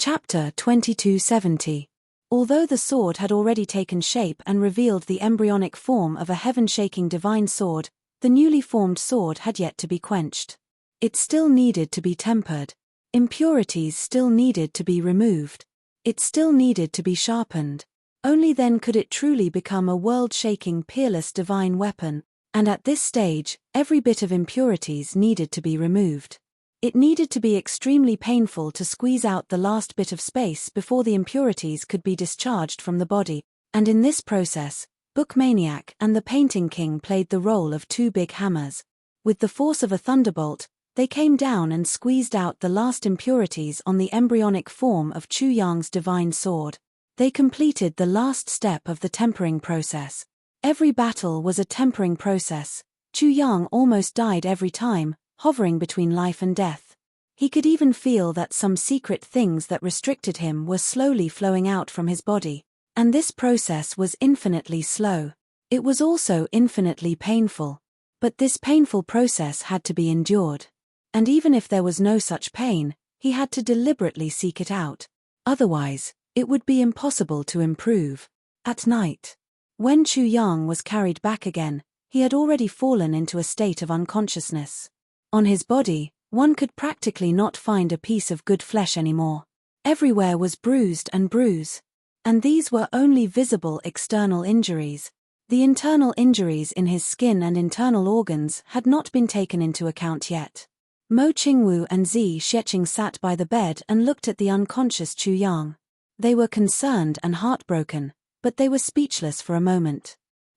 Chapter 2270. Although the sword had already taken shape and revealed the embryonic form of a heaven-shaking divine sword, the newly formed sword had yet to be quenched. It still needed to be tempered. Impurities still needed to be removed. It still needed to be sharpened. Only then could it truly become a world-shaking, peerless divine weapon, and at this stage, every bit of impurities needed to be removed. It needed to be extremely painful to squeeze out the last bit of space before the impurities could be discharged from the body, and in this process, Bookmaniac and the Painting King played the role of two big hammers. With the force of a thunderbolt, they came down and squeezed out the last impurities on the embryonic form of Chu Yang's divine sword. They completed the last step of the tempering process. Every battle was a tempering process. Chu Yang almost died every time, hovering between life and death. He could even feel that some secret things that restricted him were slowly flowing out from his body. And this process was infinitely slow. It was also infinitely painful. But this painful process had to be endured. And even if there was no such pain, he had to deliberately seek it out. Otherwise, it would be impossible to improve. At night, when Chu Yang was carried back again, he had already fallen into a state of unconsciousness. On his body, one could practically not find a piece of good flesh anymore. Everywhere was bruised and bruise. And these were only visible external injuries. The internal injuries in his skin and internal organs had not been taken into account yet. Mo Qingwu and Zi Xiecheng sat by the bed and looked at the unconscious Chu Yang. They were concerned and heartbroken, but they were speechless for a moment.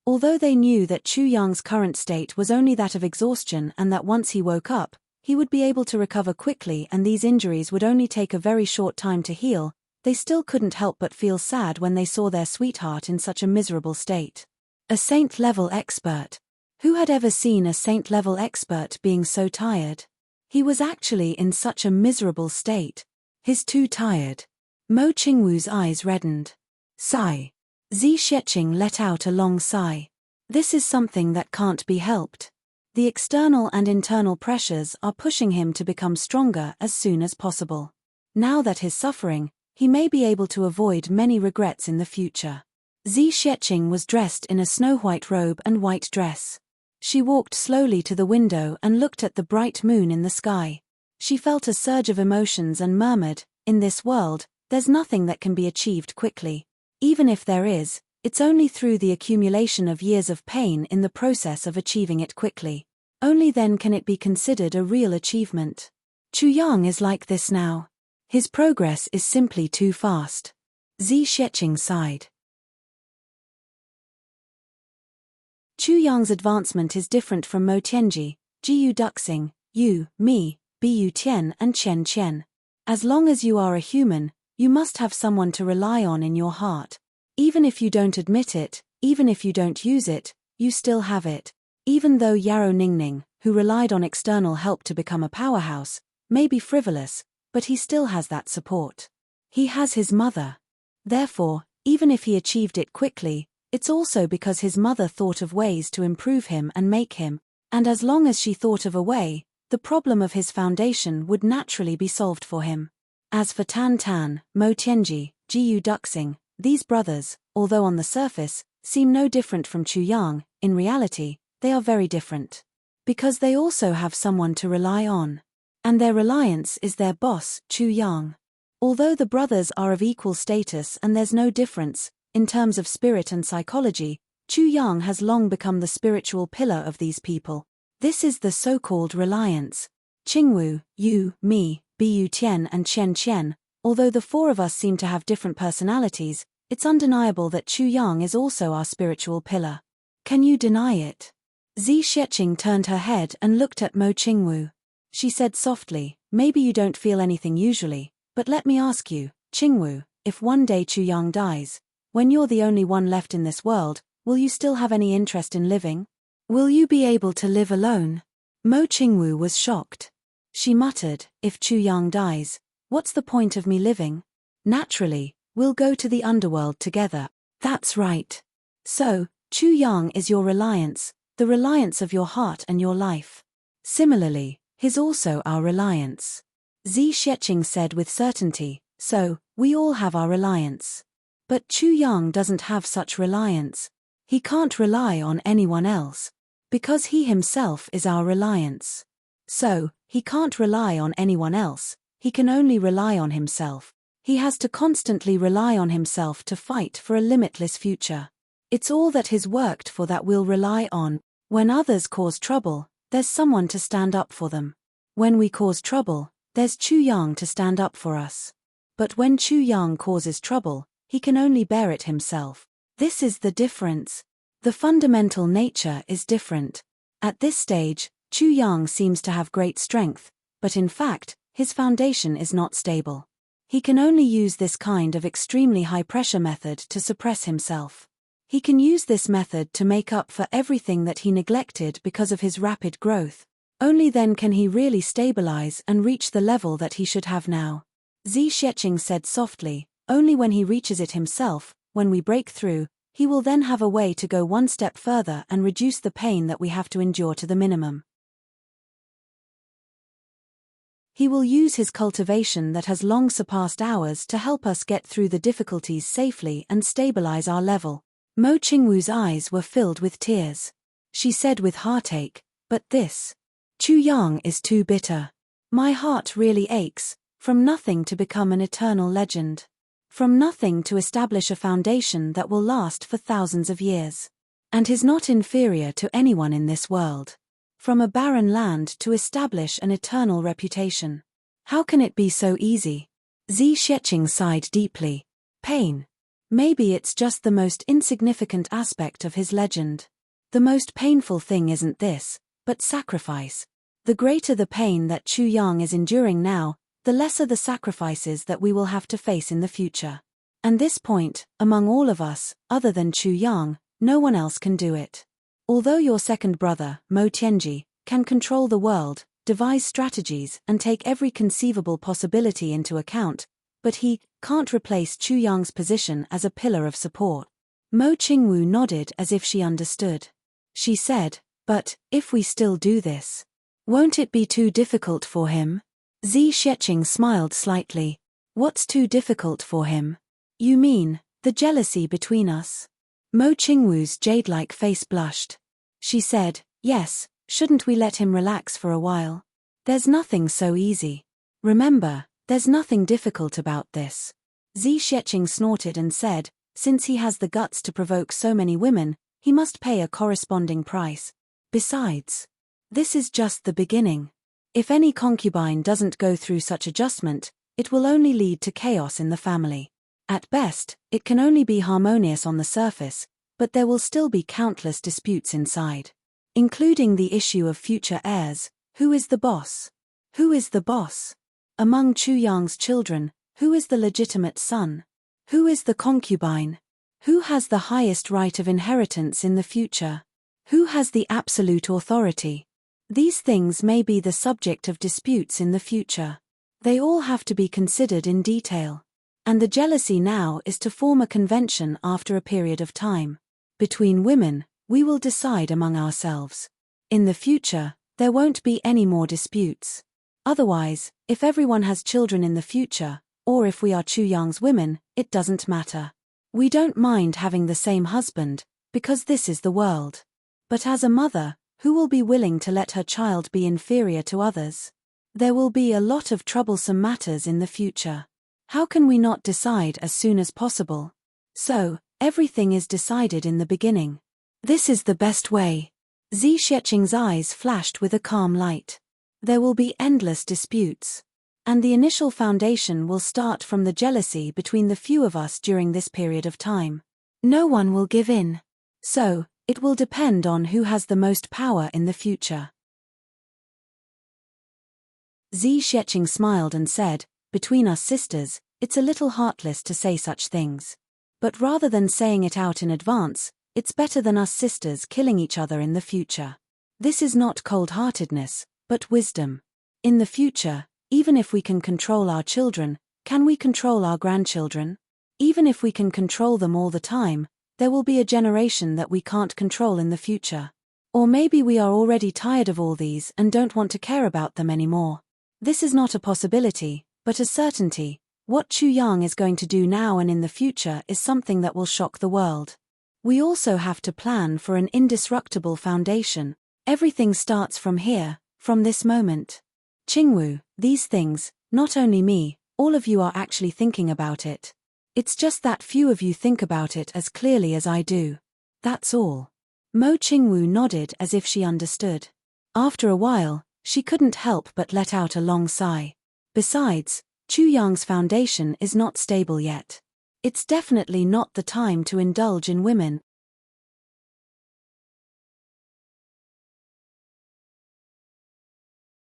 Although they knew that Chu Yang's current state was only that of exhaustion and that once he woke up, he would be able to recover quickly and these injuries would only take a very short time to heal, they still couldn't help but feel sad when they saw their sweetheart in such a miserable state. A saint-level expert. Who had ever seen a saint-level expert being so tired? He was actually in such a miserable state. He's too tired. Mo Qingwu's eyes reddened. Sigh. Zi Xiecheng let out a long sigh. This is something that can't be helped. The external and internal pressures are pushing him to become stronger as soon as possible. Now that he's suffering, he may be able to avoid many regrets in the future. Zi Xiecheng was dressed in a snow-white robe and white dress. She walked slowly to the window and looked at the bright moon in the sky. She felt a surge of emotions and murmured, "In this world, there's nothing that can be achieved quickly. Even if there is, it's only through the accumulation of years of pain in the process of achieving it quickly. Only then can it be considered a real achievement. Chu Yang is like this now. His progress is simply too fast." Zi Xiecheng sighed. Chu Yang's advancement is different from Mo Tianji, Jiyu Duxing, Yu, Mi, Bu Tian and Chen Qian. As long as you are a human, you must have someone to rely on in your heart. Even if you don't admit it, even if you don't use it, you still have it. Even though Yarrow Ningning, who relied on external help to become a powerhouse, may be frivolous, but he still has that support. He has his mother. Therefore, even if he achieved it quickly, it's also because his mother thought of ways to improve him and make him, and as long as she thought of a way, the problem of his foundation would naturally be solved for him. As for Tan Tan, Mo Tianji, Jiyu Duxing, these brothers, although on the surface, seem no different from Chu Yang, in reality, they are very different. Because they also have someone to rely on. And their reliance is their boss, Chu Yang. Although the brothers are of equal status and there's no difference, in terms of spirit and psychology, Chu Yang has long become the spiritual pillar of these people. This is the so-called reliance. Qingwu, Yu, Mi, Bu Tian and Chen Qian, although the four of us seem to have different personalities, it's undeniable that Chu Yang is also our spiritual pillar. Can you deny it? Zi Xiecheng turned her head and looked at Mo Qingwu. She said softly, "Maybe you don't feel anything usually, but let me ask you, Qingwu, if one day Chu Yang dies, when you're the only one left in this world, will you still have any interest in living? Will you be able to live alone?" Mo Qingwu was shocked. She muttered, "If Chu Yang dies, what's the point of me living? Naturally, we'll go to the underworld together." "That's right. So, Chu Yang is your reliance, the reliance of your heart and your life. Similarly, he's also our reliance." Zi Xiecheng said with certainty, So, we all have our reliance. But Chu Yang doesn't have such reliance. He can't rely on anyone else. Because he himself is our reliance. So, he can't rely on anyone else, he can only rely on himself. He has to constantly rely on himself to fight for a limitless future. It's all that he's worked for that we'll rely on. When others cause trouble, there's someone to stand up for them. When we cause trouble, there's Chu Yang to stand up for us. But when Chu Yang causes trouble, he can only bear it himself. This is the difference. The fundamental nature is different. At this stage, Chu Yang seems to have great strength, but in fact, his foundation is not stable. He can only use this kind of extremely high-pressure method to suppress himself. He can use this method to make up for everything that he neglected because of his rapid growth. Only then can he really stabilize and reach the level that he should have now. Zi Xiecheng said softly, only when he reaches it himself, when we break through, he will then have a way to go one step further and reduce the pain that we have to endure to the minimum. He will use his cultivation that has long surpassed ours to help us get through the difficulties safely and stabilize our level. Mo Qingwu's eyes were filled with tears. She said with heartache, but this Chu Yang is too bitter. My heart really aches, from nothing to become an eternal legend. From nothing to establish a foundation that will last for thousands of years. And he's not inferior to anyone in this world. From a barren land to establish an eternal reputation. How can it be so easy? Zi Xiecheng sighed deeply. Pain. Maybe it's just the most insignificant aspect of his legend. The most painful thing isn't this, but sacrifice. The greater the pain that Chu Yang is enduring now, the lesser the sacrifices that we will have to face in the future. And this point, among all of us, other than Chu Yang, no one else can do it. Although your second brother, Mo Tianji, can control the world, devise strategies and take every conceivable possibility into account, but he can't replace Chu Yang's position as a pillar of support. Mo Qingwu nodded as if she understood. She said, but, if we still do this, won't it be too difficult for him? Zi Xiecheng smiled slightly. What's too difficult for him? You mean, the jealousy between us? Mo Qingwu's jade-like face blushed. She said, yes, shouldn't we let him relax for a while? There's nothing so easy. Remember, there's nothing difficult about this. Zi Xiecheng snorted and said, since he has the guts to provoke so many women, he must pay a corresponding price. Besides, this is just the beginning. If any concubine doesn't go through such adjustment, it will only lead to chaos in the family. At best, it can only be harmonious on the surface, but there will still be countless disputes inside. Including the issue of future heirs. Who is the boss? Who is the boss? Among Chu Yang's children, who is the legitimate son? Who is the concubine? Who has the highest right of inheritance in the future? Who has the absolute authority? These things may be the subject of disputes in the future. They all have to be considered in detail. And the jealousy now is to form a convention after a period of time. Between women, we will decide among ourselves. In the future, there won't be any more disputes. Otherwise, if everyone has children in the future, or if we are Chu Yang's women, it doesn't matter. We don't mind having the same husband, because this is the world. But as a mother, who will be willing to let her child be inferior to others? There will be a lot of troublesome matters in the future. How can we not decide as soon as possible? So, everything is decided in the beginning. This is the best way. Zi Xiecheng's eyes flashed with a calm light. There will be endless disputes. And the initial foundation will start from the jealousy between the few of us during this period of time. No one will give in. So, it will depend on who has the most power in the future. Zi Xiecheng smiled and said, between us sisters, it's a little heartless to say such things. But rather than saying it out in advance, it's better than us sisters killing each other in the future. This is not cold-heartedness, but wisdom. In the future, even if we can control our children, can we control our grandchildren? Even if we can control them all the time, there will be a generation that we can't control in the future. Or maybe we are already tired of all these and don't want to care about them anymore. This is not a possibility, but a certainty, What Chu Yang is going to do now and in the future is something that will shock the world. We also have to plan for an indestructible foundation. Everything starts from here, from this moment. Qingwu, these things, not only me, all of you are actually thinking about it. It's just that few of you think about it as clearly as I do. That's all. Mo Qingwu nodded as if she understood. After a while, she couldn't help but let out a long sigh. Besides, Chu Yang's foundation is not stable yet. It's definitely not the time to indulge in women.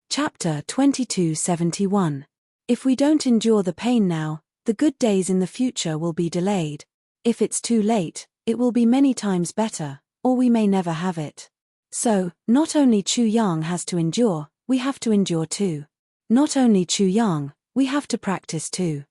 Chapter 2271. If we don't endure the pain now, the good days in the future will be delayed. If it's too late, it will be many times better, or we may never have it. So, not only Chu Yang has to endure, we have to endure too. Not only Chu Yang, we have to practice too.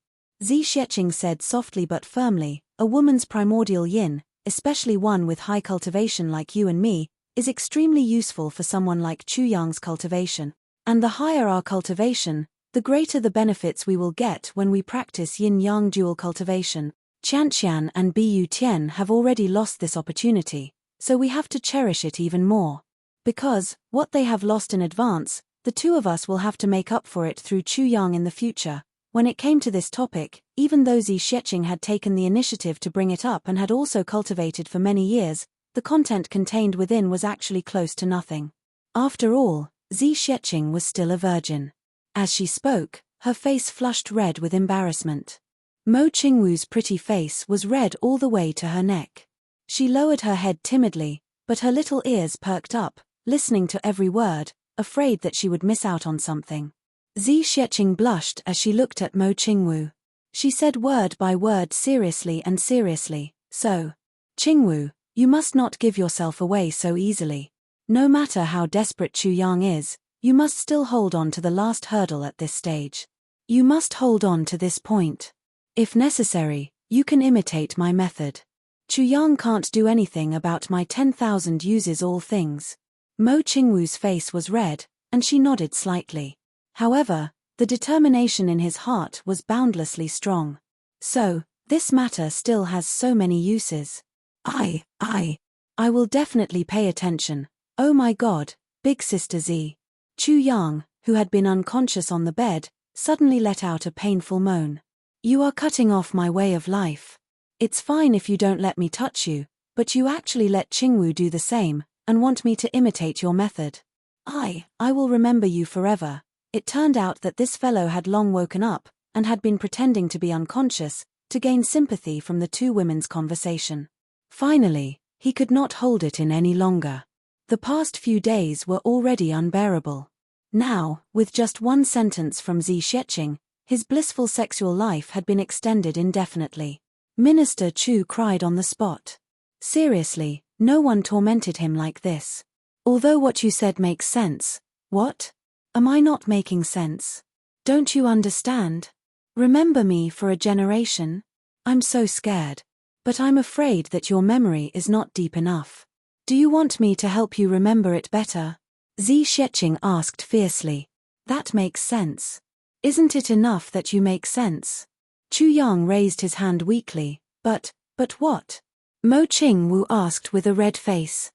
Zi Xieching said softly but firmly, a woman's primordial yin, especially one with high cultivation like you and me, is extremely useful for someone like Chu Yang's cultivation. And the higher our cultivation, the greater the benefits we will get when we practice yin-yang dual cultivation. Qianqian and Bu Tian have already lost this opportunity, so we have to cherish it even more. Because, what they have lost in advance, the two of us will have to make up for it through Chu Yang in the future. When it came to this topic, even though Zi Xieching had taken the initiative to bring it up and had also cultivated for many years, the content contained within was actually close to nothing. After all, Zi Xieching was still a virgin. As she spoke, her face flushed red with embarrassment. Mo Qingwu's pretty face was red all the way to her neck. She lowered her head timidly, but her little ears perked up, listening to every word, afraid that she would miss out on something. Zi Xieching blushed as she looked at Mo Qingwu. She said word by word seriously, so, Qingwu, you must not give yourself away so easily. No matter how desperate Chu Yang is, you must still hold on to the last hurdle at this stage. You must hold on to this point. If necessary, you can imitate my method. Chu Yang can't do anything about my 10,000 uses all things. Mo Qingwu's face was red, and she nodded slightly. However, the determination in his heart was boundlessly strong. So, this matter still has so many uses. I will definitely pay attention. Oh my God, big sister Z. Chu Yang, who had been unconscious on the bed, suddenly let out a painful moan. You are cutting off my way of life. It's fine if you don't let me touch you, but you actually let Qingwu do the same, and want me to imitate your method. I will remember you forever. It turned out that this fellow had long woken up, and had been pretending to be unconscious, to gain sympathy from the two women's conversation. Finally, he could not hold it in any longer. The past few days were already unbearable. Now, with just one sentence from Zi Xieching, his blissful sexual life had been extended indefinitely. Minister Chu cried on the spot. Seriously, no one tormented him like this. Although what you said makes sense. What? Am I not making sense? Don't you understand? Remember me for a generation? I'm so scared. But I'm afraid that your memory is not deep enough. Do you want me to help you remember it better? Zi Xieching asked fiercely. That makes sense. Isn't it enough that you make sense? Chu Yang raised his hand weakly. But what? Mo Qingwu asked with a red face.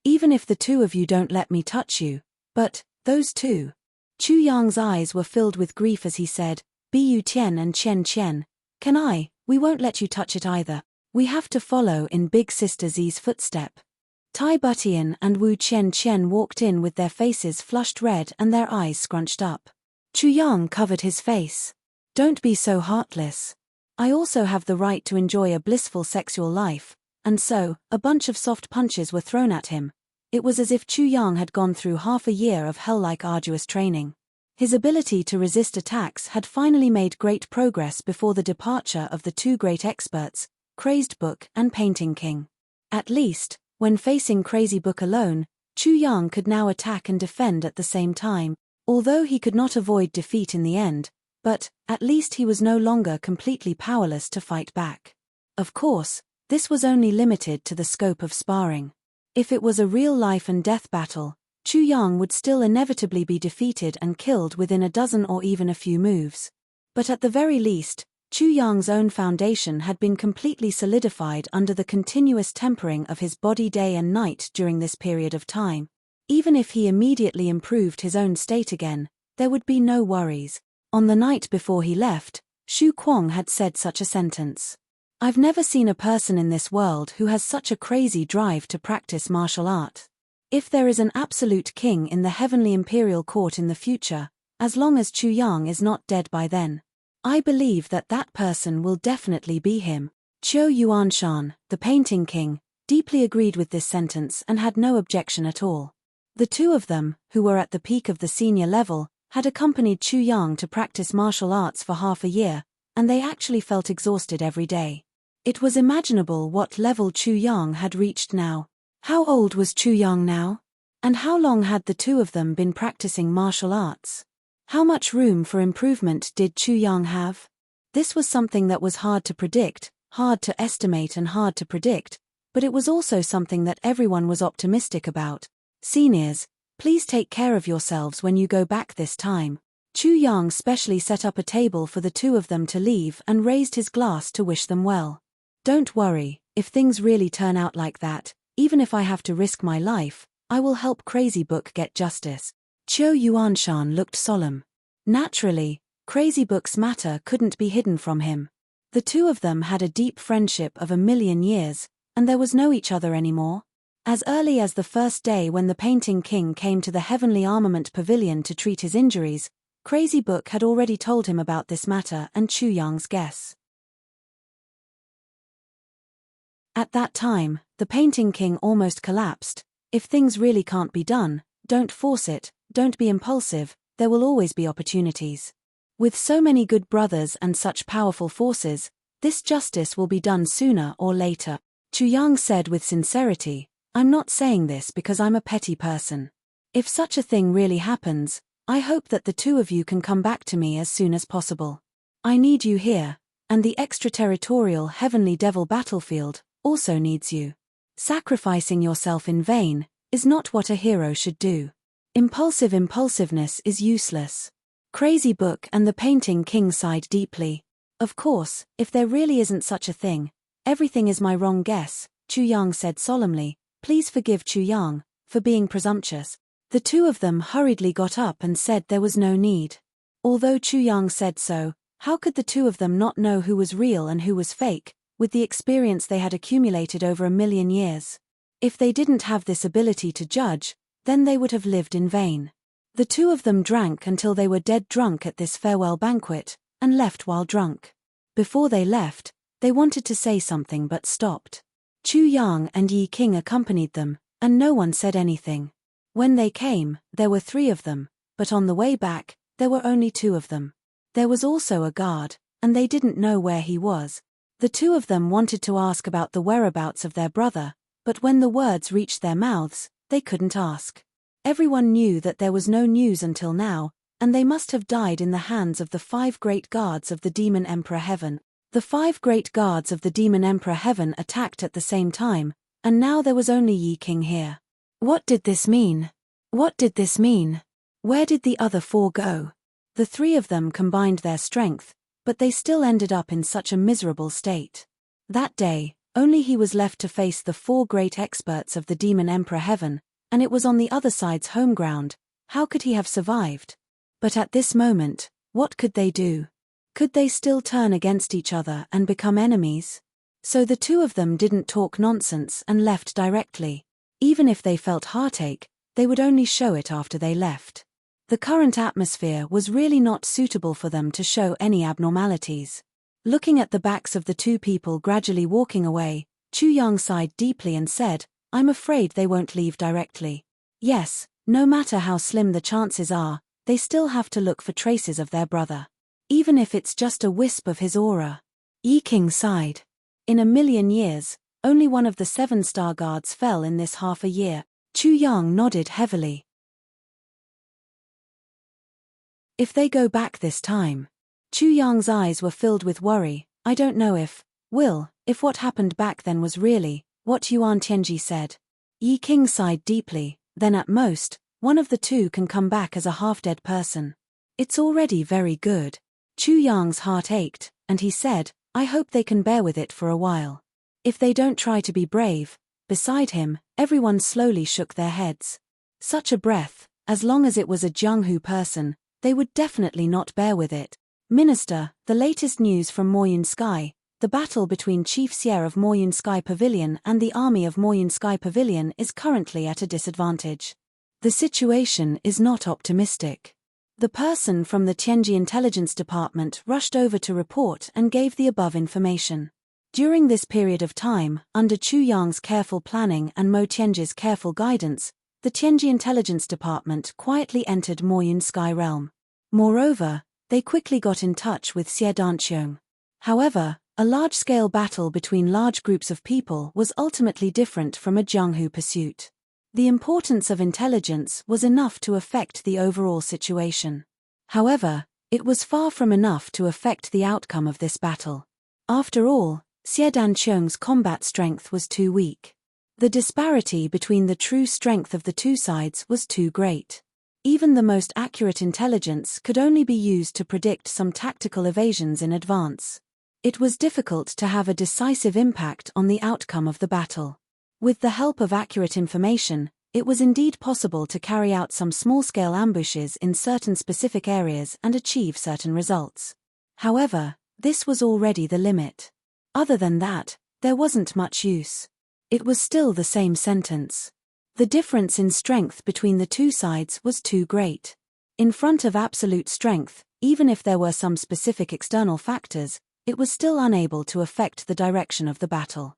Even if the two of you don't let me touch you, but, those two. Chu Yang's eyes were filled with grief as he said, Bu Tian and Qian, we won't let you touch it either. We have to follow in Big Sister Zi's footstep. Tai Butian and Wu Qian walked in with their faces flushed red and their eyes scrunched up. Chu Yang covered his face. Don't be so heartless. I also have the right to enjoy a blissful sexual life, and so, a bunch of soft punches were thrown at him. It was as if Chu Yang had gone through half a year of hell-like arduous training. His ability to resist attacks had finally made great progress before the departure of the two great experts, Crazed Book and Painting King. At least, when facing Crazy Book alone, Chu Yang could now attack and defend at the same time, although he could not avoid defeat in the end, but, at least he was no longer completely powerless to fight back. Of course, this was only limited to the scope of sparring. If it was a real life and death battle, Chu Yang would still inevitably be defeated and killed within a dozen or even a few moves. But at the very least, Chu Yang's own foundation had been completely solidified under the continuous tempering of his body day and night during this period of time. Even if he immediately improved his own state again, there would be no worries. On the night before he left, Xu Kuang had said such a sentence. I've never seen a person in this world who has such a crazy drive to practice martial art. If there is an absolute king in the heavenly imperial court in the future, as long as Chu Yang is not dead by then, I believe that that person will definitely be him. Qiu Yuanshan, the painting king, deeply agreed with this sentence and had no objection at all. The two of them, who were at the peak of the senior level, had accompanied Chu Yang to practice martial arts for half a year, and they actually felt exhausted every day. It was imaginable what level Chu Yang had reached now. How old was Chu Yang now? And how long had the two of them been practicing martial arts? How much room for improvement did Chu Yang have? This was something that was hard to predict, hard to estimate and hard to predict, but it was also something that everyone was optimistic about. Seniors, please take care of yourselves when you go back this time. Chu Yang specially set up a table for the two of them to leave and raised his glass to wish them well. Don't worry, if things really turn out like that, even if I have to risk my life, I will help Crazy Book get justice. Qiu Yuanshan looked solemn. Naturally, Crazy Book's matter couldn't be hidden from him. The two of them had a deep friendship of 1,000,000 years, and there was no each other anymore. As early as the first day when the Painting King came to the Heavenly Armament Pavilion to treat his injuries, Crazy Book had already told him about this matter and Chu Yang's guess. At that time, the Painting King almost collapsed. If things really can't be done, don't force it, don't be impulsive, there will always be opportunities. With so many good brothers and such powerful forces, this justice will be done sooner or later. Chu Yang said with sincerity, I'm not saying this because I'm a petty person. If such a thing really happens, I hope that the two of you can come back to me as soon as possible. I need you here, and the extraterritorial Heavenly Devil battlefield also needs you. Sacrificing yourself in vain is not what a hero should do. Impulsiveness is useless. Crazy Book and the Painting King sighed deeply. Of course, if there really isn't such a thing, everything is my wrong guess, Chu Yang said solemnly. Please forgive Chu Yang for being presumptuous. The two of them hurriedly got up and said there was no need. Although Chu Yang said so, how could the two of them not know who was real and who was fake, with the experience they had accumulated over 1,000,000 years? If they didn't have this ability to judge, then they would have lived in vain. The two of them drank until they were dead drunk at this farewell banquet, and left while drunk. Before they left, they wanted to say something but stopped. Chu Yang and Yi King accompanied them, and no one said anything. When they came, there were 3 of them, but on the way back, there were only 2 of them. There was also a guard, and they didn't know where he was. The two of them wanted to ask about the whereabouts of their brother, but when the words reached their mouths, they couldn't ask. Everyone knew that there was no news until now, and they must have died in the hands of the 5 great guards of the Demon Emperor Heaven. The 5 great guards of the Demon Emperor Heaven attacked at the same time, and now there was only Yi King here. What did this mean? What did this mean? Where did the other 4 go? The 3 of them combined their strength, but they still ended up in such a miserable state. That day, only he was left to face the 4 great experts of the Demon Emperor Heaven, and it was on the other side's home ground. How could he have survived? But at this moment, what could they do? Could they still turn against each other and become enemies? So the two of them didn't talk nonsense and left directly. Even if they felt heartache, they would only show it after they left. The current atmosphere was really not suitable for them to show any abnormalities. Looking at the backs of the 2 people gradually walking away, Chu Yang sighed deeply and said, I'm afraid they won't leave directly. Yes, no matter how slim the chances are, they still have to look for traces of their brother. Even if it's just a wisp of his aura. Yi King sighed. In 1,000,000 years, only one of the 7 star guards fell in this half a year. Chu Yang nodded heavily. If they go back this time. Chu Yang's eyes were filled with worry. I don't know if what happened back then was really what Yuan Tianji said. Yi King sighed deeply, then at most, One of the two can come back as a half-dead person. It's already very good. Chu Yang's heart ached, and he said, I hope they can bear with it for a while. If they don't try to be brave. Beside him, everyone slowly shook their heads. Such a breath, as long as it was a Jianghu person, they would definitely not bear with it. Minister, the latest news from Moyun Sky. The battle between Chief Seer of Moyun Sky Pavilion and the army of Moyun Sky Pavilion is currently at a disadvantage. The situation is not optimistic. The person from the Tianji Intelligence Department rushed over to report and gave the above information. During this period of time, under Chu Yang's careful planning and Mo Tianji's careful guidance, the Tianji Intelligence Department quietly entered Moyun Sky Realm. Moreover, they quickly got in touch with Xie Danqiong. However, a large-scale battle between large groups of people was ultimately different from a Jianghu pursuit. The importance of intelligence was enough to affect the overall situation. However, it was far from enough to affect the outcome of this battle. After all, Xie Danqiong's combat strength was too weak. The disparity between the true strength of the two sides was too great. Even the most accurate intelligence could only be used to predict some tactical evasions in advance. It was difficult to have a decisive impact on the outcome of the battle. With the help of accurate information, it was indeed possible to carry out some small-scale ambushes in certain specific areas and achieve certain results. However, this was already the limit. Other than that, there wasn't much use. It was still the same sentence. The difference in strength between the two sides was too great. In front of absolute strength, even if there were some specific external factors, it was still unable to affect the direction of the battle.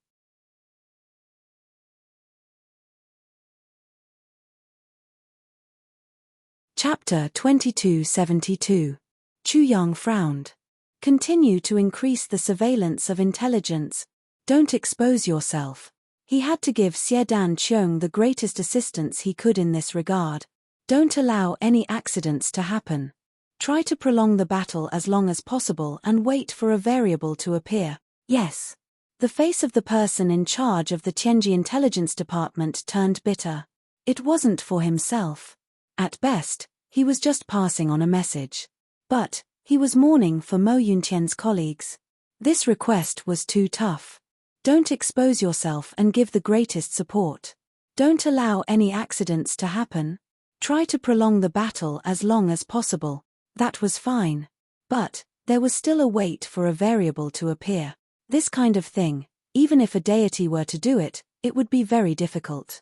Chapter 2272. Chu Yang frowned. Continue to increase the surveillance of intelligence. Don't expose yourself. He had to give Xie Danqiong the greatest assistance he could in this regard. Don't allow any accidents to happen. Try to prolong the battle as long as possible and wait for a variable to appear. Yes. The face of the person in charge of the Tianji Intelligence Department turned bitter. It wasn't for himself. At best, he was just passing on a message. But he was mourning for Mo Yuntian's colleagues. This request was too tough. Don't expose yourself and give the greatest support. Don't allow any accidents to happen. Try to prolong the battle as long as possible. That was fine. But there was still a wait for a variable to appear. This kind of thing, even if a deity were to do it, it would be very difficult.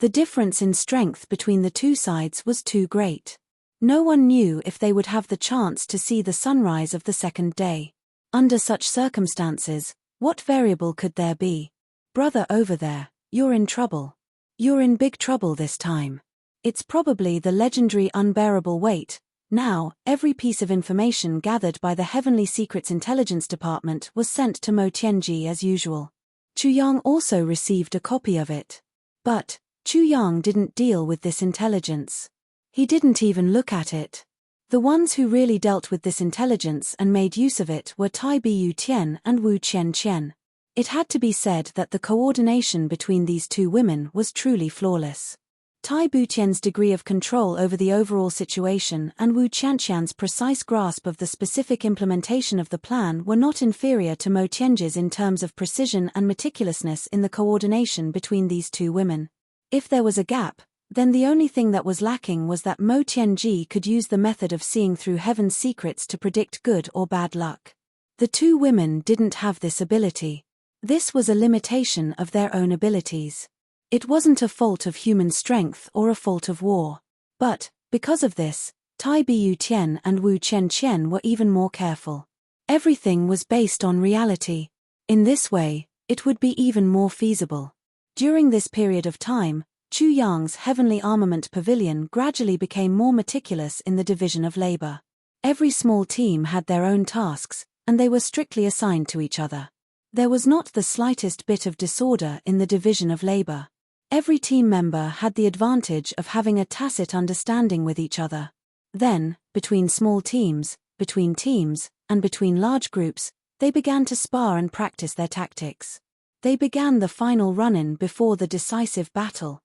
The difference in strength between the two sides was too great. No one knew if they would have the chance to see the sunrise of the second day. Under such circumstances, what variable could there be? Brother over there, you're in trouble. You're in big trouble this time. It's probably the legendary unbearable weight. Now, every piece of information gathered by the Heavenly Secrets Intelligence Department was sent to Mo Tianji as usual. Chu Yang also received a copy of it. But Chu Yang didn't deal with this intelligence. He didn't even look at it. The ones who really dealt with this intelligence and made use of it were Tai Bu Tian and Wu Qian. It had to be said that the coordination between these two women was truly flawless. Tai Bu Tian's degree of control over the overall situation and Wu Qian's precise grasp of the specific implementation of the plan were not inferior to Mo Tianji's in terms of precision and meticulousness in the coordination between these two women. If there was a gap, then the only thing that was lacking was that Mo Tianji could use the method of seeing through heaven's secrets to predict good or bad luck. The two women didn't have this ability. This was a limitation of their own abilities. It wasn't a fault of human strength or a fault of war. But, because of this, Tai Bu Tian and Wu Qian were even more careful. Everything was based on reality. In this way, it would be even more feasible. During this period of time, Chu Yang's Heavenly Armament Pavilion gradually became more meticulous in the division of labor. Every small team had their own tasks, and they were strictly assigned to each other. There was not the slightest bit of disorder in the division of labor. Every team member had the advantage of having a tacit understanding with each other. Then, between small teams, between teams, and between large groups, they began to spar and practice their tactics. They began the final run-in before the decisive battle.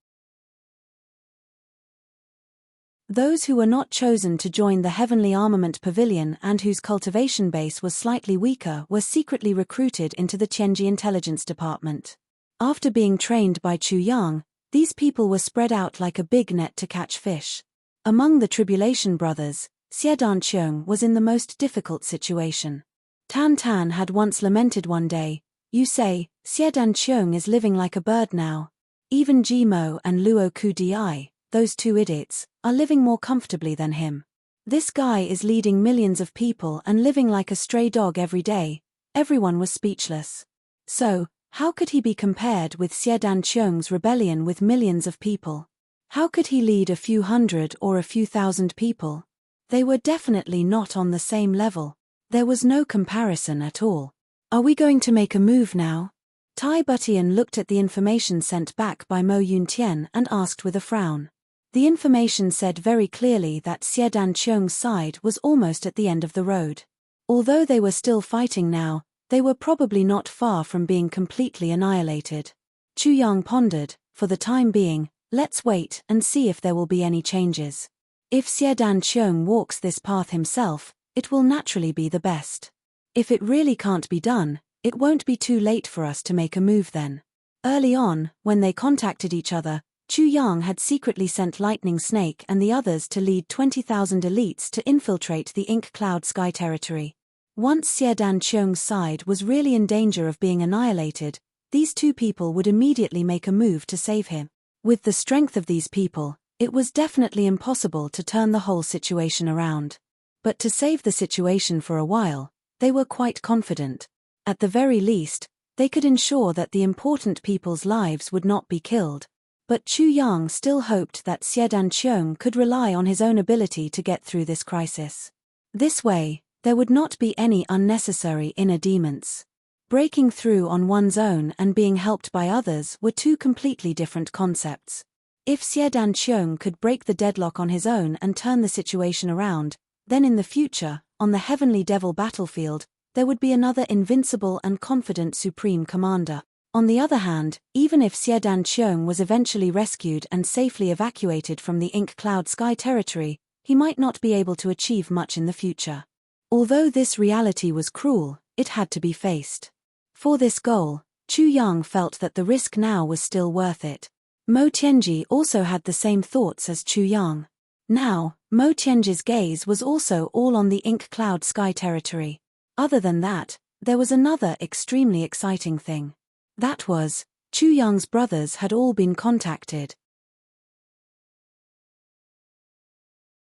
Those who were not chosen to join the Heavenly Armament Pavilion and whose cultivation base was slightly weaker were secretly recruited into the Tianji Intelligence Department. After being trained by Chu Yang, these people were spread out like a big net to catch fish. Among the Tribulation Brothers, Xie Danqiong was in the most difficult situation. Tan Tan had once lamented one day, "You say, Xie Danqiong is living like a bird now. Even Jimo and Luo Kudi, those two idiots, are living more comfortably than him. This guy is leading millions of people and living like a stray dog every day." Everyone was speechless. So, how could he be compared with Xie Danqiong's rebellion with millions of people? How could he lead a few hundred or a few thousand people? They were definitely not on the same level. There was no comparison at all. "Are we going to make a move now?" Tai Butian looked at the information sent back by Mo Yuntian and asked with a frown. The information said very clearly that Xie Danqiong's side was almost at the end of the road. Although they were still fighting now, they were probably not far from being completely annihilated. Chu Yang pondered, "For the time being, let's wait and see if there will be any changes. If Xie Danqiong walks this path himself, it will naturally be the best. If it really can't be done, it won't be too late for us to make a move then." Early on, when they contacted each other, Chu Yang had secretly sent Lightning Snake and the others to lead 20,000 elites to infiltrate the Ink Cloud Sky territory. Once Xie Danqiong's side was really in danger of being annihilated, these two people would immediately make a move to save him. With the strength of these people, it was definitely impossible to turn the whole situation around. But to save the situation for a while, they were quite confident. At the very least, they could ensure that the important people's lives would not be killed. But Chu Yang still hoped that Xie Danqiong could rely on his own ability to get through this crisis. This way, there would not be any unnecessary inner demons. Breaking through on one's own and being helped by others were two completely different concepts. If Xie Danqiong could break the deadlock on his own and turn the situation around, then in the future, on the Heavenly Devil battlefield, there would be another invincible and confident Supreme Commander. On the other hand, even if Xie Danqiong was eventually rescued and safely evacuated from the Ink Cloud Sky territory, he might not be able to achieve much in the future. Although this reality was cruel, it had to be faced. For this goal, Chu Yang felt that the risk now was still worth it. Mo Tianji also had the same thoughts as Chu Yang. Now, Mo Tianji's gaze was also all on the Ink Cloud Sky territory. Other than that, there was another extremely exciting thing. That was, Chu Yang's brothers had all been contacted.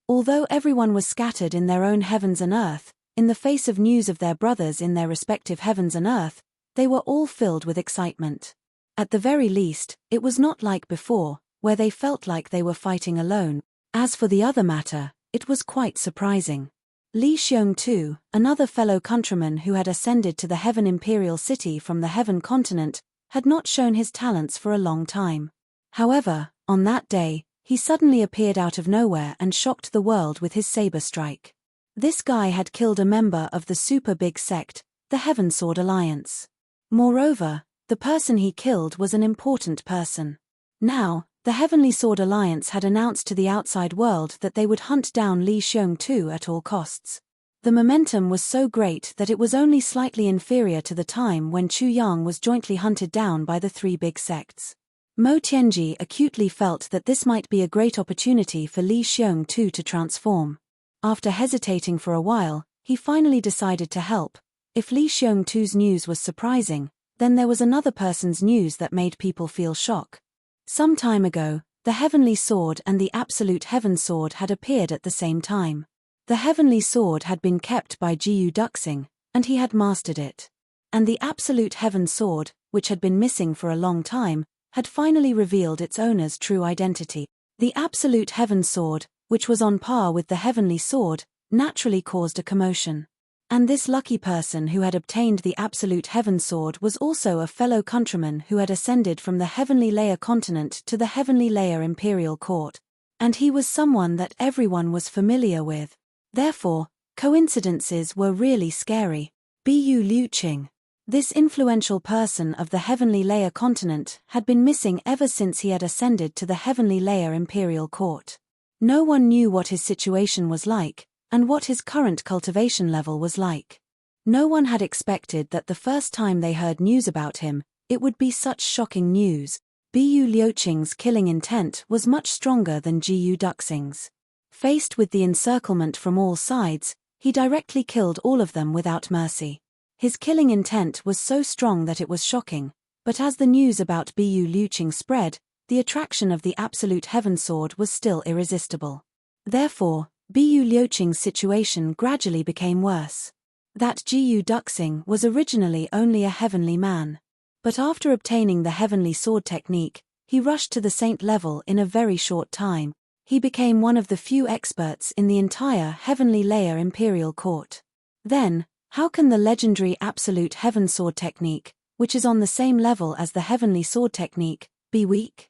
Although everyone was scattered in their own heavens and earth, in the face of news of their brothers in their respective heavens and earth, they were all filled with excitement. At the very least, it was not like before, where they felt like they were fighting alone. As for the other matter, it was quite surprising. Li Xiong too, another fellow countryman who had ascended to the Heaven Imperial City from the Heaven continent, had not shown his talents for a long time. However, on that day, he suddenly appeared out of nowhere and shocked the world with his saber strike. This guy had killed a member of the super big sect, the Heaven Sword Alliance. Moreover, the person he killed was an important person. Now, the Heavenly Sword Alliance had announced to the outside world that they would hunt down Li Xiong too at all costs. The momentum was so great that it was only slightly inferior to the time when Chu Yang was jointly hunted down by the three big sects. Mo Tianji acutely felt that this might be a great opportunity for Li Xiong too to transform. After hesitating for a while, he finally decided to help. If Li Xiong too's news was surprising, then there was another person's news that made people feel shock. Some time ago, the Heavenly Sword and the Absolute Heaven Sword had appeared at the same time. The Heavenly Sword had been kept by Jiyu Duxing, and he had mastered it. And the Absolute Heaven Sword, which had been missing for a long time, had finally revealed its owner's true identity. The Absolute Heaven Sword, which was on par with the Heavenly Sword, naturally caused a commotion. And this lucky person who had obtained the Absolute Heaven Sword was also a fellow countryman who had ascended from the Heavenly Layer continent to the Heavenly Layer Imperial Court. And he was someone that everyone was familiar with. Therefore, coincidences were really scary. Bu Liuqing. This influential person of the Heavenly Layer continent had been missing ever since he had ascended to the Heavenly Layer Imperial Court. No one knew what his situation was like, and what his current cultivation level was like. No one had expected that the first time they heard news about him, it would be such shocking news. Bu Liuqing's killing intent was much stronger than Jiu Duxing's. Faced with the encirclement from all sides, he directly killed all of them without mercy. His killing intent was so strong that it was shocking, but as the news about Bu Liuqing spread, the attraction of the absolute heaven sword was still irresistible. Therefore, Bu Liuqing's situation gradually became worse. That Jiu Duxing was originally only a heavenly man. But after obtaining the heavenly sword technique, he rushed to the saint level in a very short time. He became one of the few experts in the entire heavenly layer imperial court. Then, how can the legendary absolute heaven sword technique, which is on the same level as the heavenly sword technique, be weak?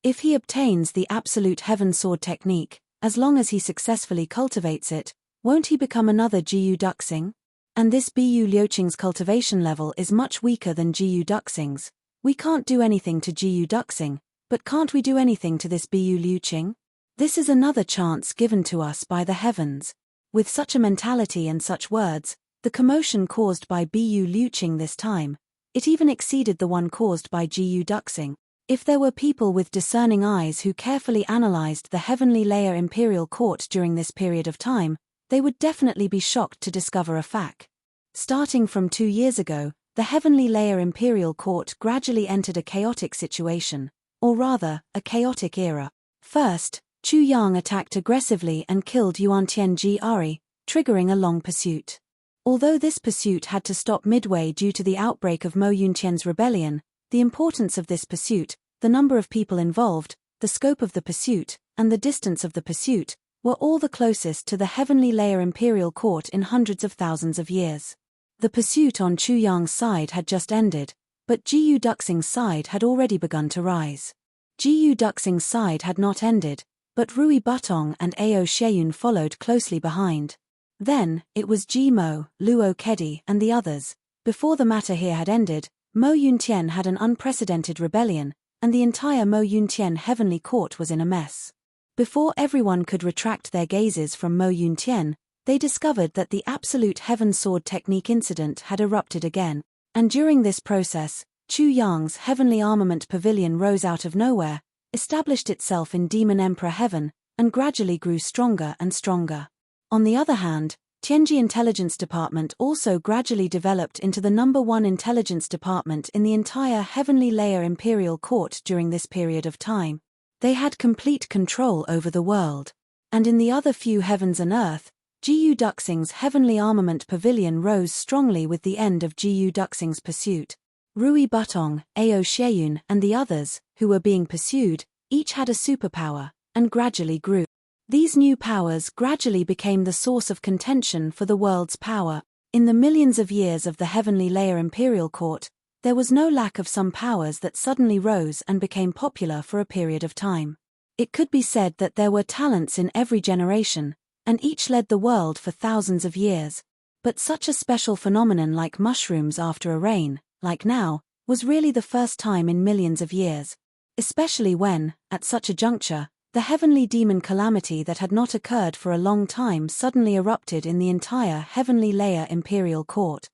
If he obtains the absolute heaven sword technique, as long as he successfully cultivates it, won't he become another Jiu Duxing? And this Bu Liuqing's cultivation level is much weaker than Jiu Duxing's. We can't do anything to Jiu Duxing, but can't we do anything to this Bu Liuqing? This is another chance given to us by the heavens. With such a mentality and such words, the commotion caused by Bu Liuqing this time, it even exceeded the one caused by Jiu Duxing. If there were people with discerning eyes who carefully analyzed the heavenly layer imperial court during this period of time, they would definitely be shocked to discover a fact. Starting from 2 years ago, the heavenly layer imperial court gradually entered a chaotic situation, or rather, a chaotic era. First, Chu Yang attacked aggressively and killed Yuantian Ji Ari, triggering a long pursuit. Although this pursuit had to stop midway due to the outbreak of Mo Yuntian's rebellion, the importance of this pursuit, the number of people involved, the scope of the pursuit, and the distance of the pursuit, were all the closest to the heavenly layer imperial court in hundreds of thousands of years. The pursuit on Chu Yang's side had just ended, but Jiu Duxing's side had already begun to rise. Jiu Duxing's side had not ended, but Rui Butong and Ao Sheiyun followed closely behind. Then, it was Ji Mo, Luo Kedi, and the others. Before the matter here had ended, Mo Yuntian had an unprecedented rebellion, and the entire Mo Yuntian heavenly court was in a mess. Before everyone could retract their gazes from Mo Yuntian, they discovered that the absolute heaven sword technique incident had erupted again, and during this process, Chu Yang's heavenly armament pavilion rose out of nowhere, established itself in Demon Emperor Heaven, and gradually grew stronger and stronger. On the other hand, Tianji Intelligence Department also gradually developed into the #1 intelligence department in the entire heavenly layer imperial court during this period of time. They had complete control over the world. And in the other few heavens and earth, Jiu Duxing's heavenly armament pavilion rose strongly with the end of Jiu Duxing's pursuit. Rui Butong, Ao Sheiyun, and the others, who were being pursued, each had a superpower, and gradually grew. These new powers gradually became the source of contention for the world's power. In the millions of years of the heavenly layer imperial court, there was no lack of some powers that suddenly rose and became popular for a period of time. It could be said that there were talents in every generation, and each led the world for thousands of years. But such a special phenomenon like mushrooms after a rain, like now, was really the first time in millions of years. Especially when, at such a juncture, the heavenly demon calamity that had not occurred for a long time suddenly erupted in the entire heavenly layer imperial court.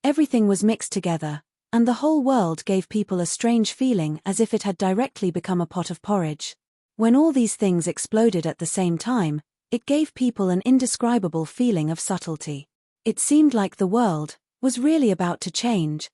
Everything was mixed together, and the whole world gave people a strange feeling as if it had directly become a pot of porridge. When all these things exploded at the same time, it gave people an indescribable feeling of subtlety. It seemed like the world was really about to change.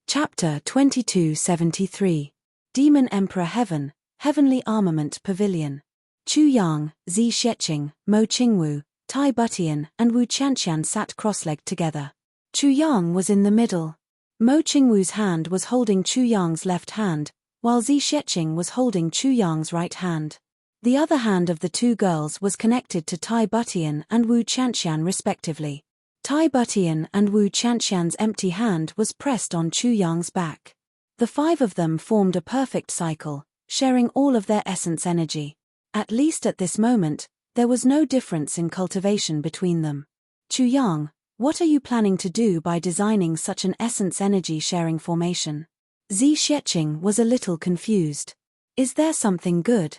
Chapter 2273. Demon Emperor Heaven, Heavenly Armament Pavilion. Chu Yang, Zi Sheqing, Mo Qingwu, Tai Butian, and Wu Qianqian sat cross-legged together. Chu Yang was in the middle. Mo Qingwu's hand was holding Chu Yang's left hand, while Zi Sheqing was holding Chu Yang's right hand. The other hand of the two girls was connected to Tai Butian and Wu Qianqian respectively. Tai Butian and Wu Qianqian's empty hand was pressed on Chu Yang's back. The five of them formed a perfect cycle, sharing all of their essence energy. At least at this moment, there was no difference in cultivation between them. Chu Yang, what are you planning to do by designing such an essence energy sharing formation? Zi Xieching was a little confused. Is there something good?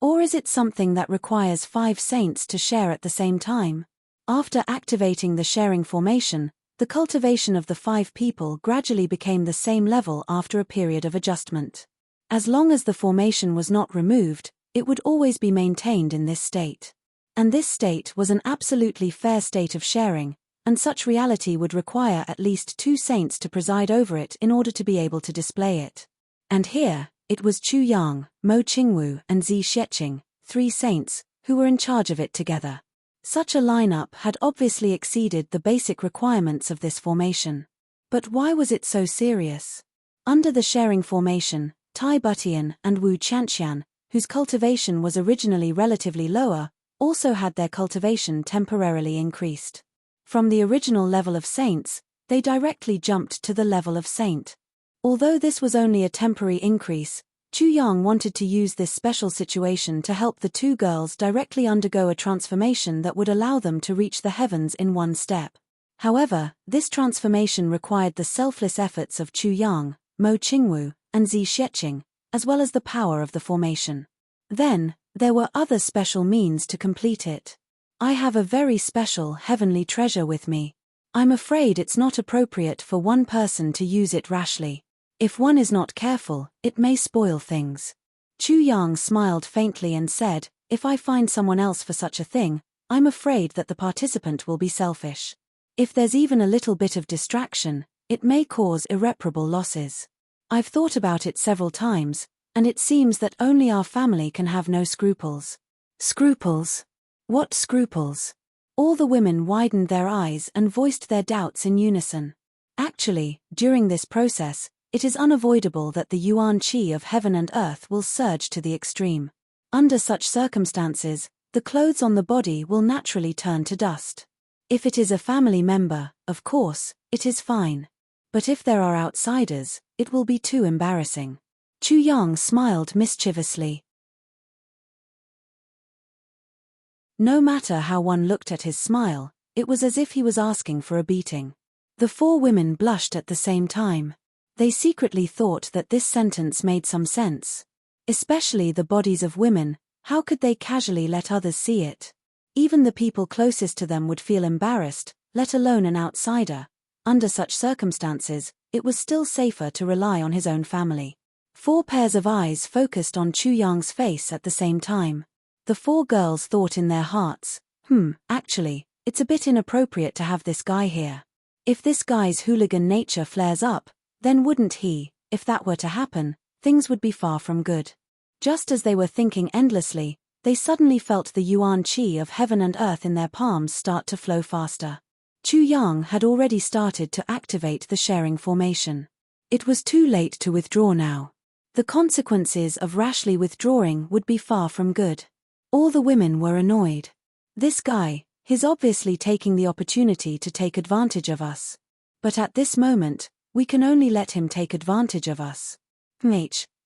Or is it something that requires 5 saints to share at the same time? After activating the sharing formation, the cultivation of the 5 people gradually became the same level after a period of adjustment. As long as the formation was not removed, it would always be maintained in this state. And this state was an absolutely fair state of sharing, and such reality would require at least 2 saints to preside over it in order to be able to display it. And here, it was Chu Yang, Mo Qingwu and Zi Xieching, 3 saints, who were in charge of it together. Such a lineup had obviously exceeded the basic requirements of this formation. But why was it so serious? Under the sharing formation, Tai Butian and Wu Qianqian, whose cultivation was originally relatively lower, also had their cultivation temporarily increased. From the original level of saints, they directly jumped to the level of saint. Although this was only a temporary increase, Chu Yang wanted to use this special situation to help the 2 girls directly undergo a transformation that would allow them to reach the heavens in one step. However, this transformation required the selfless efforts of Chu Yang, Mo Qingwu, and Zi Xieching, as well as the power of the formation. Then, there were other special means to complete it. I have a very special heavenly treasure with me. I'm afraid it's not appropriate for one person to use it rashly. If one is not careful, it may spoil things. Chu Yang smiled faintly and said, if I find someone else for such a thing, I'm afraid that the participant will be selfish. If there's even a little bit of distraction, it may cause irreparable losses. I've thought about it several times, and it seems that only our family can have no scruples. Scruples? What scruples? All the women widened their eyes and voiced their doubts in unison. Actually, during this process, it is unavoidable that the yuan qi of heaven and earth will surge to the extreme. Under such circumstances, the clothes on the body will naturally turn to dust. If it is a family member, of course, it is fine. But if there are outsiders, it will be too embarrassing. Chu Yang smiled mischievously. No matter how one looked at his smile, it was as if he was asking for a beating. The 4 women blushed at the same time. They secretly thought that this sentence made some sense. Especially the bodies of women, how could they casually let others see it? Even the people closest to them would feel embarrassed, let alone an outsider. Under such circumstances, it was still safer to rely on his own family. 4 pairs of eyes focused on Chu Yang's face at the same time. The 4 girls thought in their hearts, actually, it's a bit inappropriate to have this guy here. If this guy's hooligan nature flares up, then wouldn't he, if that were to happen, things would be far from good. Just as they were thinking endlessly, they suddenly felt the yuan qi of heaven and earth in their palms start to flow faster. Chu Yang had already started to activate the sharing formation. It was too late to withdraw now. The consequences of rashly withdrawing would be far from good. All the women were annoyed. This guy, he's obviously taking the opportunity to take advantage of us. But at this moment, we can only let him take advantage of us.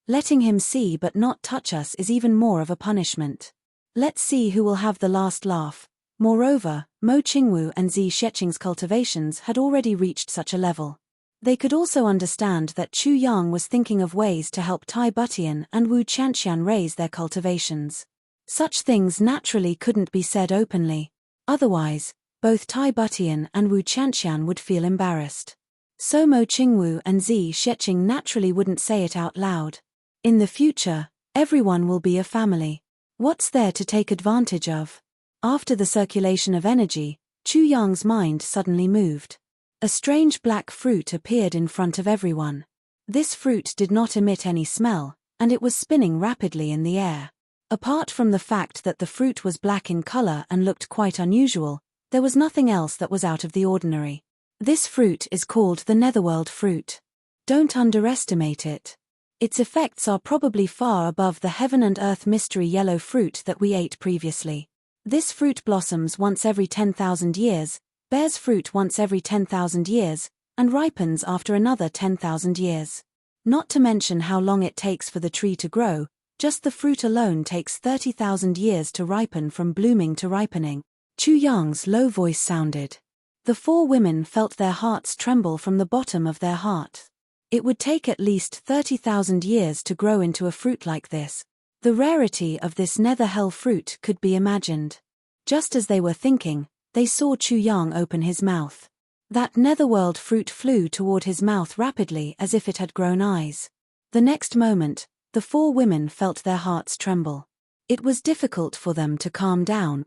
Letting him see but not touch us is even more of a punishment. Let's see who will have the last laugh. Moreover, Mo Qingwu and Zi Xieching's cultivations had already reached such a level. They could also understand that Chu Yang was thinking of ways to help Tai Butian and Wu Qianqian raise their cultivations. Such things naturally couldn't be said openly. Otherwise, both Tai Butian and Wu Qianqian would feel embarrassed. So Mo Qingwu and Zi Xieching naturally wouldn't say it out loud. In the future, everyone will be a family. What's there to take advantage of? After the circulation of energy, Chu Yang's mind suddenly moved. A strange black fruit appeared in front of everyone. This fruit did not emit any smell, and it was spinning rapidly in the air. Apart from the fact that the fruit was black in color and looked quite unusual, there was nothing else that was out of the ordinary. This fruit is called the Netherworld fruit. Don't underestimate it. Its effects are probably far above the heaven and earth mystery yellow fruit that we ate previously. This fruit blossoms once every 10,000 years, bears fruit once every 10,000 years, and ripens after another 10,000 years. Not to mention how long it takes for the tree to grow, just the fruit alone takes 30,000 years to ripen from blooming to ripening. Chu Yang's low voice sounded. The four women felt their hearts tremble from the bottom of their heart. It would take at least 30,000 years to grow into a fruit like this. The rarity of this nether-hell fruit could be imagined. Just as they were thinking, they saw Chu Yang open his mouth. That netherworld fruit flew toward his mouth rapidly as if it had grown eyes. The next moment, the four women felt their hearts tremble. It was difficult for them to calm down.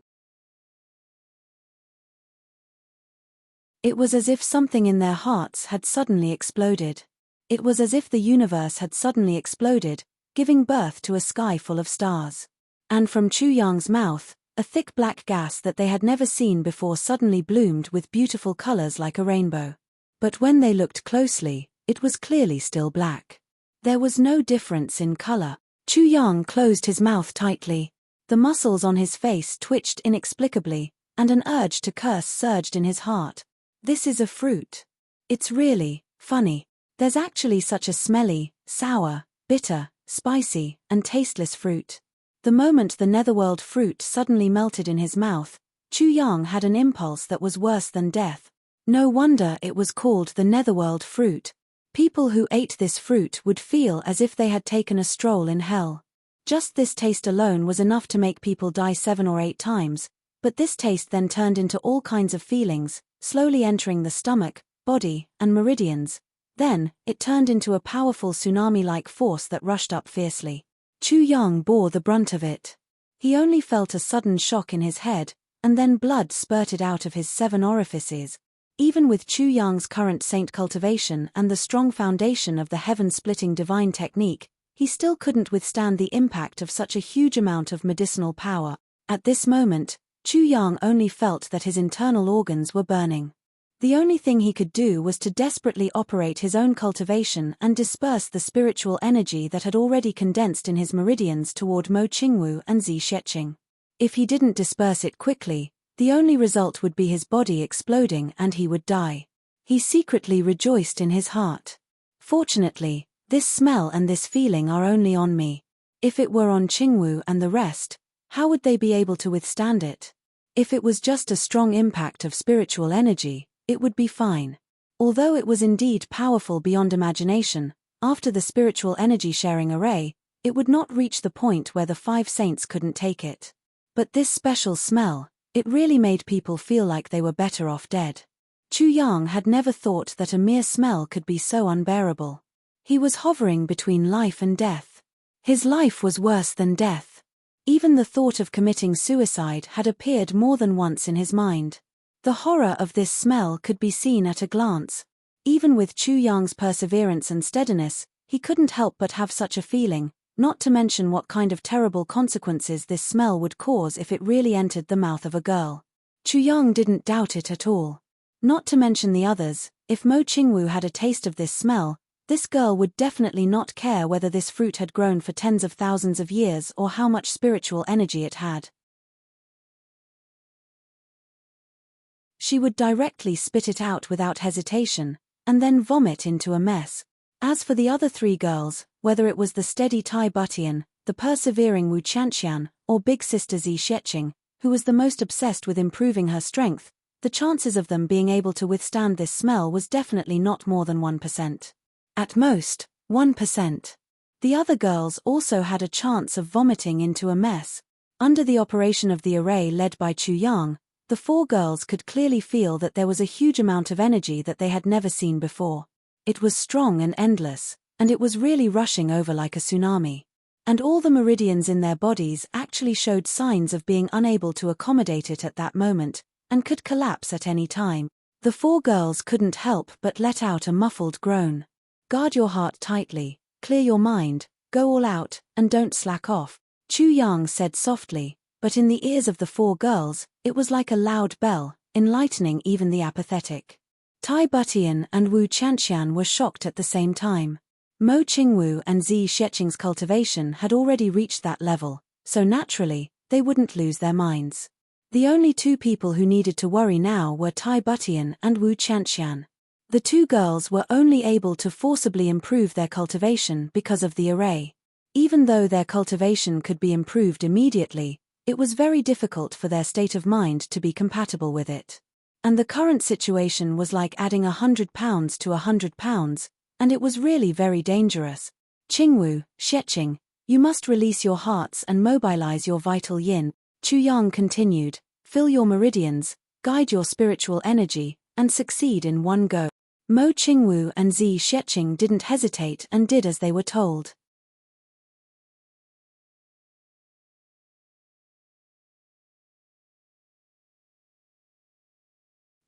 It was as if something in their hearts had suddenly exploded. It was as if the universe had suddenly exploded, giving birth to a sky full of stars. And from Chu Yang's mouth, a thick black gas that they had never seen before suddenly bloomed with beautiful colors like a rainbow. But when they looked closely, it was clearly still black. There was no difference in color. Chu Yang closed his mouth tightly. The muscles on his face twitched inexplicably, and an urge to curse surged in his heart. This is a fruit. It's really funny. There's actually such a smelly, sour, bitter, spicy, and tasteless fruit. The moment the netherworld fruit suddenly melted in his mouth, Chu Yang had an impulse that was worse than death. No wonder it was called the netherworld fruit. People who ate this fruit would feel as if they had taken a stroll in hell. Just this taste alone was enough to make people die 7 or 8 times, but this taste then turned into all kinds of feelings, slowly entering the stomach, body, and meridians. Then, it turned into a powerful tsunami-like force that rushed up fiercely. Chu Yang bore the brunt of it. He only felt a sudden shock in his head, and then blood spurted out of his 7 orifices. Even with Chu Yang's current saint cultivation and the strong foundation of the heaven-splitting divine technique, he still couldn't withstand the impact of such a huge amount of medicinal power. At this moment, Chu Yang only felt that his internal organs were burning. The only thing he could do was to desperately operate his own cultivation and disperse the spiritual energy that had already condensed in his meridians toward Mo Qingwu and Zi Sheqing. If he didn't disperse it quickly, the only result would be his body exploding and he would die. He secretly rejoiced in his heart. Fortunately, this smell and this feeling are only on me. If it were on Qingwu and the rest, how would they be able to withstand it? If it was just a strong impact of spiritual energy, it would be fine. Although it was indeed powerful beyond imagination, after the spiritual energy sharing array, it would not reach the point where the 5 saints couldn't take it. But this special smell, it really made people feel like they were better off dead. Chu Yang had never thought that a mere smell could be so unbearable. He was hovering between life and death. His life was worse than death. Even the thought of committing suicide had appeared more than once in his mind. The horror of this smell could be seen at a glance. Even with Chu Yang's perseverance and steadiness, he couldn't help but have such a feeling, not to mention what kind of terrible consequences this smell would cause if it really entered the mouth of a girl. Chu Yang didn't doubt it at all. Not to mention the others, if Mo Qingwu had a taste of this smell, this girl would definitely not care whether this fruit had grown for tens of thousands of years or how much spiritual energy it had. She would directly spit it out without hesitation, and then vomit into a mess. As for the other 3 girls, whether it was the steady Tai Butian, the persevering Wu Chanxian, or big sister Zi Sheqing, who was the most obsessed with improving her strength, the chances of them being able to withstand this smell was definitely not more than 1%. At most, 1%. The other girls also had a chance of vomiting into a mess. Under the operation of the array led by Chu Yang, the 4 girls could clearly feel that there was a huge amount of energy that they had never seen before. It was strong and endless, and it was really rushing over like a tsunami. And all the meridians in their bodies actually showed signs of being unable to accommodate it at that moment, and could collapse at any time. The 4 girls couldn't help but let out a muffled groan. Guard your heart tightly, clear your mind, go all out, and don't slack off, Chu Yang said softly. But in the ears of the 4 girls, it was like a loud bell, enlightening even the apathetic. Tai Butian and Wu Chanxian were shocked at the same time. Mo Qingwu and Zi Sheqing's cultivation had already reached that level, so naturally, they wouldn't lose their minds. The only 2 people who needed to worry now were Tai Butian and Wu Chanxian. The 2 girls were only able to forcibly improve their cultivation because of the array. Even though their cultivation could be improved immediately, it was very difficult for their state of mind to be compatible with it. And the current situation was like adding £100 to £100, and it was really very dangerous. Qingwu, Xieching, you must release your hearts and mobilize your vital yin, Chu Yang continued, fill your meridians, guide your spiritual energy, and succeed in one go. Mo Qingwu and Zi Xieching didn't hesitate and did as they were told.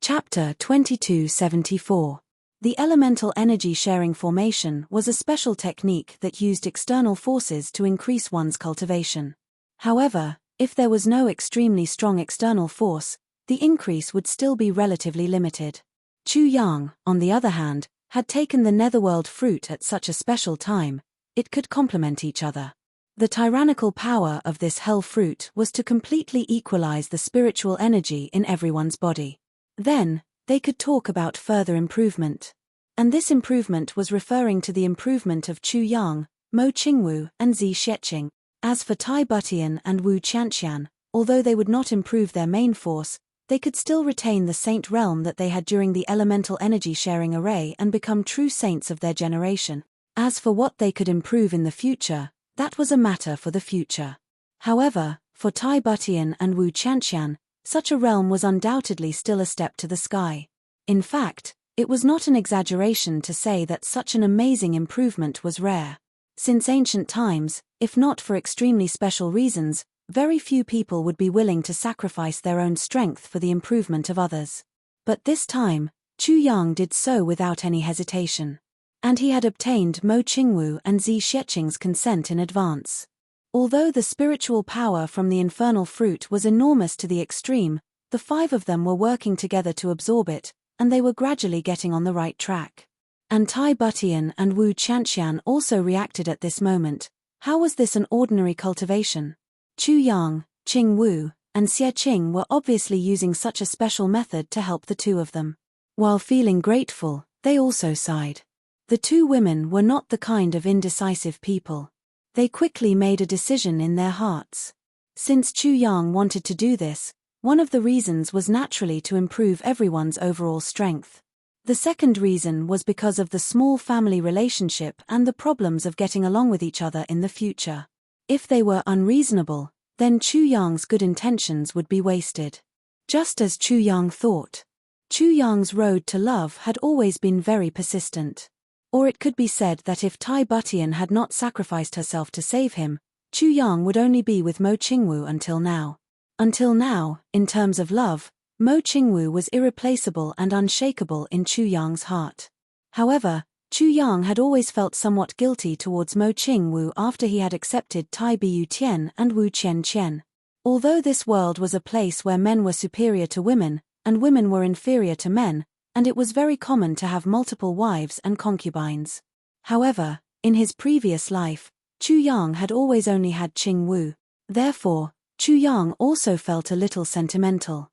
Chapter 2274. The elemental energy sharing formation was a special technique that used external forces to increase one's cultivation. However, if there was no extremely strong external force, the increase would still be relatively limited. Chu Yang, on the other hand, had taken the netherworld fruit at such a special time, it could complement each other. The tyrannical power of this hell fruit was to completely equalize the spiritual energy in everyone's body. Then, they could talk about further improvement. And this improvement was referring to the improvement of Chu Yang, Mo Qingwu, and Zi Xieching. As for Tai Butian and Wu Qianqian, although they would not improve their main force, they could still retain the saint realm that they had during the elemental energy sharing array and become true saints of their generation. As for what they could improve in the future, that was a matter for the future. However, for Tai Butian and Wu Qianqian, such a realm was undoubtedly still a step to the sky. In fact, it was not an exaggeration to say that such an amazing improvement was rare. Since ancient times, if not for extremely special reasons, very few people would be willing to sacrifice their own strength for the improvement of others. But this time, Chu Yang did so without any hesitation. And he had obtained Mo Qingwu and Zi Xieching's consent in advance. Although the spiritual power from the infernal fruit was enormous to the extreme, the five of them were working together to absorb it, and they were gradually getting on the right track. And Tai Butian and Wu Qianqian also reacted at this moment. How was this an ordinary cultivation? Chu Yang, Qing Wu, and Xie Qing were obviously using such a special method to help the two of them. While feeling grateful, they also sighed. The two women were not the kind of indecisive people. They quickly made a decision in their hearts. Since Chu Yang wanted to do this, one of the reasons was naturally to improve everyone's overall strength. The second reason was because of the small family relationship and the problems of getting along with each other in the future. If they were unreasonable, then Chu Yang's good intentions would be wasted. Just as Chu Yang thought. Chu Yang's road to love had always been very persistent. Or it could be said that if Tai Butian had not sacrificed herself to save him, Chu Yang would only be with Mo Qingwu until now. Until now, in terms of love, Mo Qingwu was irreplaceable and unshakable in Chu Yang's heart. However, Chu Yang had always felt somewhat guilty towards Mo Qingwu after he had accepted Tai Butian and Wu Qianqian. Although this world was a place where men were superior to women, and women were inferior to men, and it was very common to have multiple wives and concubines. However, in his previous life, Chu Yang had always only had Qing Wu. Therefore, Chu Yang also felt a little sentimental.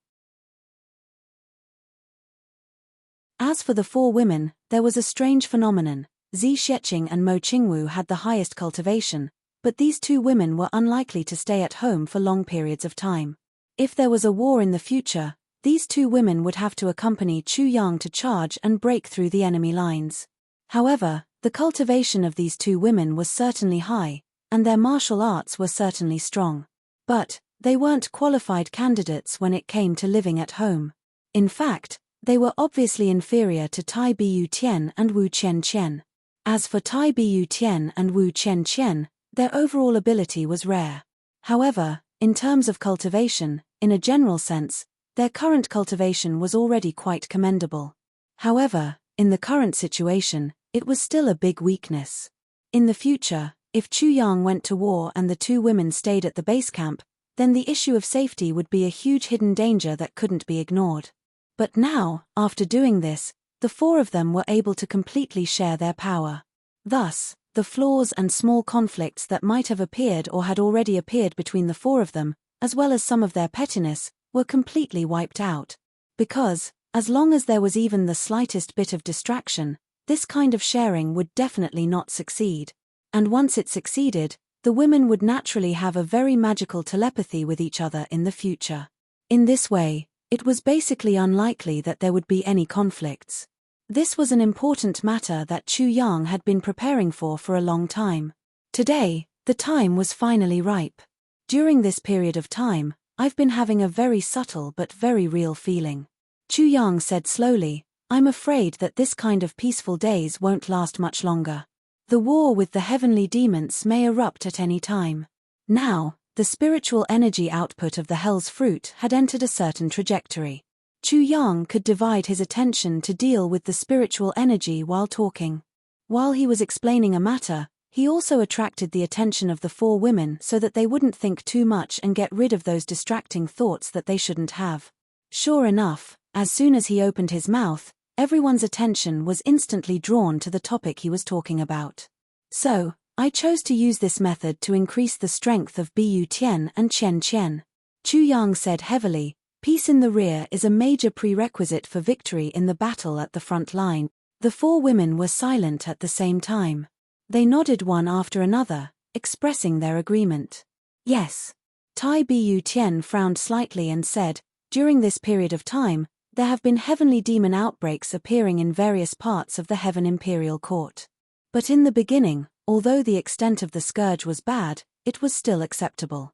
As for the four women, there was a strange phenomenon. Zi Xieching and Mo Qingwu had the highest cultivation, but these two women were unlikely to stay at home for long periods of time. If there was a war in the future, these two women would have to accompany Chu Yang to charge and break through the enemy lines. However, the cultivation of these two women was certainly high, and their martial arts were certainly strong. But, they weren't qualified candidates when it came to living at home. In fact, they were obviously inferior to Tai Butian and Wu Qianqian. As for Tai Butian and Wu Qianqian, their overall ability was rare. However, in terms of cultivation, in a general sense, their current cultivation was already quite commendable. However, in the current situation, it was still a big weakness. In the future, if Chu Yang went to war and the two women stayed at the base camp, then the issue of safety would be a huge hidden danger that couldn't be ignored. But now, after doing this, the four of them were able to completely share their power. Thus, the flaws and small conflicts that might have appeared or had already appeared between the four of them, as well as some of their pettiness, were completely wiped out. Because, as long as there was even the slightest bit of distraction, this kind of sharing would definitely not succeed. And once it succeeded, the women would naturally have a very magical telepathy with each other in the future. In this way, It was basically unlikely that there would be any conflicts. This was an important matter that Chu Yang had been preparing for a long time. Today, the time was finally ripe. During this period of time, I've been having a very subtle but very real feeling. Chu Yang said slowly, I'm afraid that this kind of peaceful days won't last much longer. The war with the heavenly demons may erupt at any time. Now, the spiritual energy output of the hell's fruit had entered a certain trajectory. Chu Yang could divide his attention to deal with the spiritual energy while talking. While he was explaining a matter, he also attracted the attention of the 4 women so that they wouldn't think too much and get rid of those distracting thoughts that they shouldn't have. Sure enough, as soon as he opened his mouth, everyone's attention was instantly drawn to the topic he was talking about. So, I chose to use this method to increase the strength of Bu Tian and Qian Qian. Chu Yang said heavily, peace in the rear is a major prerequisite for victory in the battle at the front line. The 4 women were silent at the same time. They nodded one after another, expressing their agreement. Yes. Tai Bu Tian frowned slightly and said, during this period of time, there have been heavenly demon outbreaks appearing in various parts of the Heaven Imperial Court. But in the beginning, although the extent of the scourge was bad, it was still acceptable.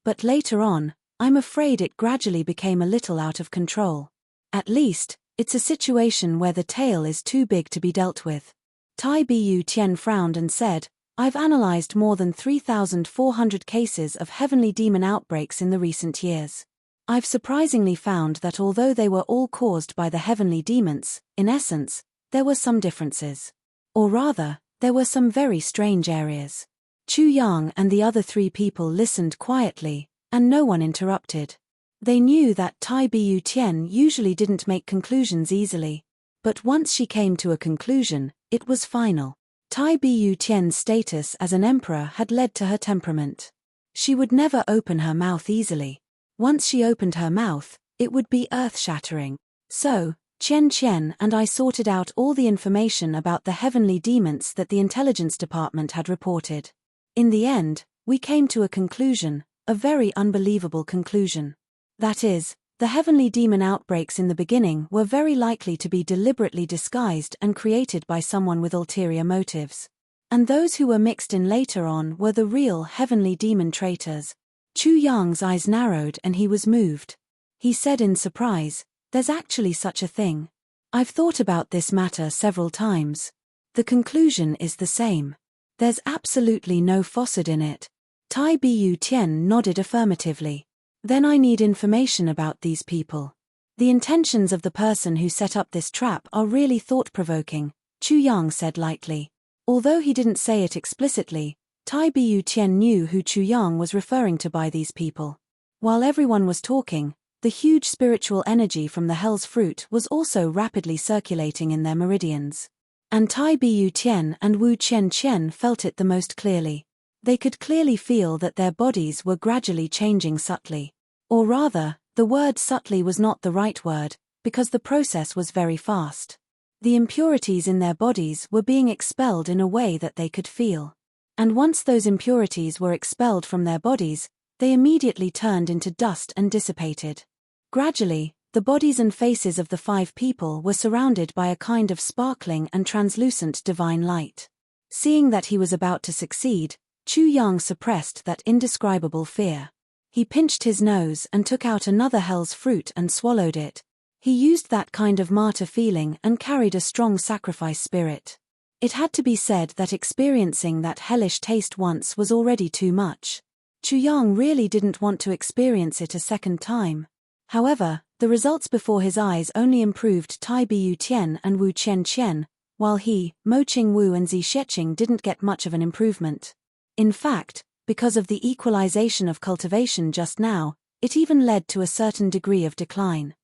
But later on, I'm afraid it gradually became a little out of control. At least, it's a situation where the tail is too big to be dealt with. Tai Bu Tian frowned and said, I've analyzed more than 3,400 cases of heavenly demon outbreaks in the recent years. I've surprisingly found that although they were all caused by the heavenly demons, in essence, there were some differences. Or rather, there were some very strange areas. Chu Yang and the other 3 people listened quietly, and no one interrupted. They knew that Tai Bu Tian usually didn't make conclusions easily. But once she came to a conclusion, it was final. Tai Bu Tian's status as an emperor had led to her temperament. She would never open her mouth easily. Once she opened her mouth, it would be earth-shattering. So, Qian Qian and I sorted out all the information about the heavenly demons that the intelligence department had reported. In the end, we came to a conclusion, a very unbelievable conclusion. That is, the heavenly demon outbreaks in the beginning were very likely to be deliberately disguised and created by someone with ulterior motives. And those who were mixed in later on were the real heavenly demon traitors. Chu Yang's eyes narrowed and he was moved. He said in surprise, there's actually such a thing. I've thought about this matter several times. The conclusion is the same. There's absolutely no faucet in it. Tai Bu Tian nodded affirmatively. Then I need information about these people. The intentions of the person who set up this trap are really thought-provoking, Chu Yang said lightly. Although he didn't say it explicitly, Tai Bu Tian knew who Chu Yang was referring to by these people. While everyone was talking, the huge spiritual energy from the hell's fruit was also rapidly circulating in their meridians. And Tai Bu Tian and Wu Qian Qian felt it the most clearly. They could clearly feel that their bodies were gradually changing subtly. Or rather, the word subtly was not the right word, because the process was very fast. The impurities in their bodies were being expelled in a way that they could feel. And once those impurities were expelled from their bodies, they immediately turned into dust and dissipated. Gradually, the bodies and faces of the 5 people were surrounded by a kind of sparkling and translucent divine light. Seeing that he was about to succeed, Chu Yang suppressed that indescribable fear. He pinched his nose and took out another hell's fruit and swallowed it. He used that kind of martyr feeling and carried a strong sacrifice spirit. It had to be said that experiencing that hellish taste once was already too much. Chu Yang really didn't want to experience it a second time. However, the results before his eyes only improved Tai Bu Tian and Wu Qian Qian, while he, Mo Qing Wu and Zi Sheqing didn't get much of an improvement. In fact, because of the equalization of cultivation just now, it even led to a certain degree of decline.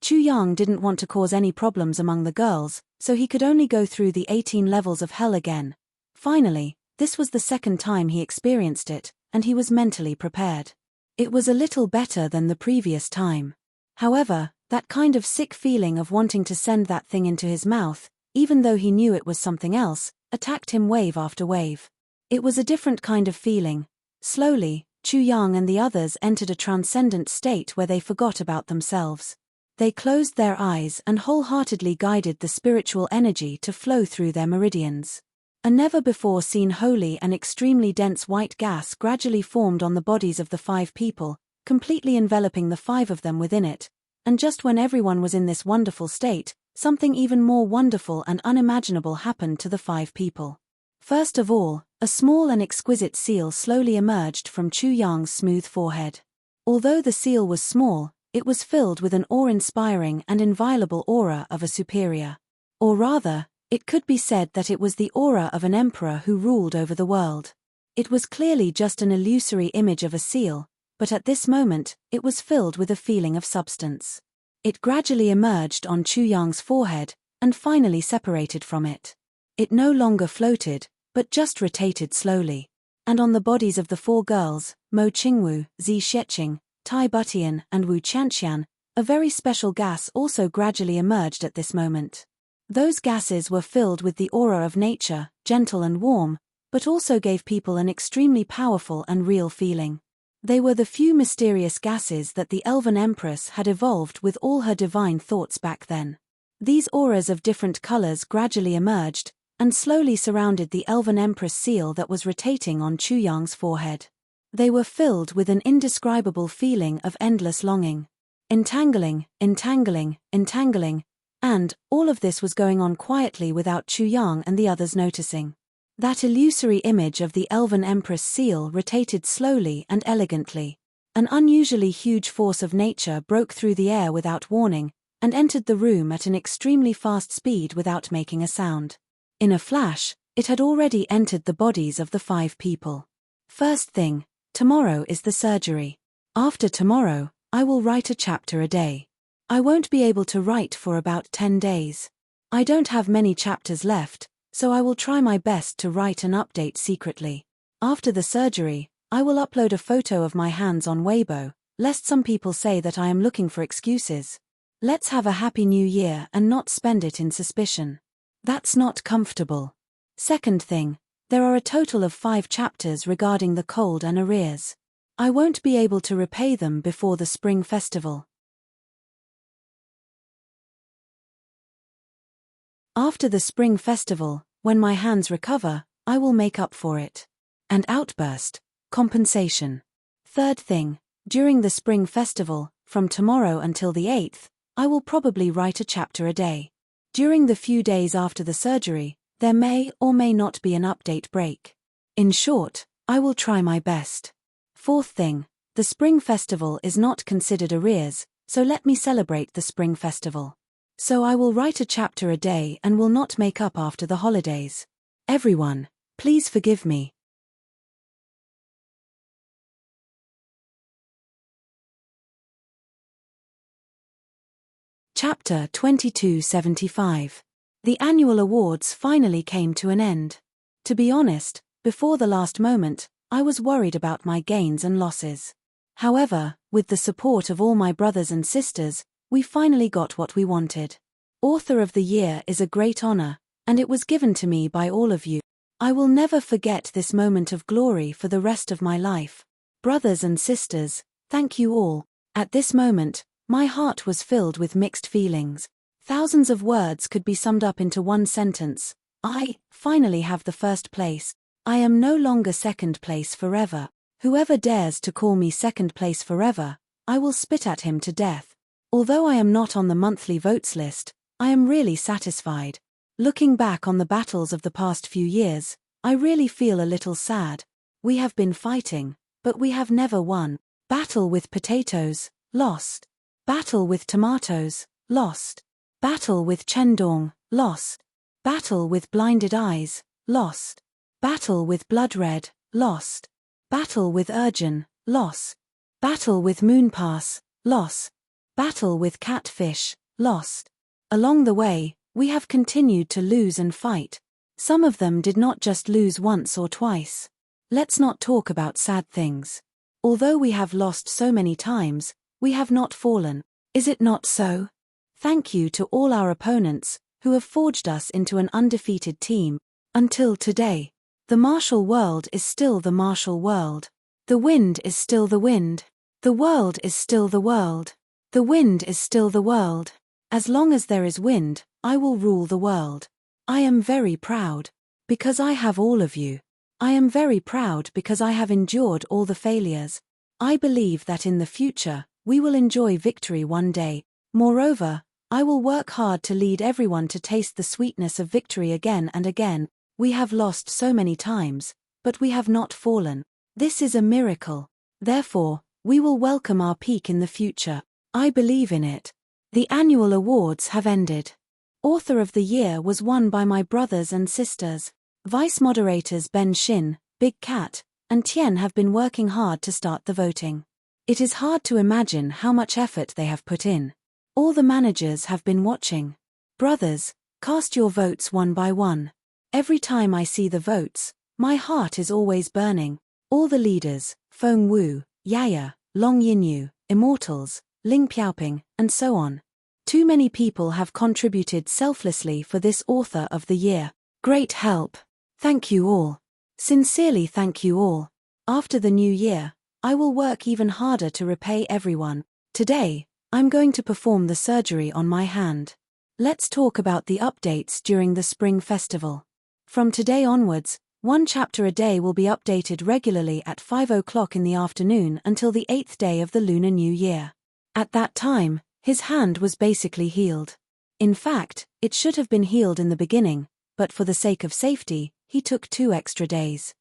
Chu Yang didn't want to cause any problems among the girls, so he could only go through the 18 levels of hell again. Finally, this was the second time he experienced it, and he was mentally prepared. It was a little better than the previous time. However, that kind of sick feeling of wanting to send that thing into his mouth, even though he knew it was something else, attacked him wave after wave. It was a different kind of feeling. Slowly, Chu Yang and the others entered a transcendent state where they forgot about themselves. They closed their eyes and wholeheartedly guided the spiritual energy to flow through their meridians. A never-before-seen holy and extremely dense white gas gradually formed on the bodies of the 5 people, completely enveloping the 5 of them within it, and just when everyone was in this wonderful state, something even more wonderful and unimaginable happened to the 5 people. First of all, a small and exquisite seal slowly emerged from Chu Yang's smooth forehead. Although the seal was small, it was filled with an awe-inspiring and inviolable aura of a superior. Or rather, it could be said that it was the aura of an emperor who ruled over the world. It was clearly just an illusory image of a seal, but at this moment, it was filled with a feeling of substance. It gradually emerged on Chu Yang's forehead, and finally separated from it. It no longer floated, but just rotated slowly. And on the bodies of the 4 girls, Mo Qingwu, Zi Xieching, Tai Butian, and Wu Qianqian, a very special gas also gradually emerged at this moment. Those gases were filled with the aura of nature, gentle and warm, but also gave people an extremely powerful and real feeling. They were the few mysterious gases that the Elven Empress had evolved with all her divine thoughts back then. These auras of different colors gradually emerged, and slowly surrounded the Elven Empress seal that was rotating on Chu Yang's forehead. They were filled with an indescribable feeling of endless longing. Entangling, entangling, entangling, and all of this was going on quietly without Chu Yang and the others noticing. That illusory image of the Elven Empress seal rotated slowly and elegantly. An unusually huge force of nature broke through the air without warning, and entered the room at an extremely fast speed without making a sound. In a flash, it had already entered the bodies of the 5 people. First thing, tomorrow is the surgery. After tomorrow, I will write a chapter a day. I won't be able to write for about 10 days. I don't have many chapters left, so I will try my best to write an update secretly. After the surgery, I will upload a photo of my hands on Weibo, lest some people say that I am looking for excuses. Let's have a happy new year and not spend it in suspicion. That's not comfortable. Second thing, there are a total of 5 chapters regarding the cold and arrears. I won't be able to repay them before the spring festival. After the spring festival, when my hands recover, I will make up for it. And outburst, compensation. Third thing, during the spring festival, from tomorrow until the 8th, I will probably write a chapter a day. During the few days after the surgery, there may or may not be an update break. In short, I will try my best. Fourth thing, the spring festival is not considered arrears, so let me celebrate the spring festival. So I will write a chapter a day and will not make up after the holidays. Everyone, please forgive me. Chapter 2275. The annual awards finally came to an end. To be honest, before the last moment, I was worried about my gains and losses. However, with the support of all my brothers and sisters, we finally got what we wanted. Author of the Year is a great honor, and it was given to me by all of you. I will never forget this moment of glory for the rest of my life. Brothers and sisters, thank you all. At this moment, my heart was filled with mixed feelings. Thousands of words could be summed up into one sentence. I finally have the first place. I am no longer second place forever. Whoever dares to call me second place forever, I will spit at him to death. Although I am not on the monthly votes list, I am really satisfied. Looking back on the battles of the past few years, I really feel a little sad. We have been fighting, but we have never won. Battle with potatoes, lost. Battle with tomatoes, lost. Battle with Chendong, lost. Battle with blinded eyes, lost. Battle with blood red, lost. Battle with Urgin, loss. Battle with Moonpass, loss. Battle with Catfish, lost. Along the way, we have continued to lose and fight. Some of them did not just lose once or twice. Let's not talk about sad things. Although we have lost so many times, we have not fallen. Is it not so? Thank you to all our opponents, who have forged us into an undefeated team, until today. The martial world is still the martial world. The wind is still the wind. The world is still the world. The wind is still the world. As long as there is wind, I will rule the world. I am very proud. Because I have all of you. I am very proud because I have endured all the failures. I believe that in the future, we will enjoy victory one day. Moreover, I will work hard to lead everyone to taste the sweetness of victory again and again. We have lost so many times, but we have not fallen. This is a miracle. Therefore, we will welcome our peak in the future. I believe in it. The annual awards have ended. Author of the Year was won by my brothers and sisters. Vice moderators Ben Shin, Big Cat, and Tien have been working hard to start the voting. It is hard to imagine how much effort they have put in. All the managers have been watching. Brothers, cast your votes one by one. Every time I see the votes, my heart is always burning. All the leaders, Feng Wu, Yaya, Long Yinyu, Immortals, Ling Piaoping, and so on. Too many people have contributed selflessly for this Author of the Year. Great help. Thank you all. Sincerely thank you all. After the new year, I will work even harder to repay everyone. Today, I'm going to perform the surgery on my hand. Let's talk about the updates during the Spring Festival. From today onwards, one chapter a day will be updated regularly at 5 o'clock in the afternoon until the 8th day of the Lunar New Year. At that time, his hand was basically healed. In fact, it should have been healed in the beginning, but for the sake of safety, he took 2 extra days.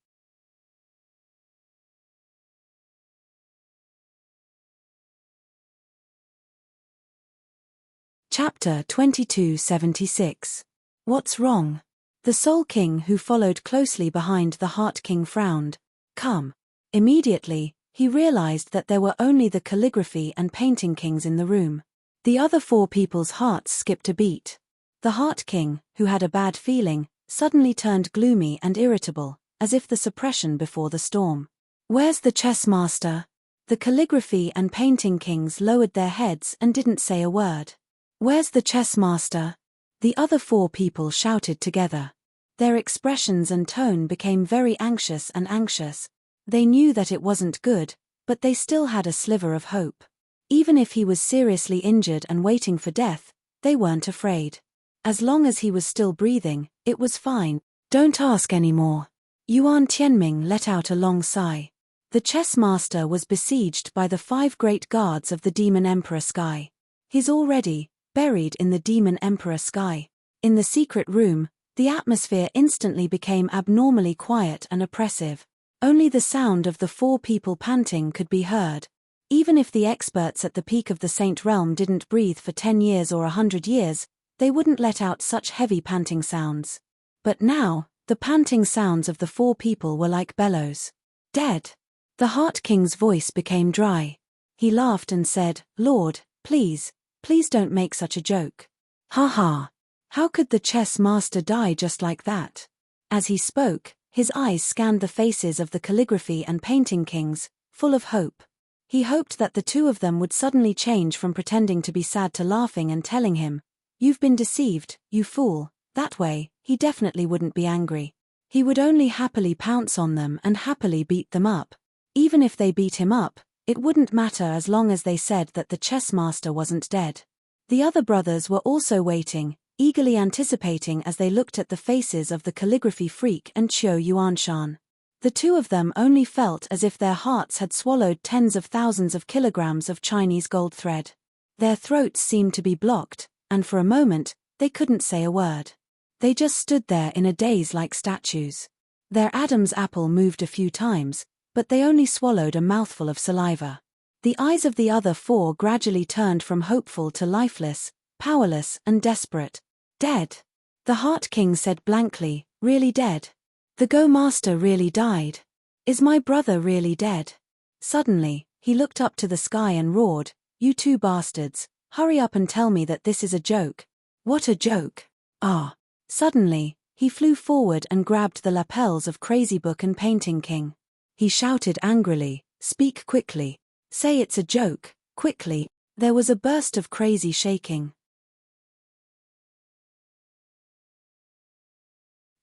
Chapter 2276. What's wrong? The Soul King who followed closely behind the Heart King frowned. Come. Immediately, he realized that there were only the calligraphy and painting kings in the room. The other 4 people's hearts skipped a beat. The Heart King, who had a bad feeling, suddenly turned gloomy and irritable, as if the suppression before the storm. Where's the chess master? The calligraphy and painting kings lowered their heads and didn't say a word. Where's the chess master? The other 4 people shouted together. Their expressions and tone became very anxious and anxious. They knew that it wasn't good, but they still had a sliver of hope. Even if he was seriously injured and waiting for death, they weren't afraid. As long as he was still breathing, it was fine. Don't ask anymore. Yuan Tianming let out a long sigh. The chess master was besieged by the 5 great guards of the Demon Emperor Sky. He's already buried in the Demon Emperor Sky. In the secret room, the atmosphere instantly became abnormally quiet and oppressive. Only the sound of the 4 people panting could be heard. Even if the experts at the peak of the Saint Realm didn't breathe for 10 years or 100 years, they wouldn't let out such heavy panting sounds. But now, the panting sounds of the 4 people were like bellows. Dead. The Heart King's voice became dry. He laughed and said, Lord, please don't make such a joke. Ha ha. How could the chess master die just like that? As he spoke, his eyes scanned the faces of the calligraphy and painting kings, full of hope. He hoped that the 2 of them would suddenly change from pretending to be sad to laughing and telling him, You've been deceived, you fool. That way, he definitely wouldn't be angry. He would only happily pounce on them and happily beat them up. Even if they beat him up, it wouldn't matter as long as they said that the chess master wasn't dead. The other brothers were also waiting, eagerly anticipating as they looked at the faces of the calligraphy freak and Qiu Yuanshan. The 2 of them only felt as if their hearts had swallowed tens of thousands of kilograms of Chinese gold thread. Their throats seemed to be blocked, and for a moment, they couldn't say a word. They just stood there in a daze like statues. Their Adam's apple moved a few times, but they only swallowed a mouthful of saliva. The eyes of the other 4 gradually turned from hopeful to lifeless, powerless and desperate. Dead. The Heart King said blankly, Really dead? The Go Master really died? Is my brother really dead? Suddenly, he looked up to the sky and roared, You 2 bastards, hurry up and tell me that this is a joke. What a joke. Ah. Suddenly, he flew forward and grabbed the lapels of Crazy Book and Painting King. He shouted angrily, Speak quickly. Say it's a joke, quickly. There was a burst of crazy shaking.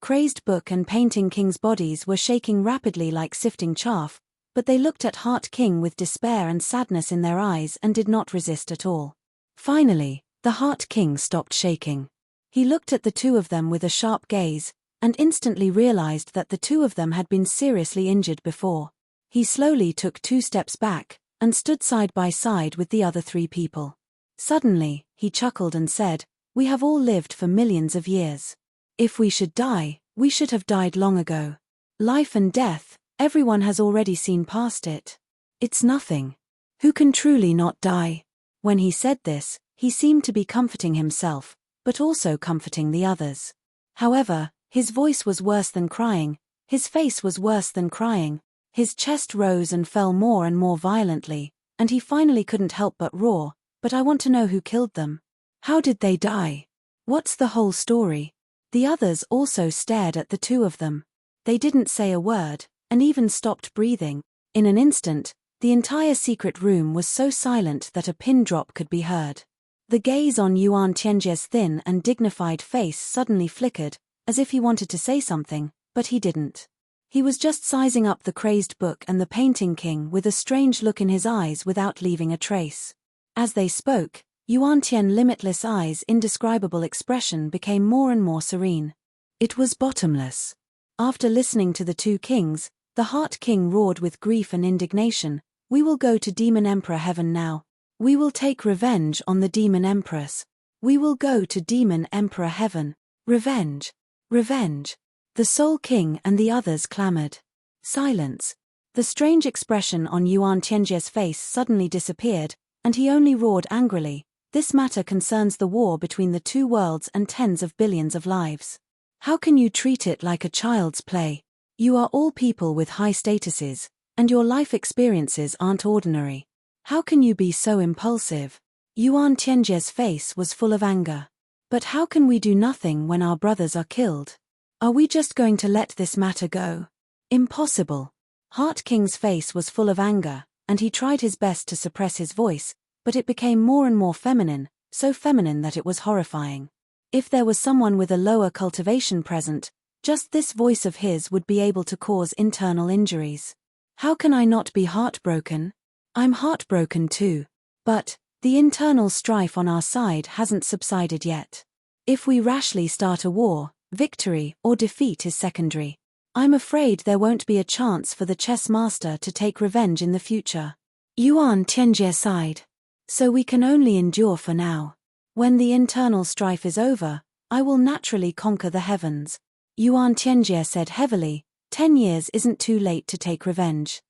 Crazed Book and Painting King's bodies were shaking rapidly like sifting chaff, but they looked at Heart King with despair and sadness in their eyes and did not resist at all. Finally, the Heart King stopped shaking. He looked at the two of them with a sharp gaze, and instantly realized that the two of them had been seriously injured before. He slowly took 2 steps back, and stood side by side with the other 3 people. Suddenly, he chuckled and said, "We have all lived for millions of years. If we should die, we should have died long ago. Life and death, everyone has already seen past it. It's nothing. Who can truly not die?" When he said this, he seemed to be comforting himself, but also comforting the others. However, his voice was worse than crying, his face was worse than crying, his chest rose and fell more and more violently, and he finally couldn't help but roar, "But I want to know who killed them. How did they die? What's the whole story?" The others also stared at the two of them. They didn't say a word, and even stopped breathing. In an instant, the entire secret room was so silent that a pin drop could be heard. The gaze on Yuan Tianjie's thin and dignified face suddenly flickered, as if he wanted to say something, but he didn't. He was just sizing up the Crazed Book and the Painting King with a strange look in his eyes without leaving a trace. As they spoke, Yuan Tian's limitless eyes' indescribable expression became more and more serene. It was bottomless. After listening to the 2 kings, the Heart King roared with grief and indignation, "We will go to Demon Emperor Heaven now. We will take revenge on the Demon Empress. We will go to Demon Emperor Heaven. Revenge! Revenge!" The Soul King and the others clamored. Silence. The strange expression on Yuan Tianjie's face suddenly disappeared, and he only roared angrily, "This matter concerns the war between the 2 worlds and tens of billions of lives. How can you treat it like a child's play? You are all people with high statuses, and your life experiences aren't ordinary. How can you be so impulsive?" Yuan Tianjie's face was full of anger. "But how can we do nothing when our brothers are killed? Are we just going to let this matter go? Impossible." Heart King's face was full of anger, and he tried his best to suppress his voice, but it became more and more feminine, so feminine that it was horrifying. If there was someone with a lower cultivation present, just this voice of his would be able to cause internal injuries. "How can I not be heartbroken? I'm heartbroken too. But the internal strife on our side hasn't subsided yet. If we rashly start a war, victory or defeat is secondary. I'm afraid there won't be a chance for the chess master to take revenge in the future." Yuan Tianjie sighed. "So we can only endure for now. When the internal strife is over, I will naturally conquer the heavens." Yuan Tianjie said heavily, 10 years isn't too late to take revenge.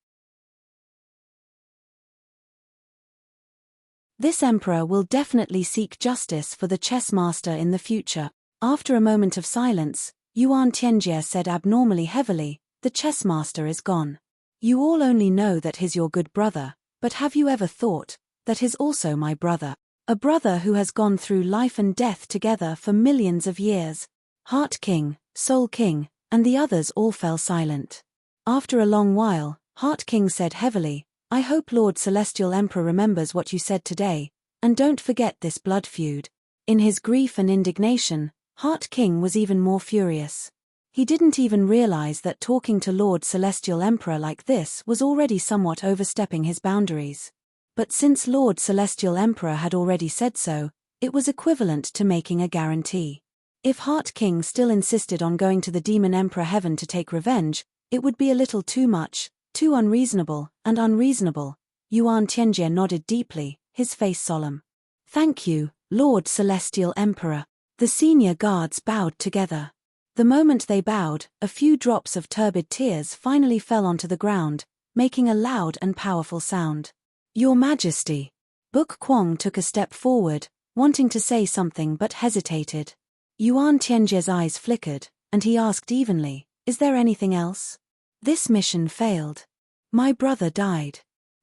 This emperor will definitely seek justice for the chess master in the future. After a moment of silence, Yuan Tianjie said abnormally heavily, "The chess master is gone. You all only know that he's your good brother, but have you ever thought that he's also my brother? A brother who has gone through life and death together for millions of years." Heart King, Soul King, and the others all fell silent. After a long while, Heart King said heavily, "I hope Lord Celestial Emperor remembers what you said today, and don't forget this blood feud." In his grief and indignation, Heart King was even more furious. He didn't even realize that talking to Lord Celestial Emperor like this was already somewhat overstepping his boundaries. But since Lord Celestial Emperor had already said so, it was equivalent to making a guarantee. If Heart King still insisted on going to the Demon Emperor Heaven to take revenge, it would be a little too much, too unreasonable, and unreasonable. Yuan Tianjie nodded deeply, his face solemn. "Thank you, Lord Celestial Emperor." The senior guards bowed together. The moment they bowed, a few drops of turbid tears finally fell onto the ground, making a loud and powerful sound. "Your Majesty." Book Kwong took a step forward, wanting to say something but hesitated. Yuan Tianjie's eyes flickered, and he asked evenly, "Is there anything else? This mission failed. My brother died.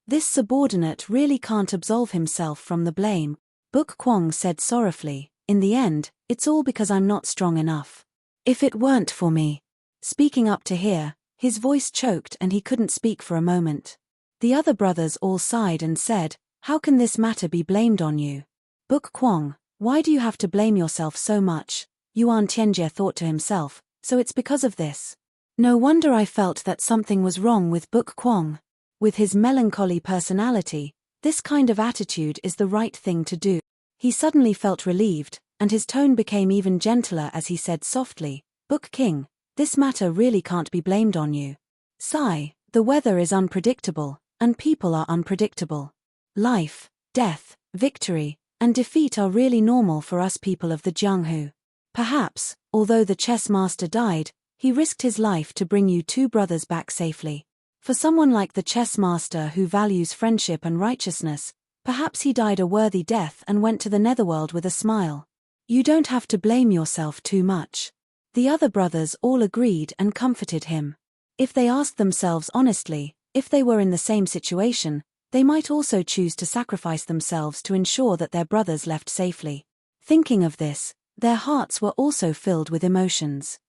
This subordinate really can't absolve himself from the blame." Book Kwong said sorrowfully, "In the end, it's all because I'm not strong enough. If it weren't for me." Speaking up to here, his voice choked and he couldn't speak for a moment. The other brothers all sighed and said, "How can this matter be blamed on you? Book Kwong, why do you have to blame yourself so much?" Yuan Tianjie thought to himself, so it's because of this. No wonder I felt that something was wrong with Book Kwong. With his melancholy personality, this kind of attitude is the right thing to do. He suddenly felt relieved, and his tone became even gentler as he said softly, Book King, this matter really can't be blamed on you. Sigh, the weather is unpredictable, and people are unpredictable. Life, death, victory, and defeat are really normal for us people of the Jianghu. Perhaps, although the chess master died, he risked his life to bring you two brothers back safely. For someone like the chess master who values friendship and righteousness, perhaps he died a worthy death and went to the netherworld with a smile. You don't have to blame yourself too much. The other brothers all agreed and comforted him. If they asked themselves honestly, if they were in the same situation, they might also choose to sacrifice themselves to ensure that their brothers left safely. Thinking of this, their hearts were also filled with emotions.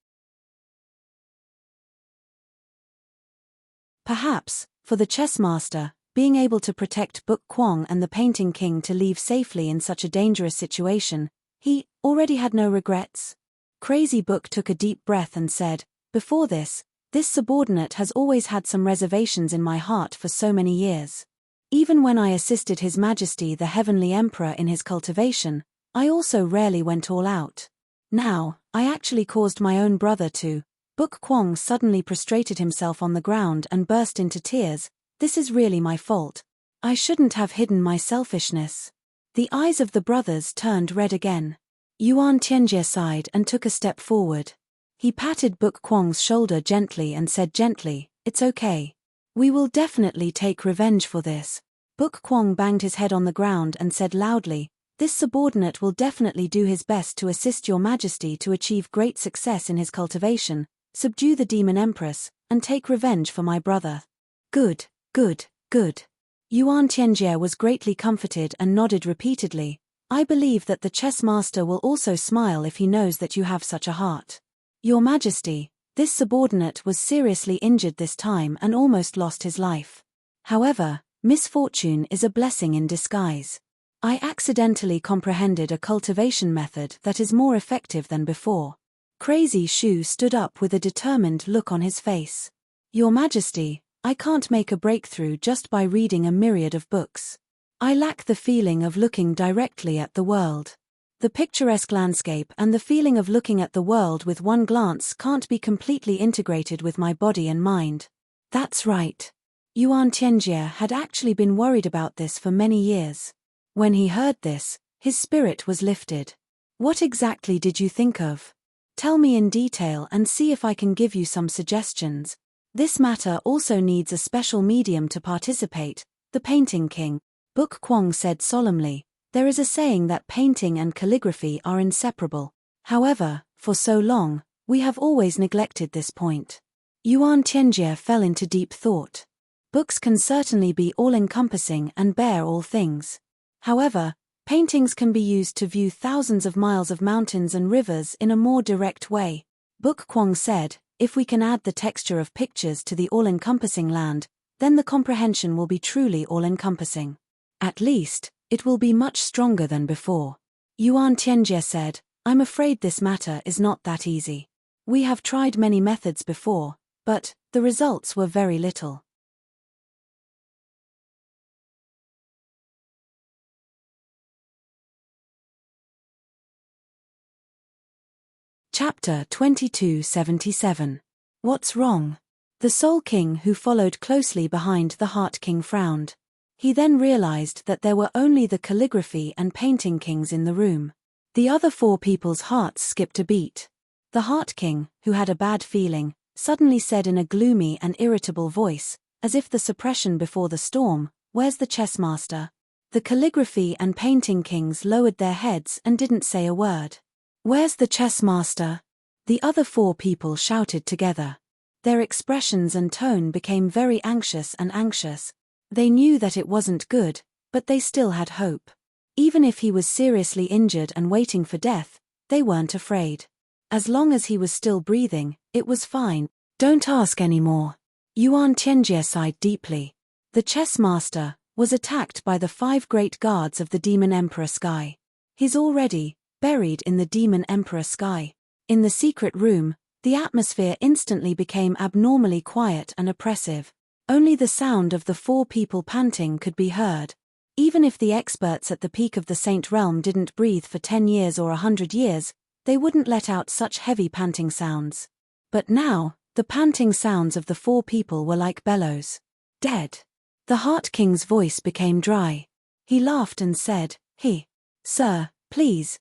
Perhaps, for the chess master, being able to protect Book Kwong and the Painting King to leave safely in such a dangerous situation, he already had no regrets. Crazy Book took a deep breath and said, before this subordinate has always had some reservations in my heart for so many years. Even when I assisted His Majesty the Heavenly Emperor in his cultivation, I also rarely went all out. Now, I actually caused my own brother to. Book Kwong suddenly prostrated himself on the ground and burst into tears. This is really my fault. I shouldn't have hidden my selfishness. The eyes of the brothers turned red again. Yuan Tianjie sighed and took a step forward. He patted Book Kwong's shoulder gently and said gently, it's okay. We will definitely take revenge for this. Book Kwong banged his head on the ground and said loudly, this subordinate will definitely do his best to assist your majesty to achieve great success in his cultivation, subdue the demon empress, and take revenge for my brother. Good, good, good. Yuan Tianjie was greatly comforted and nodded repeatedly. I believe that the chess master will also smile if he knows that you have such a heart. Your Majesty, this subordinate was seriously injured this time and almost lost his life. However, misfortune is a blessing in disguise. I accidentally comprehended a cultivation method that is more effective than before. Crazy Shu stood up with a determined look on his face. Your Majesty, I can't make a breakthrough just by reading a myriad of books. I lack the feeling of looking directly at the world. The picturesque landscape and the feeling of looking at the world with one glance can't be completely integrated with my body and mind. That's right. Yuan Tianjie had actually been worried about this for many years. When he heard this, his spirit was lifted. What exactly did you think of? Tell me in detail and see if I can give you some suggestions. This matter also needs a special medium to participate, the Painting King. Book Kwong said solemnly. There is a saying that painting and calligraphy are inseparable. However, for so long, we have always neglected this point. Yuan Tianjie fell into deep thought. Books can certainly be all-encompassing and bear all things. However, paintings can be used to view thousands of miles of mountains and rivers in a more direct way. Book Kwong said, if we can add the texture of pictures to the all-encompassing land, then the comprehension will be truly all-encompassing. At least, it will be much stronger than before. Yuan Tianjie said, I'm afraid this matter is not that easy. We have tried many methods before, but the results were very little. Chapter 2277. What's wrong? The Soul King who followed closely behind the Heart King frowned. He then realized that there were only the calligraphy and painting kings in the room. The other four people's hearts skipped a beat. The Heart King, who had a bad feeling, suddenly said in a gloomy and irritable voice, as if the suppression before the storm, where's the chess master? The calligraphy and painting kings lowered their heads and didn't say a word. Where's the chess master? The other four people shouted together. Their expressions and tone became very anxious and anxious. They knew that it wasn't good, but they still had hope. Even if he was seriously injured and waiting for death, they weren't afraid. As long as he was still breathing, it was fine. Don't ask anymore. Yuan Tianjie sighed deeply. The chess master was attacked by the 5 great guards of the Demon Emperor Sky. He's already buried in the Demon Emperor Sky. In the secret room, The atmosphere instantly became abnormally quiet and oppressive. Only the sound of the 4 people panting could be heard. Even if the experts at the peak of the Saint Realm didn't breathe for 10 years or 100 years, they wouldn't let out such heavy panting sounds. But now, the panting sounds of the 4 people were like bellows. Dead. The Heart King's voice became dry. He laughed and said, Sir, please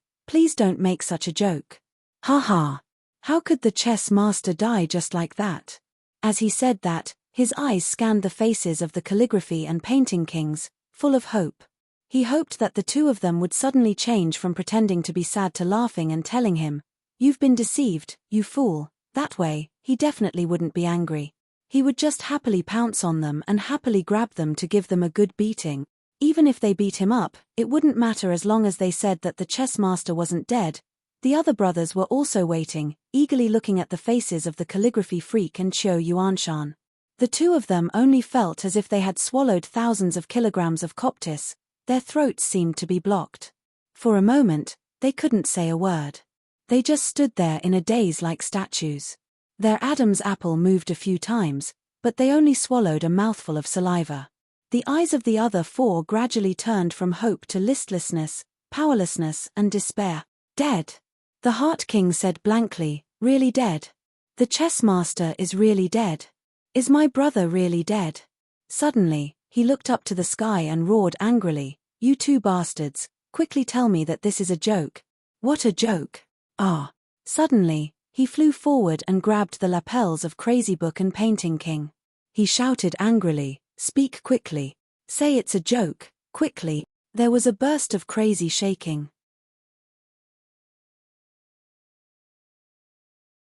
don't make such a joke. Ha ha. How could the chess master die just like that? As he said that, his eyes scanned the faces of the calligraphy and painting kings, full of hope. He hoped that the 2 of them would suddenly change from pretending to be sad to laughing and telling him, "You've been deceived, you fool." That way, he definitely wouldn't be angry. He would just happily pounce on them and happily grab them to give them a good beating. Even if they beat him up, it wouldn't matter as long as they said that the chess master wasn't dead. The other brothers were also waiting, eagerly looking at the faces of the calligraphy freak and Qiu Yuanshan. The 2 of them only felt as if they had swallowed thousands of kilograms of coptis. Their throats seemed to be blocked. For a moment, they couldn't say a word. They just stood there in a daze like statues. Their Adam's apple moved a few times, but they only swallowed a mouthful of saliva. The eyes of the other 4 gradually turned from hope to listlessness, powerlessness, and despair. Dead. The Heart King said blankly, "Really dead? The chess master is really dead? Is my brother really dead?" Suddenly, he looked up to the sky and roared angrily, "You 2 bastards, quickly tell me that this is a joke." "What a joke? Ah." Suddenly, he flew forward and grabbed the lapels of Crazy Book and Painting King. He shouted angrily, "Speak quickly. Say it's a joke, quickly." There was a burst of crazy shaking.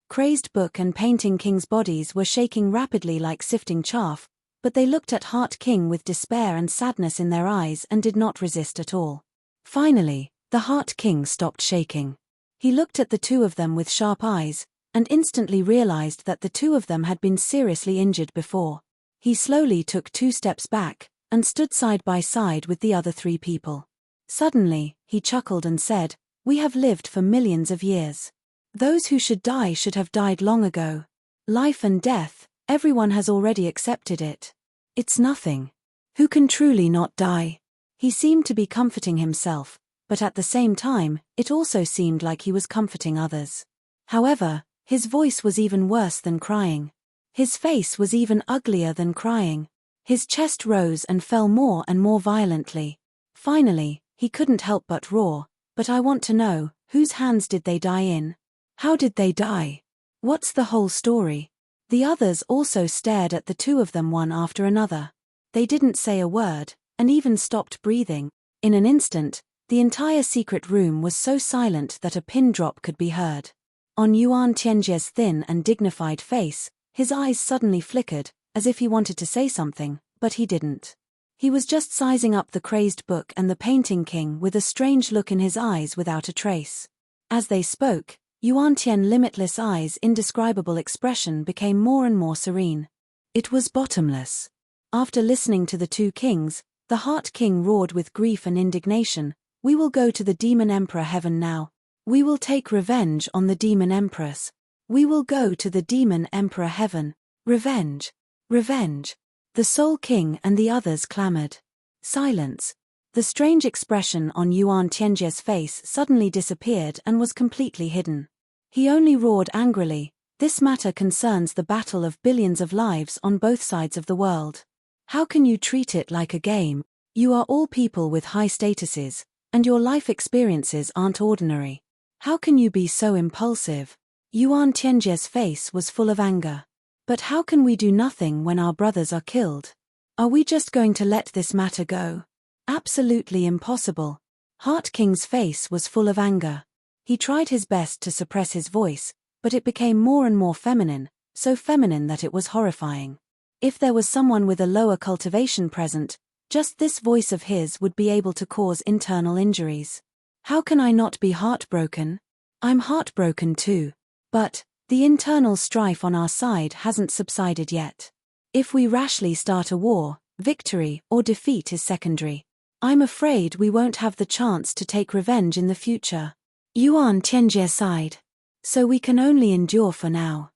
Crazed Book and Painting King's bodies were shaking rapidly like sifting chaff, but they looked at Heart King with despair and sadness in their eyes and did not resist at all. Finally, the Heart King stopped shaking. He looked at the 2 of them with sharp eyes, and instantly realized that the 2 of them had been seriously injured before. He slowly took 2 steps back, and stood side by side with the other 3 people. Suddenly, he chuckled and said, "We have lived for millions of years. Those who should die should have died long ago. Life and death, everyone has already accepted it. It's nothing. Who can truly not die?" He seemed to be comforting himself, but at the same time, it also seemed like he was comforting others. However, his voice was even worse than crying. His face was even uglier than crying. His chest rose and fell more and more violently. Finally, he couldn't help but roar, "But I want to know, whose hands did they die in? How did they die? What's the whole story?" The others also stared at the 2 of them one after another. They didn't say a word, and even stopped breathing. In an instant, the entire secret room was so silent that a pin drop could be heard. On Yuan Tianjie's thin and dignified face, his eyes suddenly flickered, as if he wanted to say something, but he didn't. He was just sizing up the Crazed Book and the Painting King with a strange look in his eyes without a trace. As they spoke, Yuan Tian's limitless eyes' indescribable expression became more and more serene. It was bottomless. After listening to the 2 kings, the Heart King roared with grief and indignation, "We will go to the Demon Emperor Heaven now. We will take revenge on the Demon Empress. We will go to the Demon Emperor Heaven. Revenge. Revenge." The Soul King and the others clamored. Silence. The strange expression on Yuan Tianjie's face suddenly disappeared and was completely hidden. He only roared angrily, "This matter concerns the battle of billions of lives on both sides of the world. How can you treat it like a game? You are all people with high statuses, and your life experiences aren't ordinary. How can you be so impulsive?" Yuan Tianjie's face was full of anger. "But how can we do nothing when our brothers are killed? Are we just going to let this matter go? Absolutely impossible." Heart King's face was full of anger. He tried his best to suppress his voice, but it became more and more feminine, so feminine that it was horrifying. If there was someone with a lower cultivation present, just this voice of his would be able to cause internal injuries. "How can I not be heartbroken? I'm heartbroken too. But the internal strife on our side hasn't subsided yet. If we rashly start a war, victory or defeat is secondary. I'm afraid we won't have the chance to take revenge in the future." Yuan Tianjie sighed. So we can only endure for now.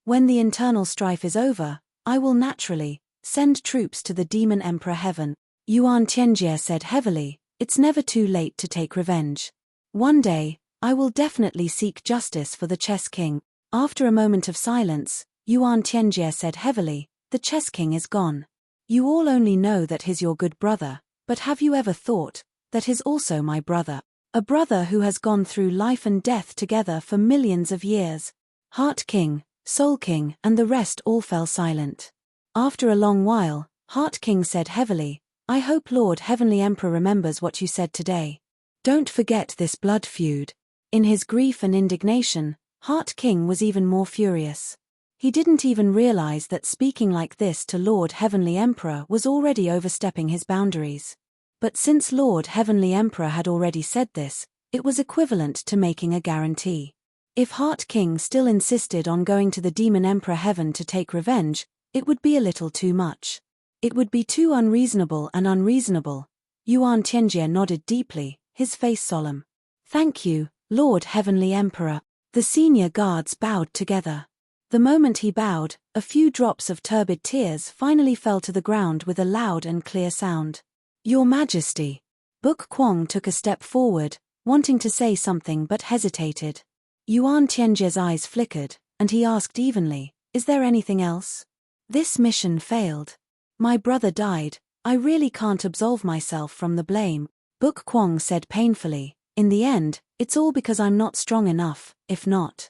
When the internal strife is over, I will naturally send troops to the demon emperor heaven. Yuan Tianjie said heavily, it's never too late to take revenge. One day, I will definitely seek justice for the chess king. After a moment of silence, Yuan Tianjie said heavily, the chess king is gone. You all only know that he's your good brother, but have you ever thought that he's also my brother? A brother who has gone through life and death together for millions of years. Heart King, Soul King, and the rest all fell silent. After a long while, Heart King said heavily, I hope Lord Heavenly Emperor remembers what you said today. Don't forget this blood feud. In his grief and indignation, Heart King was even more furious. He didn't even realize that speaking like this to Lord Heavenly Emperor was already overstepping his boundaries. But since Lord Heavenly Emperor had already said this, it was equivalent to making a guarantee. If Heart King still insisted on going to the Demon Emperor Heaven to take revenge, it would be a little too much. It would be too unreasonable and unreasonable. Yuan Tianjie nodded deeply, his face solemn. Thank you, Lord Heavenly Emperor. The senior guards bowed together. The moment he bowed, a few drops of turbid tears finally fell to the ground with a loud and clear sound. Your Majesty. Book Kwong took a step forward, wanting to say something but hesitated. Yuan Tianjie's eyes flickered, and he asked evenly, is there anything else? This mission failed. My brother died, I really can't absolve myself from the blame. Book Kwong said painfully, in the end, it's all because I'm not strong enough, if not.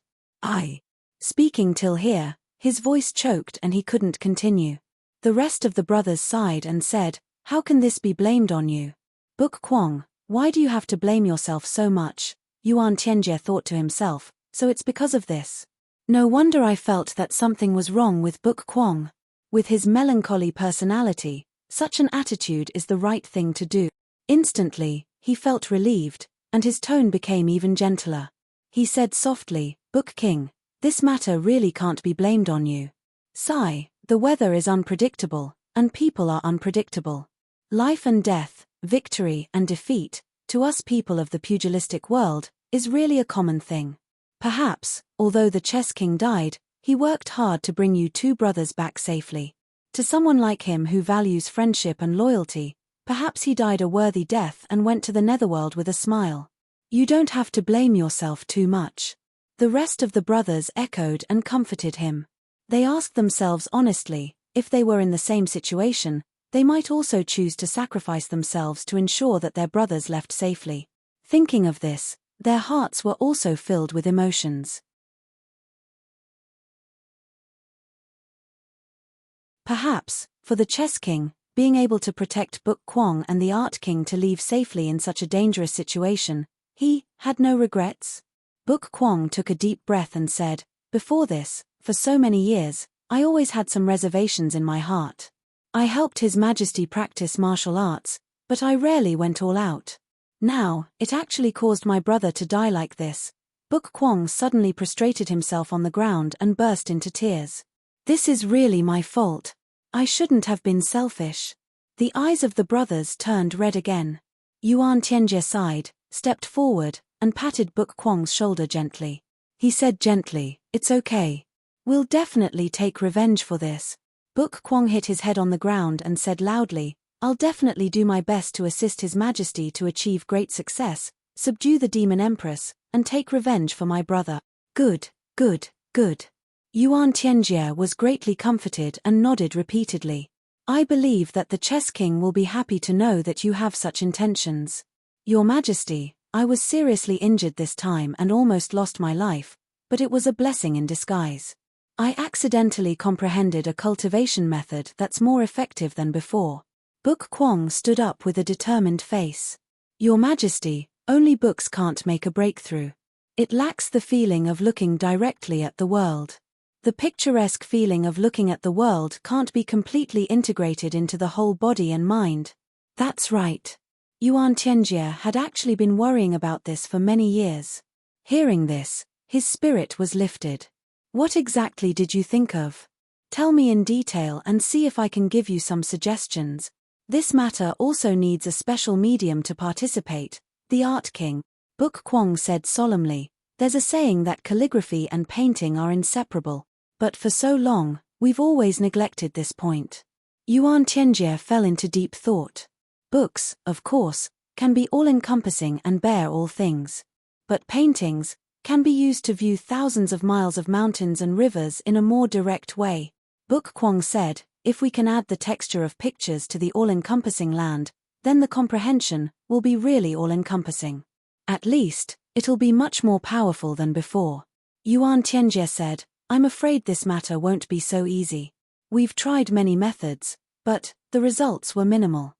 Speaking till here, his voice choked and he couldn't continue. The rest of the brothers sighed and said, how can this be blamed on you? Book Kwong, why do you have to blame yourself so much? Yuan Tianjie thought to himself, so it's because of this. No wonder I felt that something was wrong with Book Kwong. With his melancholy personality, such an attitude is the right thing to do. Instantly, he felt relieved, and his tone became even gentler. He said softly, Book King, this matter really can't be blamed on you. Sigh, the weather is unpredictable, and people are unpredictable. Life and death, victory and defeat, to us people of the pugilistic world, is really a common thing. Perhaps, although the chess king died, he worked hard to bring you two brothers back safely. To someone like him who values friendship and loyalty, perhaps he died a worthy death and went to the netherworld with a smile. You don't have to blame yourself too much. The rest of the brothers echoed and comforted him. They asked themselves honestly, if they were in the same situation, they might also choose to sacrifice themselves to ensure that their brothers left safely. Thinking of this, their hearts were also filled with emotions. Perhaps, for the chess king, being able to protect Book Kwong and the art king to leave safely in such a dangerous situation, he had no regrets. Book Kwong took a deep breath and said, before this, for so many years, I always had some reservations in my heart. I helped His Majesty practice martial arts, but I rarely went all out. Now, it actually caused my brother to die like this. Book Kwong suddenly prostrated himself on the ground and burst into tears. This is really my fault. I shouldn't have been selfish. The eyes of the brothers turned red again. Yuan Tianjie sighed, stepped forward, and patted Book Kwong's shoulder gently. He said gently, it's okay. We'll definitely take revenge for this. Book Kwong hit his head on the ground and said loudly, I'll definitely do my best to assist His Majesty to achieve great success, subdue the Demon Empress, and take revenge for my brother. Good, good, good. Yuan Tianjie was greatly comforted and nodded repeatedly. I believe that the chess king will be happy to know that you have such intentions. Your Majesty, I was seriously injured this time and almost lost my life, but it was a blessing in disguise. I accidentally comprehended a cultivation method that's more effective than before. Book Kwong stood up with a determined face. Your Majesty, only books can't make a breakthrough. It lacks the feeling of looking directly at the world. The picturesque feeling of looking at the world can't be completely integrated into the whole body and mind. That's right. Yuan Tianjie had actually been worrying about this for many years. Hearing this, his spirit was lifted. What exactly did you think of? Tell me in detail and see if I can give you some suggestions. This matter also needs a special medium to participate, The Art King, Book Kwong said solemnly, "There's a saying that calligraphy and painting are inseparable. But for so long, we've always neglected this point." Yuan Tianjie fell into deep thought. Books, of course, can be all-encompassing and bear all things. But paintings can be used to view thousands of miles of mountains and rivers in a more direct way. Book Kwong said, "If we can add the texture of pictures to the all-encompassing land, then the comprehension will be really all-encompassing. At least, it'll be much more powerful than before." Yuan Tianjie said, "I'm afraid this matter won't be so easy. We've tried many methods, but the results were minimal."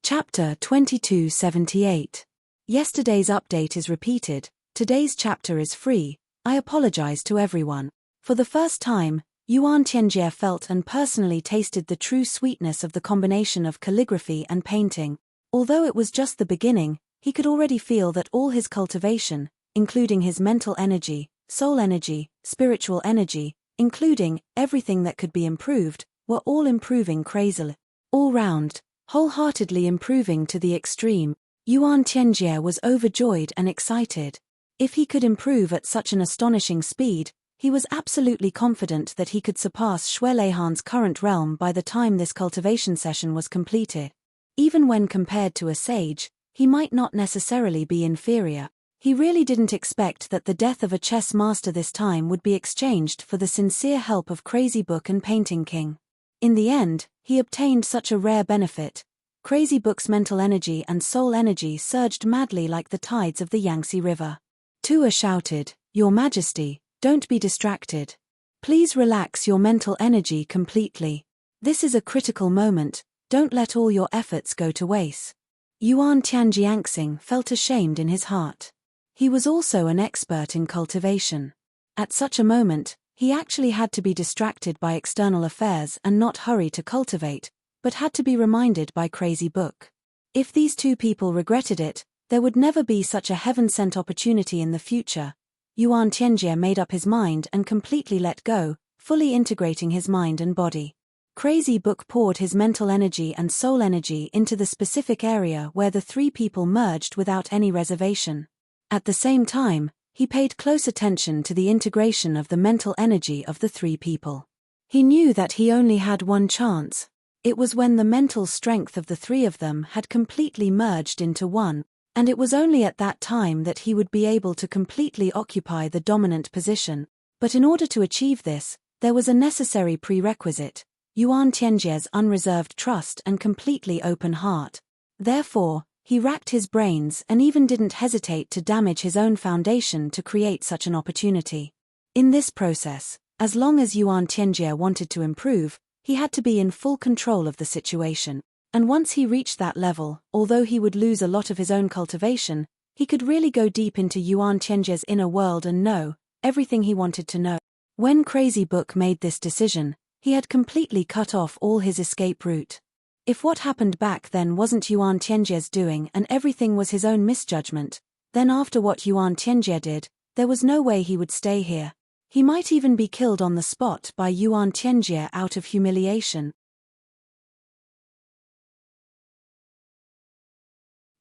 Chapter 2278. Yesterday's update is repeated, today's chapter is free. I apologize to everyone. For the first time, Yuan Tianjie felt and personally tasted the true sweetness of the combination of calligraphy and painting. Although it was just the beginning, he could already feel that all his cultivation, including his mental energy, soul energy, spiritual energy, including everything that could be improved, were all improving crazily. All round, wholeheartedly improving to the extreme. Yuan Tianjie was overjoyed and excited. If he could improve at such an astonishing speed, he was absolutely confident that he could surpass Xue Leihan's current realm by the time this cultivation session was completed. Even when compared to a sage, he might not necessarily be inferior. He really didn't expect that the death of a chess master this time would be exchanged for the sincere help of Crazy Book and Painting King. In the end, he obtained such a rare benefit. Crazy Book's mental energy and soul energy surged madly like the tides of the Yangtze River. Tua shouted, "Your Majesty, don't be distracted. Please relax your mental energy completely. This is a critical moment, don't let all your efforts go to waste." Yuan Tianjiangxing felt ashamed in his heart. He was also an expert in cultivation. At such a moment, he actually had to be distracted by external affairs and not hurry to cultivate, but had to be reminded by Crazy Book. If these two people regretted it, there would never be such a heaven-sent opportunity in the future. Yuan Tianjie made up his mind and completely let go, fully integrating his mind and body. Crazy Book poured his mental energy and soul energy into the specific area where the three people merged without any reservation. At the same time, he paid close attention to the integration of the mental energy of the three people. He knew that he only had one chance. It was when the mental strength of the three of them had completely merged into one, and it was only at that time that he would be able to completely occupy the dominant position. But in order to achieve this, there was a necessary prerequisite: Yuan Tianjie's unreserved trust and completely open heart. Therefore, he racked his brains and even didn't hesitate to damage his own foundation to create such an opportunity. In this process, as long as Yuan Tianjie wanted to improve, he had to be in full control of the situation. And once he reached that level, although he would lose a lot of his own cultivation, he could really go deep into Yuan Tianjie's inner world and know everything he wanted to know. When Crazy Book made this decision, he had completely cut off all his escape route. If what happened back then wasn't Yuan Tianjie's doing and everything was his own misjudgment, then after what Yuan Tianjie did, there was no way he would stay here. He might even be killed on the spot by Yuan Tianjie out of humiliation.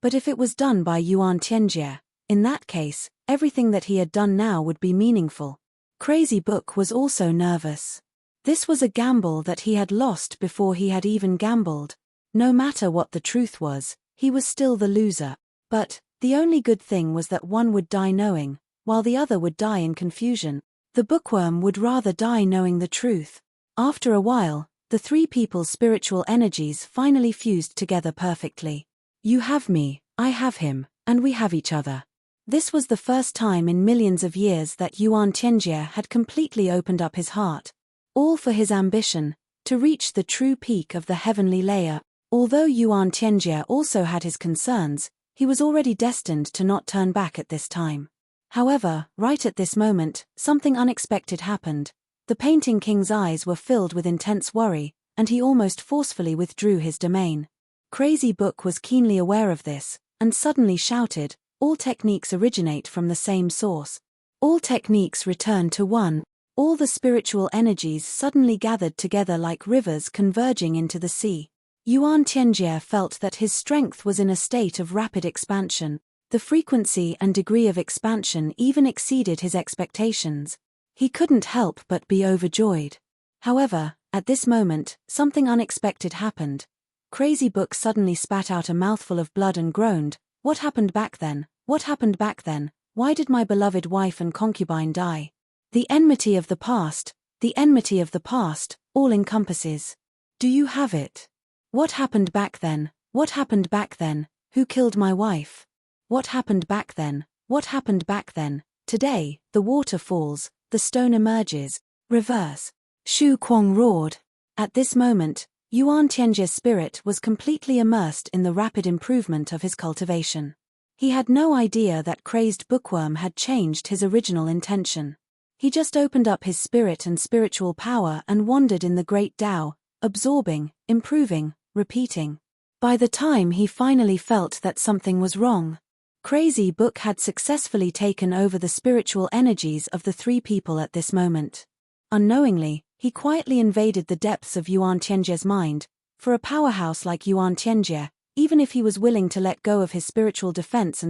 But if it was done by Yuan Tianjie, in that case, everything that he had done now would be meaningful. Crazy Book was also nervous. This was a gamble that he had lost before he had even gambled. No matter what the truth was, he was still the loser. But the only good thing was that one would die knowing, while the other would die in confusion. The bookworm would rather die knowing the truth. After a while, the three people's spiritual energies finally fused together perfectly. You have me, I have him, and we have each other. This was the first time in millions of years that Yuan Tianjie had completely opened up his heart. All for his ambition, to reach the true peak of the heavenly layer. Although Yuan Tianjie also had his concerns, he was already destined to not turn back at this time. However, right at this moment, something unexpected happened. The Painting King's eyes were filled with intense worry, and he almost forcefully withdrew his domain. Crazy Book was keenly aware of this, and suddenly shouted, "All techniques originate from the same source. All techniques return to one." All the spiritual energies suddenly gathered together like rivers converging into the sea. Yuan Tianjie felt that his strength was in a state of rapid expansion. The frequency and degree of expansion even exceeded his expectations. He couldn't help but be overjoyed. However, at this moment, something unexpected happened. Crazy Book suddenly spat out a mouthful of blood and groaned, "What happened back then? What happened back then? Why did my beloved wife and concubine die?" The enmity of the past, all encompasses. Do you have it? What happened back then? What happened back then? Who killed my wife? What happened back then? What happened back then? Today, the water falls, the stone emerges. Reverse. Shu Kuang roared. At this moment, Yuan Tianjie's spirit was completely immersed in the rapid improvement of his cultivation. He had no idea that crazed bookworm had changed his original intention. He just opened up his spirit and spiritual power and wandered in the great Tao, absorbing, improving, repeating. By the time he finally felt that something was wrong, Crazy Book had successfully taken over the spiritual energies of the three people at this moment. Unknowingly, he quietly invaded the depths of Yuan Tianjie's mind. For a powerhouse like Yuan Tianjie, even if he was willing to let go of his spiritual defense,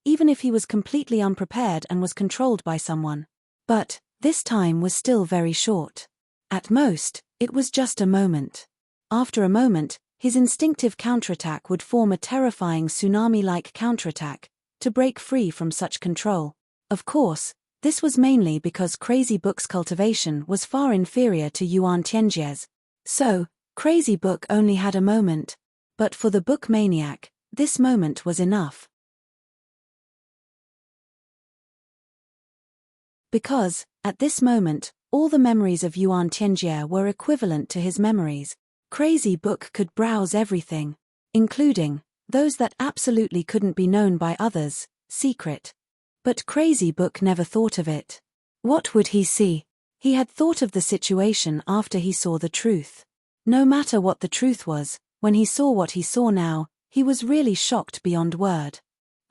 even if he was completely unprepared and was controlled by someone. But this time was still very short. At most, it was just a moment. After a moment, his instinctive counterattack would form a terrifying tsunami-like counterattack to break free from such control. Of course, this was mainly because Crazy Book's cultivation was far inferior to Yuan Tianjie's. So, Crazy Book only had a moment. But for the book maniac, this moment was enough. Because, at this moment, all the memories of Yuan Tianjie were equivalent to his memories. Crazy Book could browse everything, including those that absolutely couldn't be known by others, secret. But Crazy Book never thought of it. What would he see? He had thought of the situation after he saw the truth. No matter what the truth was, when he saw what he saw now, he was really shocked beyond word.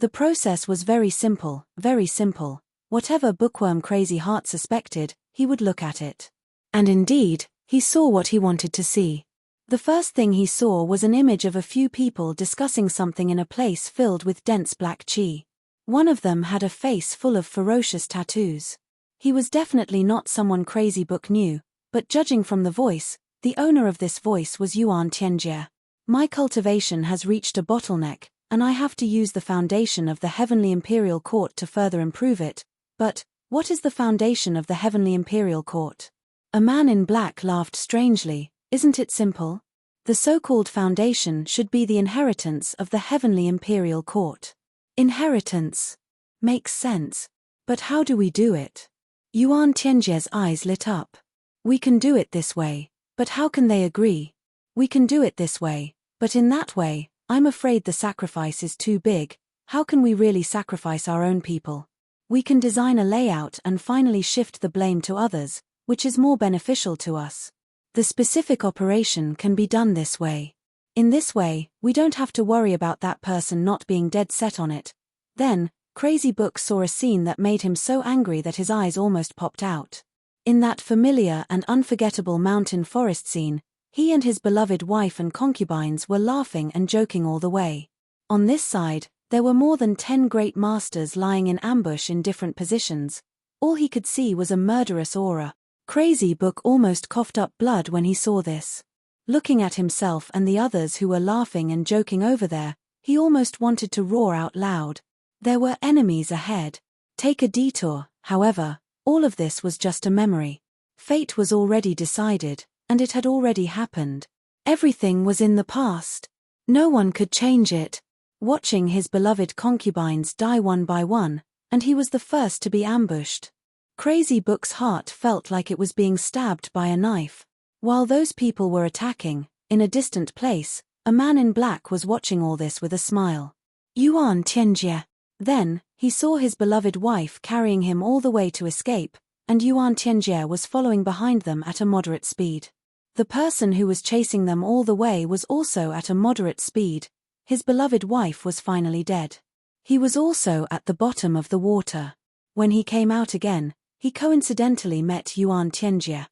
The process was very simple, very simple. Whatever Bookworm Crazy Heart suspected, he would look at it. And indeed, he saw what he wanted to see. The first thing he saw was an image of a few people discussing something in a place filled with dense black qi. One of them had a face full of ferocious tattoos. He was definitely not someone Crazy Book knew, but judging from the voice, the owner of this voice was Yuan Tianjie. My cultivation has reached a bottleneck, and I have to use the foundation of the Heavenly Imperial Court to further improve it. But, what is the foundation of the Heavenly Imperial Court? A man in black laughed strangely. Isn't it simple? The so-called foundation should be the inheritance of the Heavenly Imperial Court. Inheritance. Makes sense. But how do we do it? Yuan Tianjie's eyes lit up. We can do it this way, but how can they agree? We can do it this way, but in that way, I'm afraid the sacrifice is too big. How can we really sacrifice our own people? We can design a layout and finally shift the blame to others, which is more beneficial to us. The specific operation can be done this way. In this way, we don't have to worry about that person not being dead set on it. Then, Crazy Book saw a scene that made him so angry that his eyes almost popped out. In that familiar and unforgettable mountain forest scene, he and his beloved wife and concubines were laughing and joking all the way. On this side, there were more than 10 great masters lying in ambush in different positions. All he could see was a murderous aura. Crazy Book almost coughed up blood when he saw this. Looking at himself and the others who were laughing and joking over there, he almost wanted to roar out loud. There were enemies ahead. Take a detour, however, all of this was just a memory. Fate was already decided, and it had already happened. Everything was in the past. No one could change it. Watching his beloved concubines die one by one, and he was the first to be ambushed. Crazy Book's heart felt like it was being stabbed by a knife. While those people were attacking, in a distant place, a man in black was watching all this with a smile. Yuan Tianjie. Then, he saw his beloved wife carrying him all the way to escape, and Yuan Tianjie was following behind them at a moderate speed. The person who was chasing them all the way was also at a moderate speed. His beloved wife was finally dead. He was also at the bottom of the water. When he came out again, he coincidentally met Yuan Tianjie.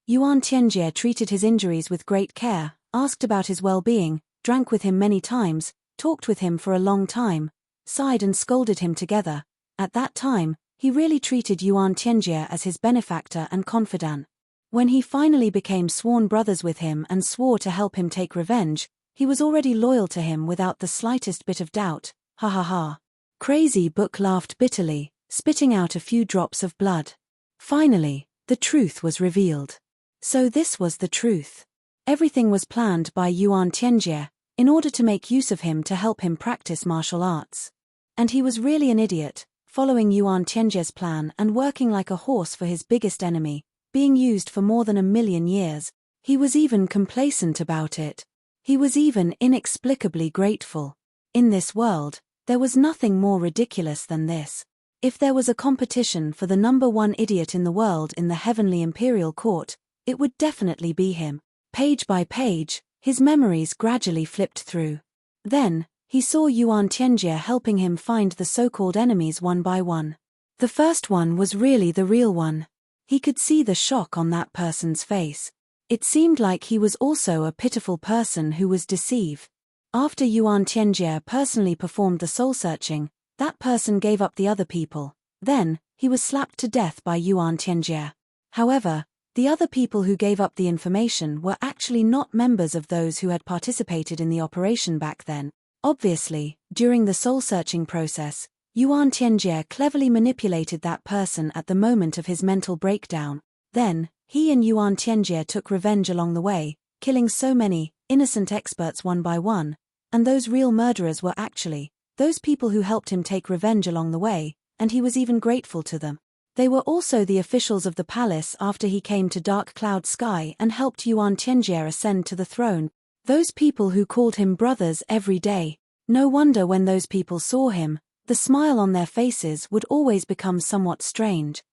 Yuan Tianjie treated his injuries with great care, asked about his well-being, drank with him many times, talked with him for a long time, sighed and scolded him together. At that time, he really treated Yuan Tianjie as his benefactor and confidant. When he finally became sworn brothers with him and swore to help him take revenge, he was already loyal to him without the slightest bit of doubt. Ha ha ha. Crazy Book laughed bitterly, spitting out a few drops of blood. Finally, the truth was revealed. So this was the truth. Everything was planned by Yuan Tianjie, in order to make use of him to help him practice martial arts. And he was really an idiot, following Yuan Tianjie's plan and working like a horse for his biggest enemy, being used for more than 1,000,000 years. He was even complacent about it. He was even inexplicably grateful. In this world, there was nothing more ridiculous than this. If there was a competition for the #1 idiot in the world in the heavenly imperial court, it would definitely be him. Page by page, his memories gradually flipped through. Then, he saw Yuan Tianjie helping him find the so-called enemies one by one. The first one was really the real one. He could see the shock on that person's face. It seemed like he was also a pitiful person who was deceived. After Yuan Tianjie personally performed the soul-searching, that person gave up the other people. Then, he was slapped to death by Yuan Tianjie. However, the other people who gave up the information were actually not members of those who had participated in the operation back then. Obviously, during the soul-searching process, Yuan Tianjie cleverly manipulated that person at the moment of his mental breakdown. Then, he and Yuan Tianjie took revenge along the way, killing so many innocent experts one by one, and those real murderers were actually those people who helped him take revenge along the way, and he was even grateful to them. They were also the officials of the palace after he came to Dark Cloud Sky and helped Yuan Tianjie ascend to the throne. Those people who called him brothers every day. No wonder when those people saw him, the smile on their faces would always become somewhat strange.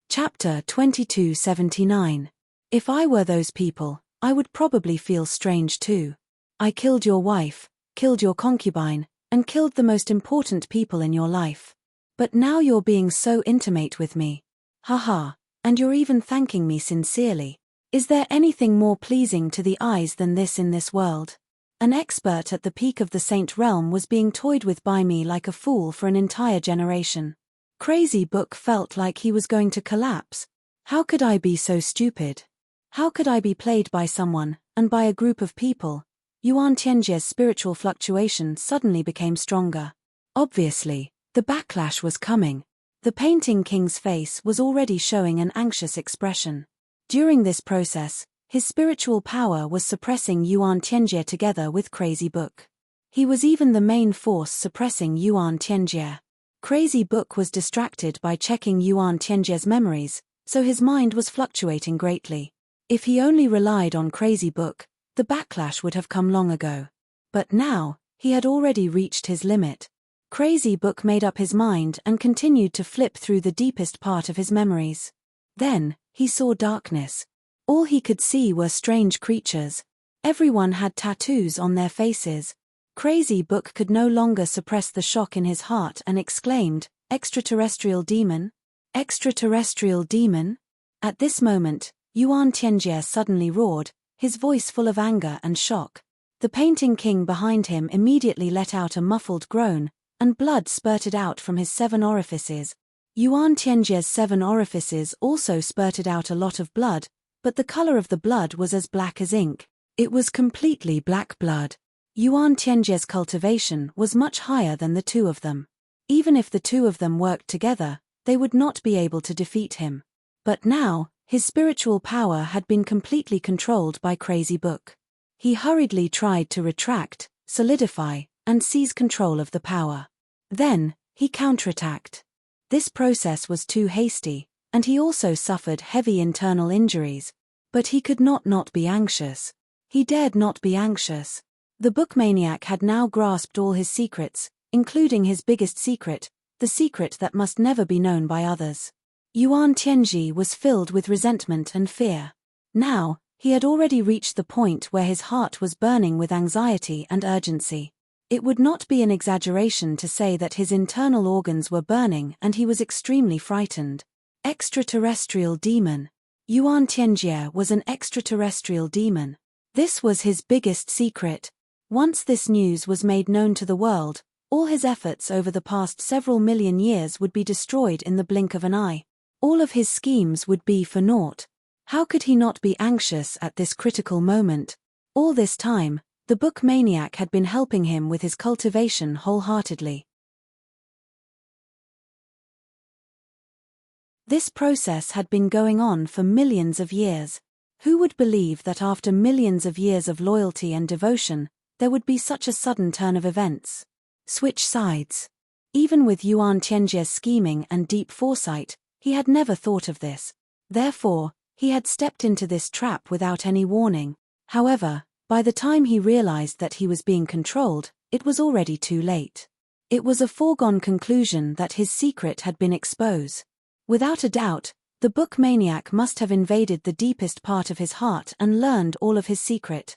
Chapter 2279. If I were those people, I would probably feel strange too. I killed your wife, killed your concubine, and killed the most important people in your life. But now you're being so intimate with me. Haha, and you're even thanking me sincerely. Is there anything more pleasing to the eyes than this in this world? An expert at the peak of the Saint Realm was being toyed with by me like a fool for an entire generation. Crazy Book felt like he was going to collapse. How could I be so stupid? How could I be played by someone, and by a group of people? Yuan Tianjie's spiritual fluctuation suddenly became stronger. Obviously, the backlash was coming. The Painting King's face was already showing an anxious expression. During this process, his spiritual power was suppressing Yuan Tianjie together with Crazy Book. He was even the main force suppressing Yuan Tianjie. Crazy Book was distracted by checking Yuan Tianjie's memories, so his mind was fluctuating greatly. If he only relied on Crazy Book, the backlash would have come long ago. But now, he had already reached his limit. Crazy Book made up his mind and continued to flip through the deepest part of his memories. Then, he saw darkness. All he could see were strange creatures. Everyone had tattoos on their faces. Crazy Book could no longer suppress the shock in his heart and exclaimed, "Extraterrestrial demon? Extraterrestrial demon?" At this moment, Yuan Tianjie suddenly roared, his voice full of anger and shock. The Painting King behind him immediately let out a muffled groan, and blood spurted out from his 7 orifices. Yuan Tianjie's 7 orifices also spurted out a lot of blood, but the color of the blood was as black as ink. It was completely black blood. Yuan Tianjie's cultivation was much higher than the two of them. Even if the two of them worked together, they would not be able to defeat him. But now, his spiritual power had been completely controlled by Crazy Book. He hurriedly tried to retract, solidify, and seize control of the power. Then, he counterattacked. This process was too hasty, and he also suffered heavy internal injuries. But he could not be anxious. He dared not be anxious. The bookmaniac had now grasped all his secrets, including his biggest secret, the secret that must never be known by others. Yuan Tianji was filled with resentment and fear. Now, he had already reached the point where his heart was burning with anxiety and urgency. It would not be an exaggeration to say that his internal organs were burning and he was extremely frightened. Extraterrestrial demon. Yuan Tianjie was an extraterrestrial demon. This was his biggest secret. Once this news was made known to the world, all his efforts over the past several million years would be destroyed in the blink of an eye. All of his schemes would be for naught. How could he not be anxious at this critical moment? All this time, the book maniac had been helping him with his cultivation wholeheartedly. This process had been going on for millions of years. Who would believe that after millions of years of loyalty and devotion, there would be such a sudden turn of events? Switch sides. Even with Yuan Tianjie's scheming and deep foresight, he had never thought of this. Therefore, he had stepped into this trap without any warning. However, by the time he realized that he was being controlled, it was already too late. It was a foregone conclusion that his secret had been exposed. Without a doubt, the book maniac must have invaded the deepest part of his heart and learned all of his secret.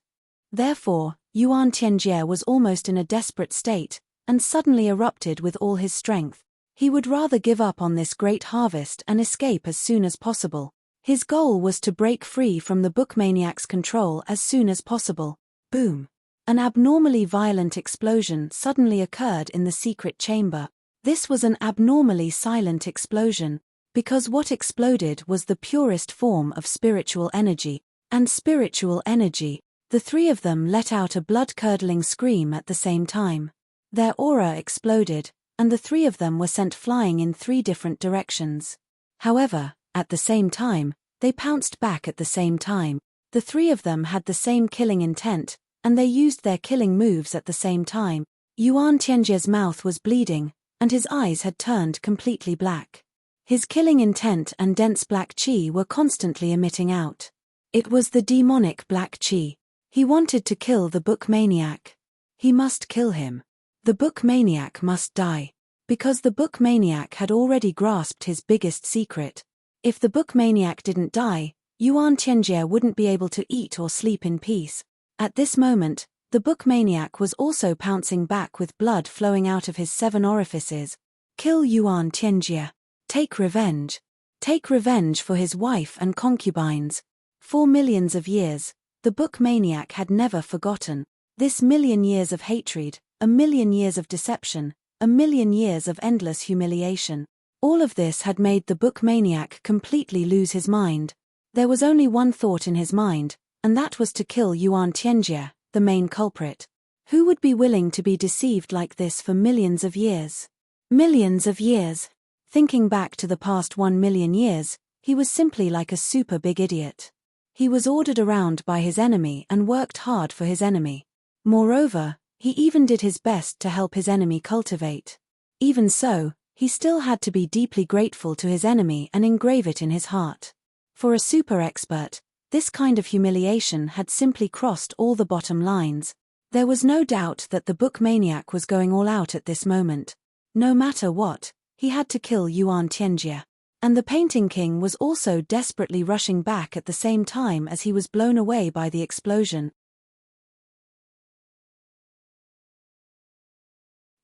Therefore, Yuan Tianjie was almost in a desperate state, and suddenly erupted with all his strength. He would rather give up on this great harvest and escape as soon as possible. His goal was to break free from the book maniac's control as soon as possible. Boom! An abnormally violent explosion suddenly occurred in the secret chamber. This was an abnormally silent explosion, because what exploded was the purest form of spiritual energy. And spiritual energy, the three of them let out a blood-curdling scream at the same time. Their aura exploded, and the three of them were sent flying in 3 different directions. However, at the same time, they pounced back at the same time. The 3 of them had the same killing intent, and they used their killing moves at the same time. Yuan Tianjie's mouth was bleeding, and his eyes had turned completely black. His killing intent and dense black qi were constantly emitting out. It was the demonic black qi. He wanted to kill the book maniac. He must kill him. The book maniac must die. Because the book maniac had already grasped his biggest secret. If the book maniac didn't die, Yuan Tianjie wouldn't be able to eat or sleep in peace. At this moment, the book maniac was also pouncing back with blood flowing out of his 7 orifices. Kill Yuan Tianjie. Take revenge. Take revenge for his wife and concubines. For millions of years, the book maniac had never forgotten. This million years of hatred, a million years of deception, a million years of endless humiliation. All of this had made the book maniac completely lose his mind. There was only one thought in his mind, and that was to kill Yuan Tianjie, the main culprit. Who would be willing to be deceived like this for millions of years? Millions of years. Thinking back to the past 1 million years, he was simply like a super big idiot. He was ordered around by his enemy and worked hard for his enemy. Moreover, he even did his best to help his enemy cultivate. Even so, he still had to be deeply grateful to his enemy and engrave it in his heart. For a super expert, this kind of humiliation had simply crossed all the bottom lines. There was no doubt that the book maniac was going all out at this moment. No matter what, he had to kill Yuan Tianjie. And the painting king was also desperately rushing back at the same time as he was blown away by the explosion.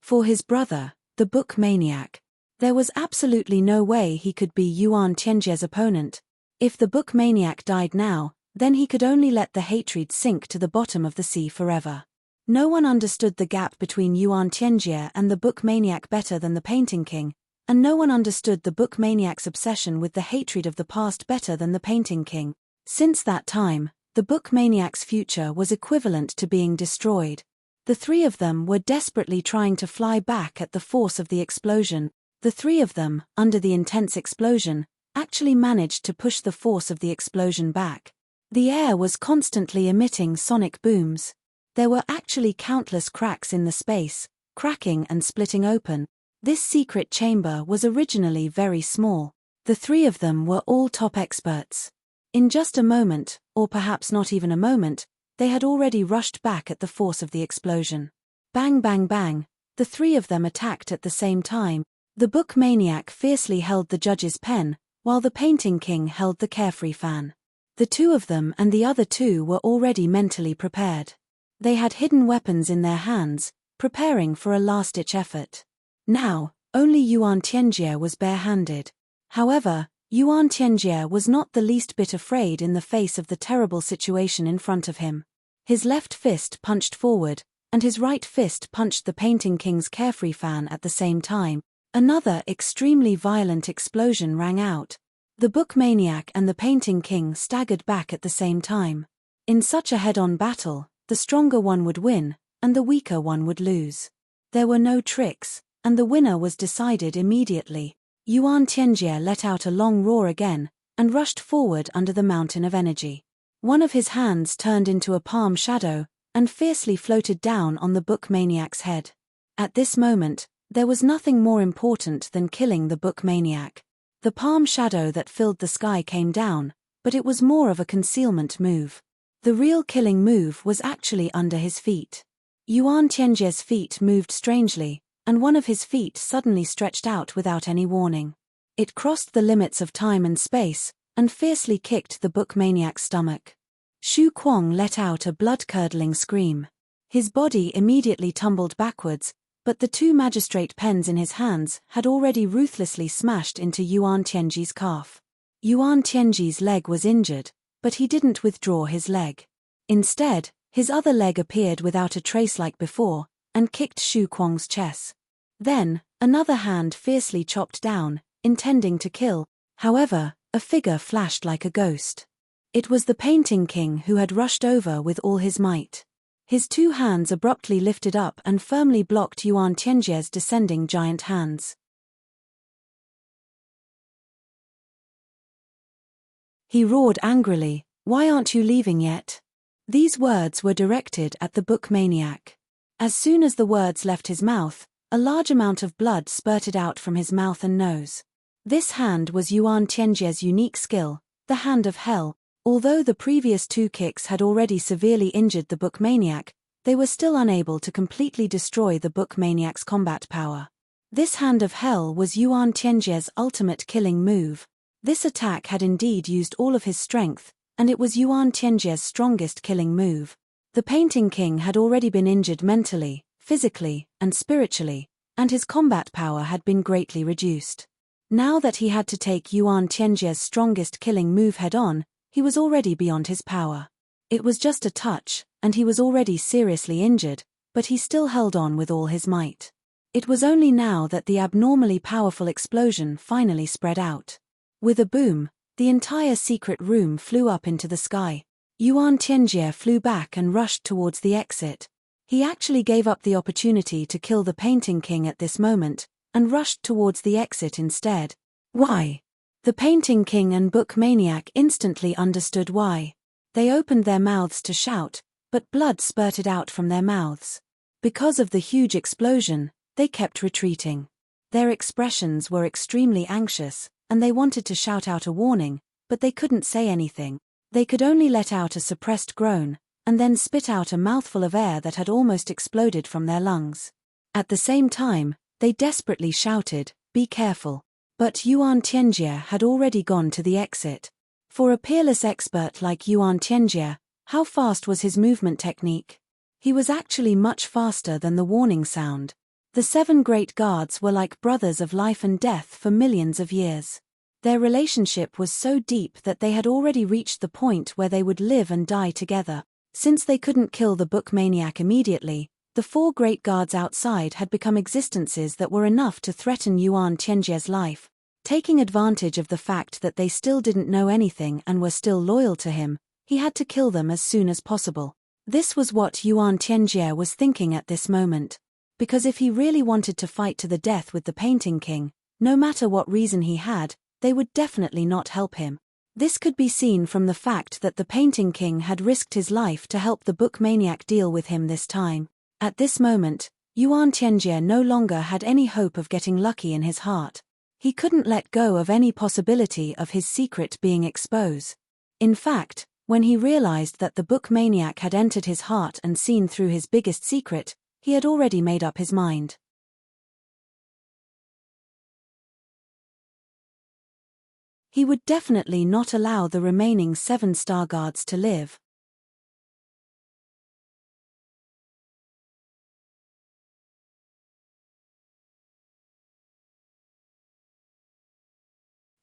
For his brother, the book maniac, there was absolutely no way he could be Yuan Tianjie's opponent. If the book maniac died now, then he could only let the hatred sink to the bottom of the sea forever. No one understood the gap between Yuan Tianjie and the book maniac better than the painting king, and no one understood the book maniac's obsession with the hatred of the past better than the painting king. Since that time, the book maniac's future was equivalent to being destroyed. The 3 of them were desperately trying to fly back at the force of the explosion. The 3 of them, under the intense explosion, actually managed to push the force of the explosion back. The air was constantly emitting sonic booms. There were actually countless cracks in the space, cracking and splitting open. This secret chamber was originally very small. The 3 of them were all top experts. In just a moment, or perhaps not even a moment, they had already rushed back at the force of the explosion. Bang bang bang, the 3 of them attacked at the same time. The book maniac fiercely held the judge's pen, while the Painting King held the carefree fan. The two of them and the other two were already mentally prepared. They had hidden weapons in their hands, preparing for a last-ditch effort. Now, only Yuan Tianjie was bare-handed. However, Yuan Tianjie was not the least bit afraid in the face of the terrible situation in front of him. His left fist punched forward, and his right fist punched the Painting King's carefree fan at the same time. Another extremely violent explosion rang out. The book maniac and the Painting King staggered back at the same time. In such a head-on battle, the stronger one would win, and the weaker one would lose. There were no tricks, and the winner was decided immediately. Yuan Tianjie let out a long roar again, and rushed forward under the mountain of energy. One of his hands turned into a palm shadow, and fiercely floated down on the book maniac's head. At this moment, there was nothing more important than killing the book maniac. The palm shadow that filled the sky came down, but it was more of a concealment move. The real killing move was actually under his feet. Yuan Tianjie's feet moved strangely, and one of his feet suddenly stretched out without any warning. It crossed the limits of time and space, and fiercely kicked the book maniac's stomach. Xu Kuang let out a blood-curdling scream. His body immediately tumbled backwards, but the two magistrate pens in his hands had already ruthlessly smashed into Yuan Tianji's calf. Yuan Tianji's leg was injured, but he didn't withdraw his leg. Instead, his other leg appeared without a trace like before, and kicked Xu Kuang's chest. Then, another hand fiercely chopped down, intending to kill. However, a figure flashed like a ghost. It was the Painting King who had rushed over with all his might. His two hands abruptly lifted up and firmly blocked Yuan Tianjie's descending giant hands. He roared angrily, "Why aren't you leaving yet?" These words were directed at the book maniac. As soon as the words left his mouth, a large amount of blood spurted out from his mouth and nose. This hand was Yuan Tianjie's unique skill, the Hand of Hell. Although the previous two kicks had already severely injured the book maniac, they were still unable to completely destroy the book maniac's combat power. This Hand of Hell was Yuan Tianjie's ultimate killing move. This attack had indeed used all of his strength, and it was Yuan Tianjie's strongest killing move. The Painting King had already been injured mentally, physically, and spiritually, and his combat power had been greatly reduced. Now that he had to take Yuan Tianjie's strongest killing move head-on, he was already beyond his power. It was just a touch, and he was already seriously injured, but he still held on with all his might. It was only now that the abnormally powerful explosion finally spread out. With a boom, the entire secret room flew up into the sky. Yuan Tianjie flew back and rushed towards the exit. He actually gave up the opportunity to kill the Painting King at this moment, and rushed towards the exit instead. Why? The Painting King and book maniac instantly understood why. They opened their mouths to shout, but blood spurted out from their mouths. Because of the huge explosion, they kept retreating. Their expressions were extremely anxious, and they wanted to shout out a warning, but they couldn't say anything. They could only let out a suppressed groan, and then spit out a mouthful of air that had almost exploded from their lungs. At the same time, they desperately shouted, "Be careful." But Yuan Tianjie had already gone to the exit. For a peerless expert like Yuan Tianjie, how fast was his movement technique? He was actually much faster than the warning sound. The 7 great guards were like brothers of life and death for millions of years. Their relationship was so deep that they had already reached the point where they would live and die together. Since they couldn't kill the book maniac immediately, the 4 great guards outside had become existences that were enough to threaten Yuan Tianjie's life. Taking advantage of the fact that they still didn't know anything and were still loyal to him, he had to kill them as soon as possible. This was what Yuan Tianjie was thinking at this moment. Because if he really wanted to fight to the death with the Painting King, no matter what reason he had, they would definitely not help him. This could be seen from the fact that the Painting King had risked his life to help the book maniac deal with him this time. At this moment, Yuan Tianjie no longer had any hope of getting lucky in his heart. He couldn't let go of any possibility of his secret being exposed. In fact, when he realized that the book maniac had entered his heart and seen through his biggest secret, he had already made up his mind. He would definitely not allow the remaining 7 star guards to live.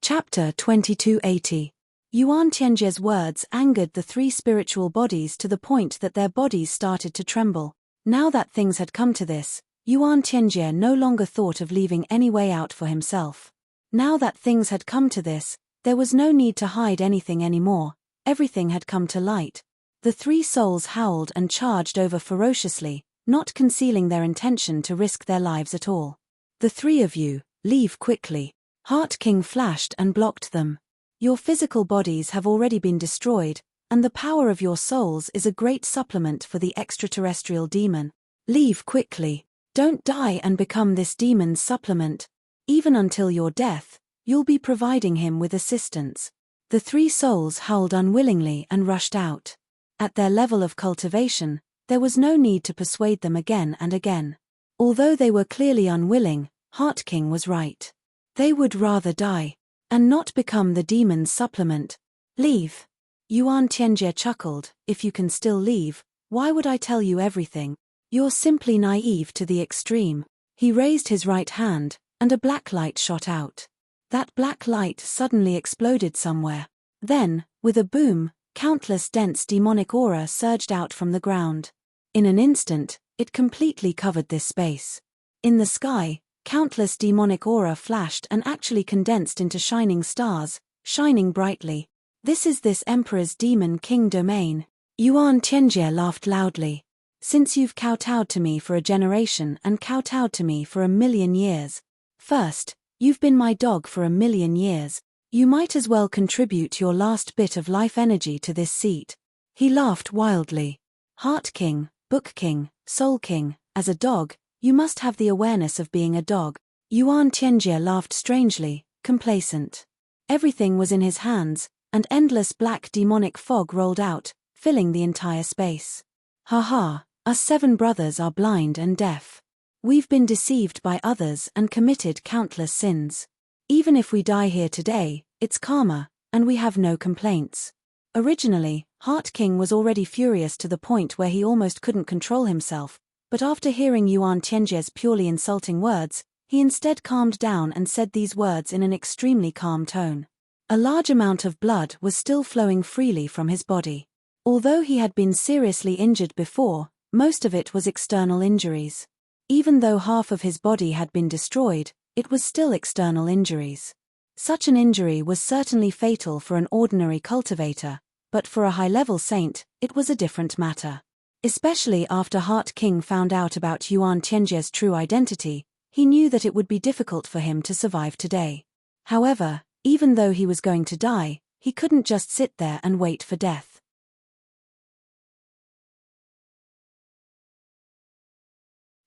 Chapter 2280. Yuan Tianjie's words angered the 3 spiritual bodies to the point that their bodies started to tremble. Now that things had come to this, Yuan Tianjie no longer thought of leaving any way out for himself. Now that things had come to this, there was no need to hide anything anymore. Everything had come to light. The 3 souls howled and charged over ferociously, not concealing their intention to risk their lives at all. The 3 of you, leave quickly. Heart King flashed and blocked them. Your physical bodies have already been destroyed, and the power of your souls is a great supplement for the extraterrestrial demon. Leave quickly. Don't die and become this demon's supplement. Even until your death, you'll be providing him with assistance. The 3 souls howled unwillingly and rushed out. At their level of cultivation, there was no need to persuade them again and again. Although they were clearly unwilling, Heart King was right. They would rather die, and not become the demon's supplement. Leave. Yuan Tianjie chuckled, if you can still leave, why would I tell you everything? You're simply naive to the extreme. He raised his right hand, and a black light shot out. That black light suddenly exploded somewhere. Then, with a boom, countless dense demonic aura surged out from the ground. In an instant, it completely covered this space. In the sky, countless demonic aura flashed and actually condensed into shining stars, shining brightly. This is this Emperor's Demon King domain. Yuan Tianjie laughed loudly. Since you've kowtowed to me for a generation and kowtowed to me for 1,000,000 years. First, you've been my dog for 1,000,000 years. You might as well contribute your last bit of life energy to this seat. He laughed wildly. Heart King, Book King, Soul King, as a dog, you must have the awareness of being a dog. Yuan Tianjie laughed strangely, complacent. Everything was in his hands, and endless black demonic fog rolled out, filling the entire space. Ha ha, us 7 brothers are blind and deaf. We've been deceived by others and committed countless sins. Even if we die here today, it's karma, and we have no complaints. Originally, Heart King was already furious to the point where he almost couldn't control himself, but after hearing Yuan Tianjie's purely insulting words, he instead calmed down and said these words in an extremely calm tone. A large amount of blood was still flowing freely from his body. Although he had been seriously injured before, most of it was external injuries. Even though half of his body had been destroyed, it was still external injuries. Such an injury was certainly fatal for an ordinary cultivator, but for a high-level saint, it was a different matter. Especially after Heart King found out about Yuan Tianjie's true identity, he knew that it would be difficult for him to survive today. However, even though he was going to die, he couldn't just sit there and wait for death.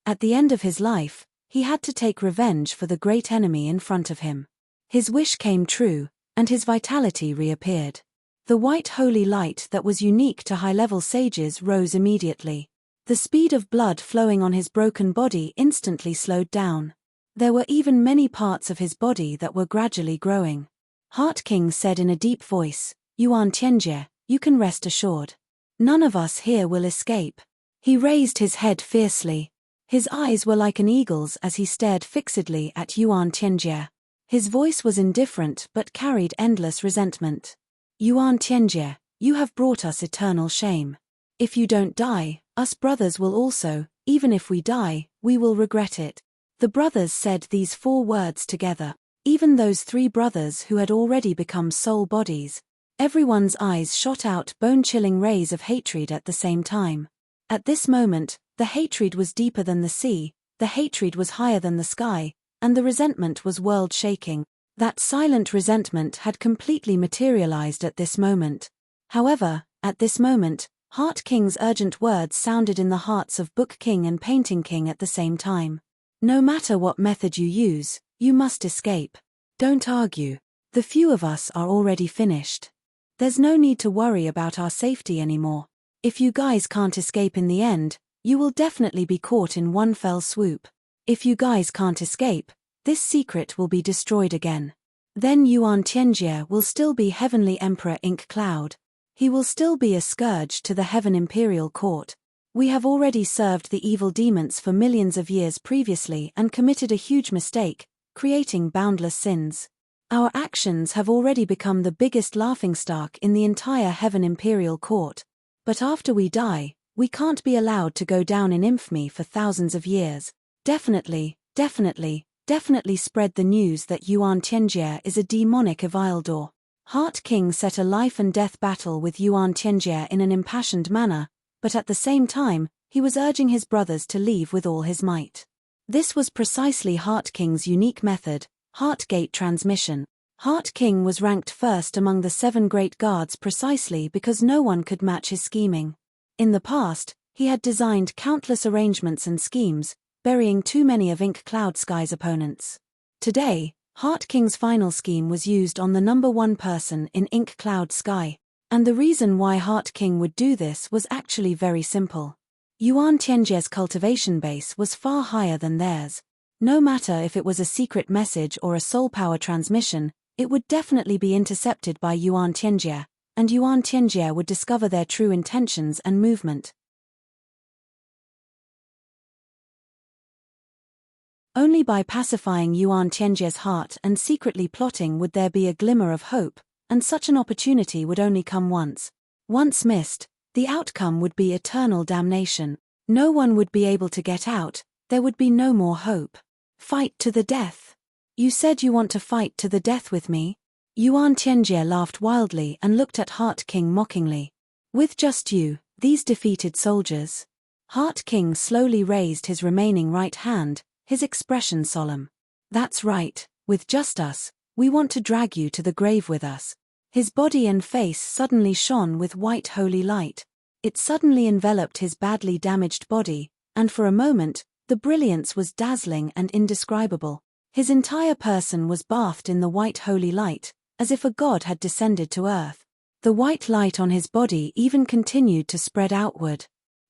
At the end of his life, he had to take revenge for the great enemy in front of him. His wish came true, and his vitality reappeared. The white holy light that was unique to high-level sages rose immediately. The speed of blood flowing on his broken body instantly slowed down. There were even many parts of his body that were gradually growing. Heart King said in a deep voice, Yuan Tianjie, you can rest assured. None of us here will escape. He raised his head fiercely. His eyes were like an eagle's as he stared fixedly at Yuan Tianjie. His voice was indifferent but carried endless resentment. Yuan Tianjie, you have brought us eternal shame. If you don't die, us brothers will also, even if we die, we will regret it. The brothers said these 4 words together. Even those 3 brothers who had already become soul bodies. Everyone's eyes shot out bone-chilling rays of hatred at the same time. At this moment, the hatred was deeper than the sea, the hatred was higher than the sky, and the resentment was world-shaking. That silent resentment had completely materialized at this moment. However, at this moment, Heart King's urgent words sounded in the hearts of Book King and Painting King at the same time. No matter what method you use, you must escape. Don't argue. The few of us are already finished. There's no need to worry about our safety anymore. If you guys can't escape in the end, you will definitely be caught in one fell swoop. If you guys can't escape, this secret will be destroyed again. Then Yuan Tianjie will still be Heavenly Emperor Ink Cloud. He will still be a scourge to the Heaven Imperial Court. We have already served the evil demons for millions of years previously and committed a huge mistake, creating boundless sins. Our actions have already become the biggest laughingstock in the entire Heaven Imperial Court. But after we die, we can't be allowed to go down in infamy for thousands of years. Definitely spread the news that Yuan Tianjie is a demonic Evildor. Heart King set a life and death battle with Yuan Tianjie in an impassioned manner, but at the same time, he was urging his brothers to leave with all his might. This was precisely Heart King's unique method, Heart Gate transmission. Heart King was ranked first among the 7 great guards precisely because no one could match his scheming. In the past, he had designed countless arrangements and schemes, burying too many of Ink Cloud Sky's opponents. Today, Heart King's final scheme was used on the number 1 person in Ink Cloud Sky, and the reason why Heart King would do this was actually very simple. Yuan Tianjie's cultivation base was far higher than theirs. No matter if it was a secret message or a soul power transmission, it would definitely be intercepted by Yuan Tianjie, and Yuan Tianjie would discover their true intentions and movement. Only by pacifying Yuan Tianjie's heart and secretly plotting would there be a glimmer of hope, and such an opportunity would only come once. Once missed, the outcome would be eternal damnation. No one would be able to get out, there would be no more hope. Fight to the death. You said you want to fight to the death with me? Yuan Tianjie laughed wildly and looked at Heart King mockingly. With just you, these defeated soldiers? Heart King slowly raised his remaining right hand, his expression solemn. That's right, with just us, we want to drag you to the grave with us. His body and face suddenly shone with white holy light. It suddenly enveloped his badly damaged body, and for a moment, the brilliance was dazzling and indescribable. His entire person was bathed in the white holy light, as if a god had descended to earth. The white light on his body even continued to spread outward.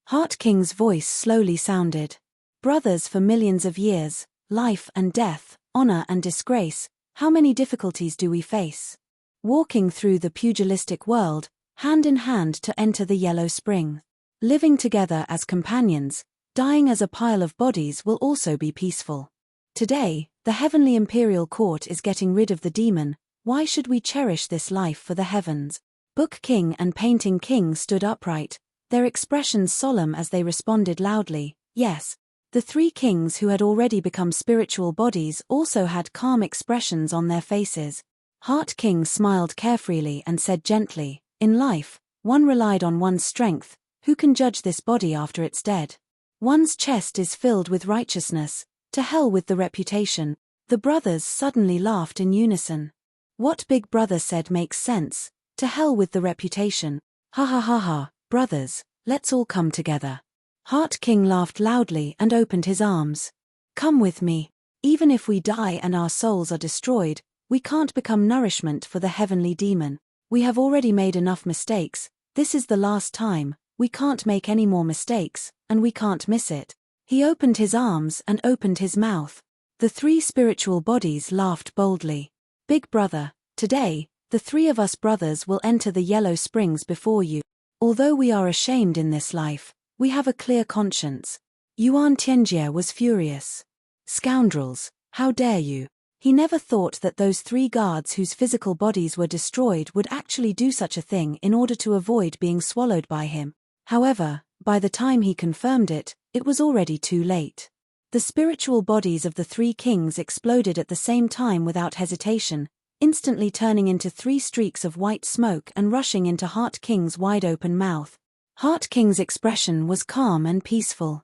Heart King's voice slowly sounded. Brothers for millions of years, life and death, honor and disgrace, how many difficulties do we face? Walking through the pugilistic world, hand in hand to enter the Yellow Spring. Living together as companions, dying as a pile of bodies will also be peaceful. Today, the Heavenly Imperial Court is getting rid of the demon. Why should we cherish this life for the heavens? Book King and Painting King stood upright, their expressions solemn as they responded loudly, yes. The 3 kings who had already become spiritual bodies also had calm expressions on their faces. Heart King smiled carefreely and said gently, in life, one relied on one's strength, who can judge this body after it's dead? One's chest is filled with righteousness, to hell with the reputation. The brothers suddenly laughed in unison. What Big Brother said makes sense, to hell with the reputation. Ha ha ha ha, brothers, let's all come together. Heart King laughed loudly and opened his arms. Come with me. Even if we die and our souls are destroyed, we can't become nourishment for the heavenly demon. We have already made enough mistakes, this is the last time, we can't make any more mistakes, and we can't miss it. He opened his arms and opened his mouth. The 3 spiritual bodies laughed boldly. Big Brother, today, the 3 of us brothers will enter the Yellow Springs before you. Although we are ashamed in this life, we have a clear conscience. Yuan Tianjie was furious. Scoundrels, how dare you? He never thought that those 3 guards whose physical bodies were destroyed would actually do such a thing in order to avoid being swallowed by him. However, by the time he confirmed it, it was already too late. The spiritual bodies of the 3 kings exploded at the same time without hesitation, instantly turning into 3 streaks of white smoke and rushing into Heart King's wide-open mouth. Heart King's expression was calm and peaceful.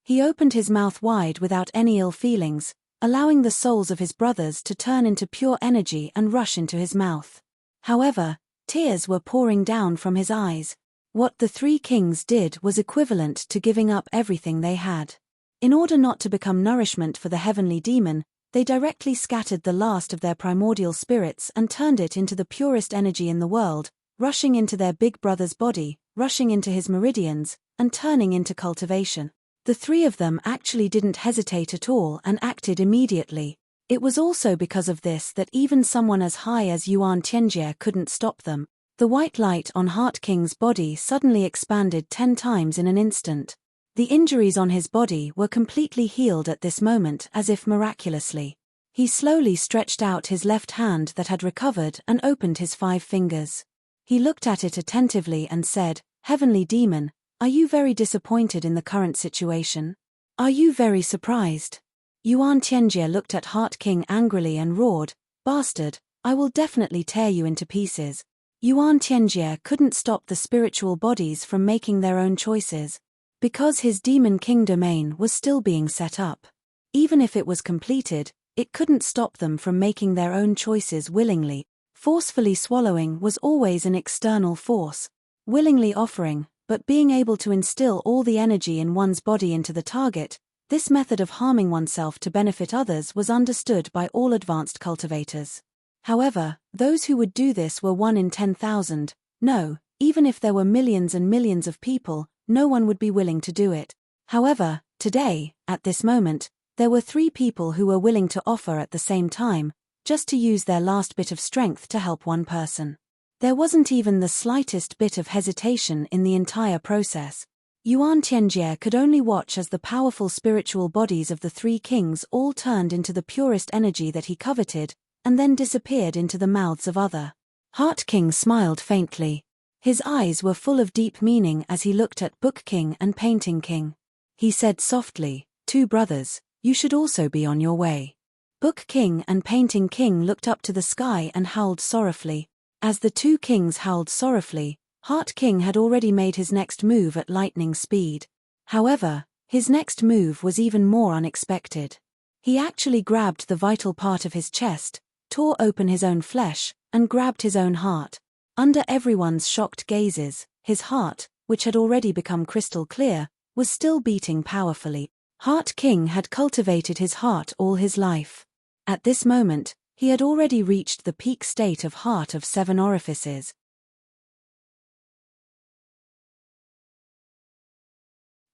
He opened his mouth wide without any ill feelings, allowing the souls of his brothers to turn into pure energy and rush into his mouth. However, tears were pouring down from his eyes. What the 3 kings did was equivalent to giving up everything they had. In order not to become nourishment for the heavenly demon, they directly scattered the last of their primordial spirits and turned it into the purest energy in the world, rushing into their big brother's body, rushing into his meridians, and turning into cultivation. The three of them actually didn't hesitate at all and acted immediately. It was also because of this that even someone as high as Yuan Tianjie couldn't stop them. The white light on Heart King's body suddenly expanded 10 times in an instant. The injuries on his body were completely healed at this moment, as if miraculously. He slowly stretched out his left hand that had recovered and opened his 5 fingers. He looked at it attentively and said, "Heavenly demon, are you very disappointed in the current situation? Are you very surprised?" Yuan Tianjie looked at Heart King angrily and roared, "Bastard, I will definitely tear you into pieces." Yuan Tianjie couldn't stop the spiritual bodies from making their own choices, because his Demon King domain was still being set up. Even if it was completed, it couldn't stop them from making their own choices willingly. Forcefully swallowing was always an external force. Willingly offering, but being able to instill all the energy in one's body into the target, this method of harming oneself to benefit others was understood by all advanced cultivators. However, those who would do this were 1 in 10,000. No, even if there were millions and millions of people, no one would be willing to do it. However, today, at this moment, there were 3 people who were willing to offer at the same time, just to use their last bit of strength to help one person. There wasn't even the slightest bit of hesitation in the entire process. Yuan Tianjie could only watch as the powerful spiritual bodies of the 3 kings all turned into the purest energy that he coveted, and then disappeared into the mouths of other. Heart King smiled faintly. His eyes were full of deep meaning as he looked at Book King and Painting King. He said softly, "2 brothers, you should also be on your way." Book King and Painting King looked up to the sky and howled sorrowfully. As the 2 kings howled sorrowfully, Heart King had already made his next move at lightning speed. However, his next move was even more unexpected. He actually grabbed the vital part of his chest, tore open his own flesh, and grabbed his own heart. Under everyone's shocked gazes, his heart, which had already become crystal clear, was still beating powerfully. Heart King had cultivated his heart all his life. At this moment, he had already reached the peak state of heart of 7 orifices.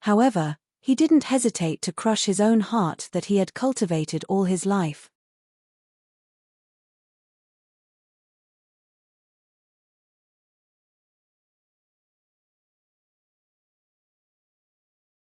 However, he didn't hesitate to crush his own heart that he had cultivated all his life.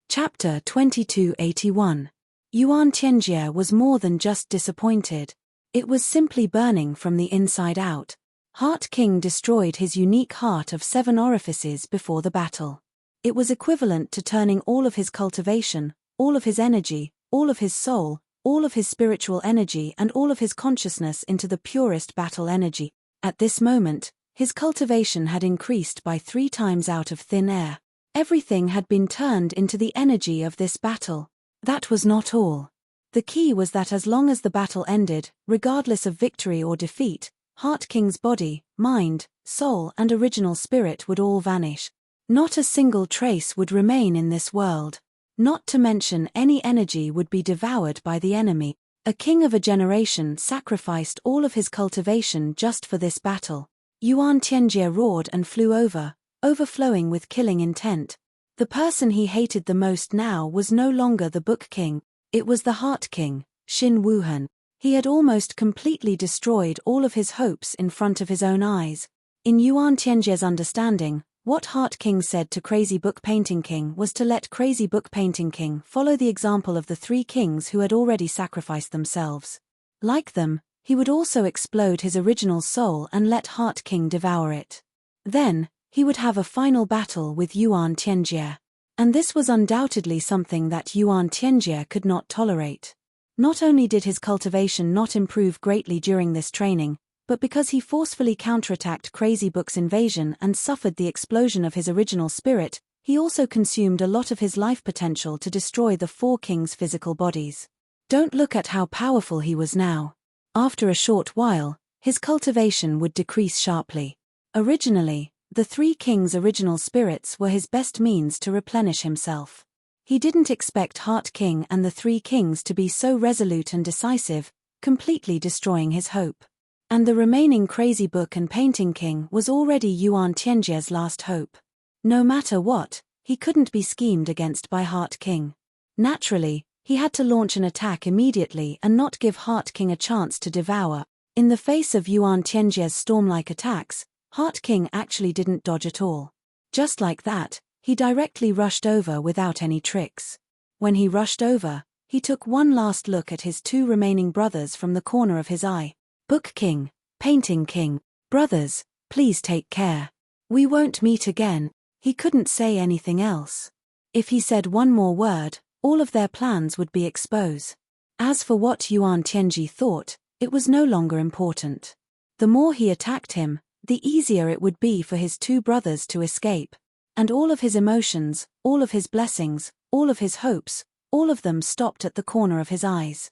Chapter 2281. Yuan Tianjie was more than just disappointed. It was simply burning from the inside out. Heart King destroyed his unique heart of 7 orifices before the battle. It was equivalent to turning all of his cultivation, all of his energy, all of his soul, all of his spiritual energy and all of his consciousness into the purest battle energy. At this moment, his cultivation had increased by 3 times out of thin air. Everything had been turned into the energy of this battle. That was not all. The key was that as long as the battle ended, regardless of victory or defeat, Heart King's body, mind, soul and original spirit would all vanish. Not a single trace would remain in this world. Not to mention any energy would be devoured by the enemy. A king of a generation sacrificed all of his cultivation just for this battle. Yuan Tianjie roared and flew over, overflowing with killing intent. The person he hated the most now was no longer the Book King. It was the Heart King, Xin Wuhan. He had almost completely destroyed all of his hopes in front of his own eyes. In Yuan Tianjie's understanding, what Heart King said to Crazy Book Painting King was to let Crazy Book Painting King follow the example of the 3 kings who had already sacrificed themselves. Like them, he would also explode his original soul and let Heart King devour it. Then, he would have a final battle with Yuan Tianjie. And this was undoubtedly something that Yuan Tianjie could not tolerate. Not only did his cultivation not improve greatly during this training, but because he forcefully counterattacked Crazy Book's invasion and suffered the explosion of his original spirit, he also consumed a lot of his life potential to destroy the 4 kings' physical bodies. Don't look at how powerful he was now. After a short while, his cultivation would decrease sharply. Originally, the 3 kings' original spirits were his best means to replenish himself. He didn't expect Heart King and the 3 kings to be so resolute and decisive, completely destroying his hope. And the remaining Crazy Book and Painting King was already Yuan Tianjie's last hope. No matter what, he couldn't be schemed against by Heart King. Naturally, he had to launch an attack immediately and not give Heart King a chance to devour. In the face of Yuan Tianjie's storm-like attacks, Heart King actually didn't dodge at all. Just like that, he directly rushed over without any tricks. When he rushed over, he took one last look at his two remaining brothers from the corner of his eye. Book King, Painting King, brothers, please take care. We won't meet again. He couldn't say anything else. If he said one more word, all of their plans would be exposed. As for what Yuan Tianji thought, it was no longer important. The more he attacked him, the easier it would be for his two brothers to escape. And all of his emotions, all of his blessings, all of his hopes, all of them stopped at the corner of his eyes.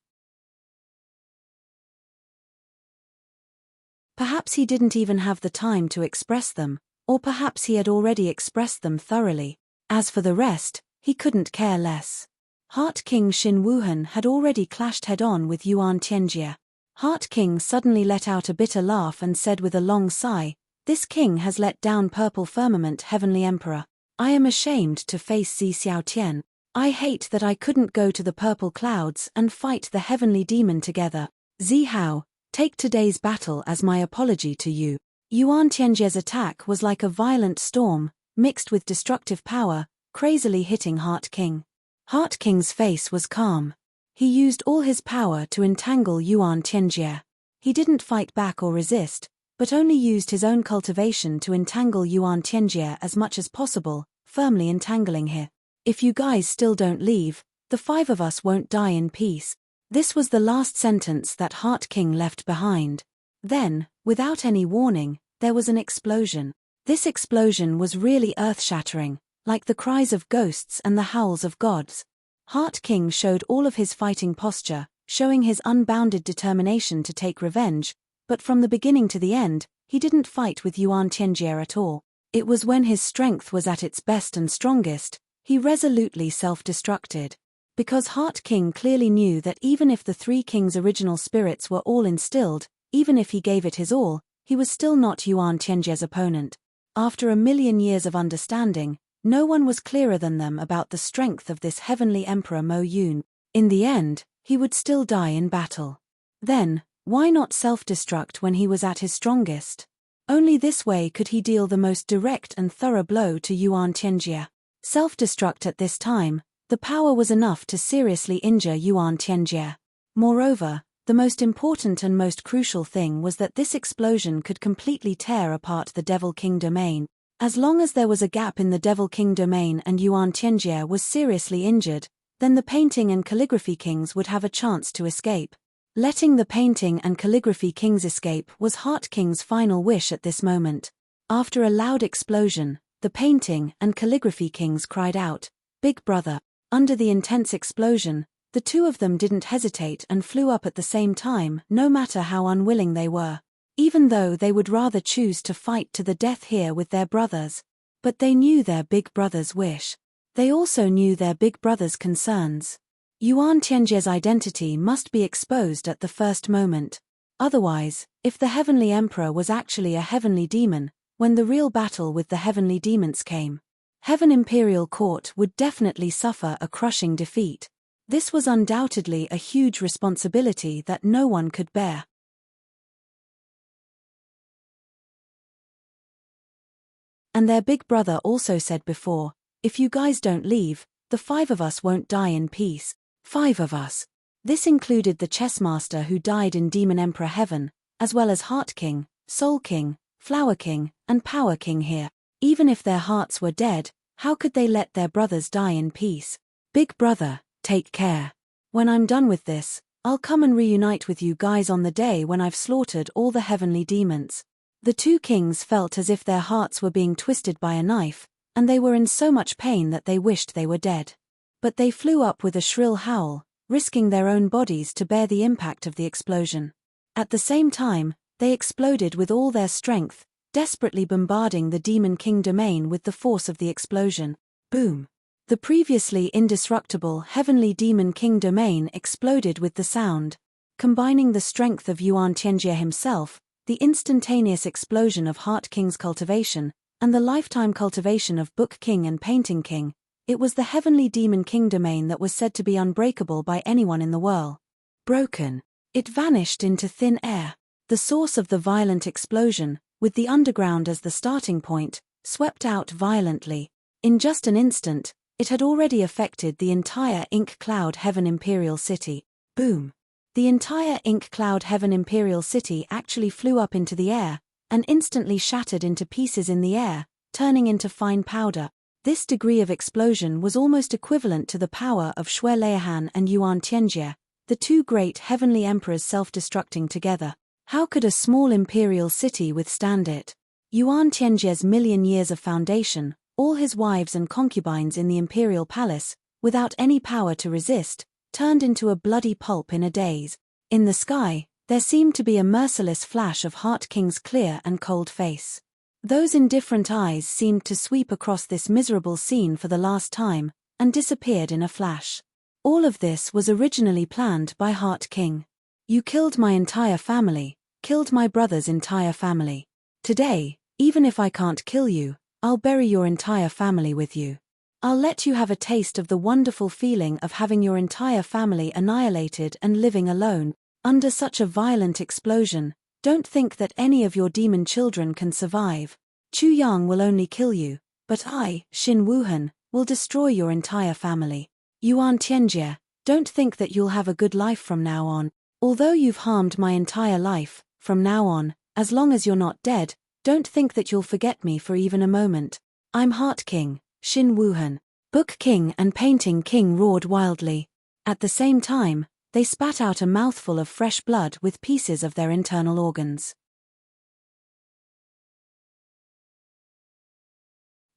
Perhaps he didn't even have the time to express them, or perhaps he had already expressed them thoroughly. As for the rest, he couldn't care less. Heart King Xin Wuhan had already clashed head-on with Yuan Tianjie. Heart King suddenly let out a bitter laugh and said with a long sigh, "This king has let down purple firmament, Heavenly Emperor. I am ashamed to face Zi Xiaotian. I hate that I couldn't go to the purple clouds and fight the heavenly demon together. Zi Hao, take today's battle as my apology to you." Yuan Tianjie's attack was like a violent storm, mixed with destructive power, crazily hitting Heart King. Heart King's face was calm. He used all his power to entangle Yuan Tianjie. He didn't fight back or resist, but only used his own cultivation to entangle Yuan Tianjie as much as possible, firmly entangling her. "If you guys still don't leave, the five of us won't die in peace." This was the last sentence that Heart King left behind. Then, without any warning, there was an explosion. This explosion was really earth-shattering, like the cries of ghosts and the howls of gods. Heart King showed all of his fighting posture, showing his unbounded determination to take revenge, but from the beginning to the end, he didn't fight with Yuan Tianjie at all. It was when his strength was at its best and strongest, he resolutely self-destructed. Because Heart King clearly knew that even if the three kings' original spirits were all instilled, even if he gave it his all, he was still not Yuan Tianjie's opponent. After a million years of understanding, no one was clearer than them about the strength of this heavenly emperor Mo Yun. In the end, he would still die in battle. Then, why not self-destruct when he was at his strongest? Only this way could he deal the most direct and thorough blow to Yuan Tianjie. Self-destruct at this time, the power was enough to seriously injure Yuan Tianjie. Moreover, the most important and most crucial thing was that this explosion could completely tear apart the Devil King domain. As long as there was a gap in the Devil King domain and Yuan Tianjie was seriously injured, then the painting and calligraphy kings would have a chance to escape. Letting the painting and calligraphy kings escape was Heart King's final wish at this moment. After a loud explosion, the painting and calligraphy kings cried out, "Big brother." Under the intense explosion, the two of them didn't hesitate and flew up at the same time, no matter how unwilling they were. Even though they would rather choose to fight to the death here with their brothers. But they knew their big brother's wish. They also knew their big brother's concerns. Yuan Tianjie's identity must be exposed at the first moment. Otherwise, if the heavenly emperor was actually a heavenly demon, when the real battle with the heavenly demons came, Heaven Imperial Court would definitely suffer a crushing defeat. This was undoubtedly a huge responsibility that no one could bear. And their big brother also said before, "If you guys don't leave, the five of us won't die in peace." 5 of us. This included the chessmaster who died in Demon Emperor Heaven, as well as Heart King, Soul King, Flower King, and Power King here. Even if their hearts were dead, how could they let their brothers die in peace? "Big brother, take care. When I'm done with this, I'll come and reunite with you guys on the day when I've slaughtered all the heavenly demons." The two kings felt as if their hearts were being twisted by a knife, and they were in so much pain that they wished they were dead. But they flew up with a shrill howl, risking their own bodies to bear the impact of the explosion. At the same time, they exploded with all their strength, desperately bombarding the Demon King domain with the force of the explosion. Boom! The previously indestructible Heavenly Demon King domain exploded with the sound. Combining the strength of Yuan Tianjie himself, the instantaneous explosion of Heart King's cultivation, and the lifetime cultivation of Book King and Painting King, It was the heavenly demon king domain that was said to be unbreakable by anyone in the world. Broken. It vanished into thin air. The source of the violent explosion, with the underground as the starting point, swept out violently. In just an instant, it had already affected the entire Ink Cloud Heaven Imperial City. Boom. The entire Ink Cloud Heaven Imperial City actually flew up into the air, and instantly shattered into pieces in the air, turning into fine powder. This degree of explosion was almost equivalent to the power of Shui Leihan and Yuan Tianjie, the two great heavenly emperors self-destructing together. How could a small imperial city withstand it? Yuan Tianjie's million years of foundation, all his wives and concubines in the imperial palace, without any power to resist, turned into a bloody pulp in a daze. In the sky, there seemed to be a merciless flash of Heart King's clear and cold face. Those indifferent eyes seemed to sweep across this miserable scene for the last time, and disappeared in a flash. All of this was originally planned by Heart King. You killed my entire family, killed my brother's entire family. Today, even if I can't kill you, I'll bury your entire family with you. I'll let you have a taste of the wonderful feeling of having your entire family annihilated and living alone. Under such a violent explosion, don't think that any of your demon children can survive. Chu Yang will only kill you, but I, Xin Wuhan, will destroy your entire family. Yuan Tianjie, don't think that you'll have a good life from now on. Although you've harmed my entire life, from now on, as long as you're not dead, don't think that you'll forget me for even a moment. I'm Heart King, Xin Wuhan. Book King and Painting King roared wildly. At the same time, they spat out a mouthful of fresh blood with pieces of their internal organs.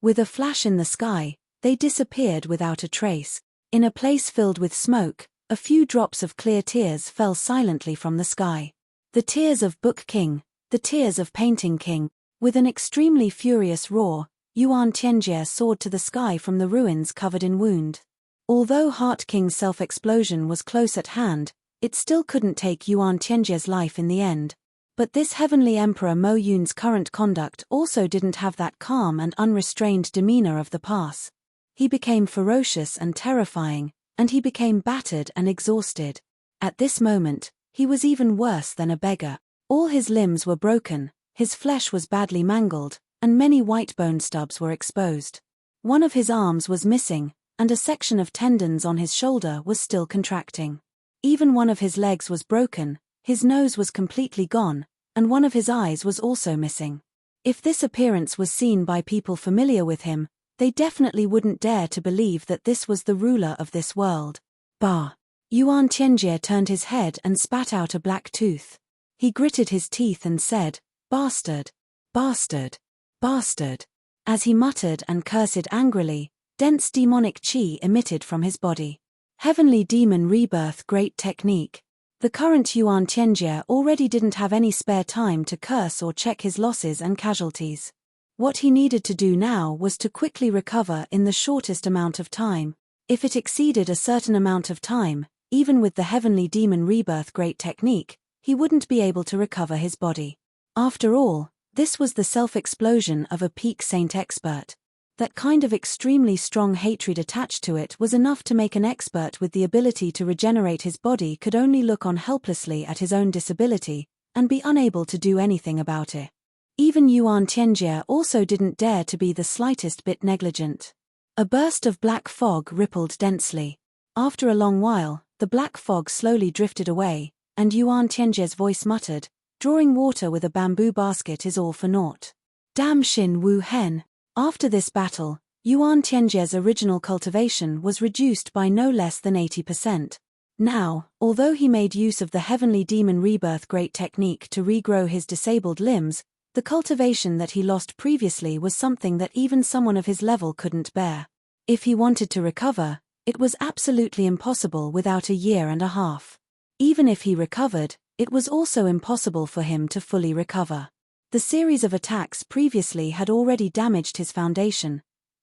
With a flash in the sky, they disappeared without a trace. In a place filled with smoke, a few drops of clear tears fell silently from the sky. The tears of Book King, the tears of Painting King. With an extremely furious roar, Yuan Tianjie soared to the sky from the ruins covered in wound. Although Heart King's self-explosion was close at hand, it still couldn't take Yuan Tianjie's life in the end. But this heavenly emperor Mo Yun's current conduct also didn't have that calm and unrestrained demeanor of the past. He became ferocious and terrifying, and he became battered and exhausted. At this moment, he was even worse than a beggar. All his limbs were broken, his flesh was badly mangled, and many white bone stubs were exposed. One of his arms was missing, and a section of tendons on his shoulder was still contracting. Even one of his legs was broken, his nose was completely gone, and one of his eyes was also missing. If this appearance was seen by people familiar with him, they definitely wouldn't dare to believe that this was the ruler of this world. Bah! Yuan Tianjie turned his head and spat out a black tooth. He gritted his teeth and said, "Bastard! Bastard! Bastard!" As he muttered and cursed angrily, dense demonic chi emitted from his body. Heavenly Demon Rebirth Great Technique. The current Yuan Tianjie already didn't have any spare time to curse or check his losses and casualties. What he needed to do now was to quickly recover in the shortest amount of time. If it exceeded a certain amount of time, even with the Heavenly Demon Rebirth Great Technique, he wouldn't be able to recover his body. After all, this was the self-explosion of a peak saint expert. That kind of extremely strong hatred attached to it was enough to make an expert with the ability to regenerate his body could only look on helplessly at his own disability, and be unable to do anything about it. Even Yuan Tianjie also didn't dare to be the slightest bit negligent. A burst of black fog rippled densely. After a long while, the black fog slowly drifted away, and Yuan Tianjie's voice muttered, "Drawing water with a bamboo basket is all for naught." Damn Xin Wu Hen. After this battle, Yuan Tianjie's original cultivation was reduced by no less than 80%. Now, although he made use of the Heavenly Demon Rebirth Great Technique to regrow his disabled limbs, the cultivation that he lost previously was something that even someone of his level couldn't bear. If he wanted to recover, it was absolutely impossible without a year and a half. Even if he recovered, it was also impossible for him to fully recover. The series of attacks previously had already damaged his foundation.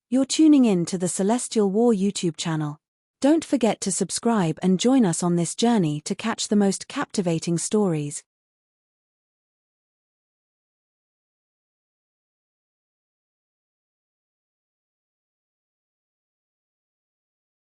You're tuning in to the Celestial War YouTube channel. Don't forget to subscribe and join us on this journey to catch the most captivating stories.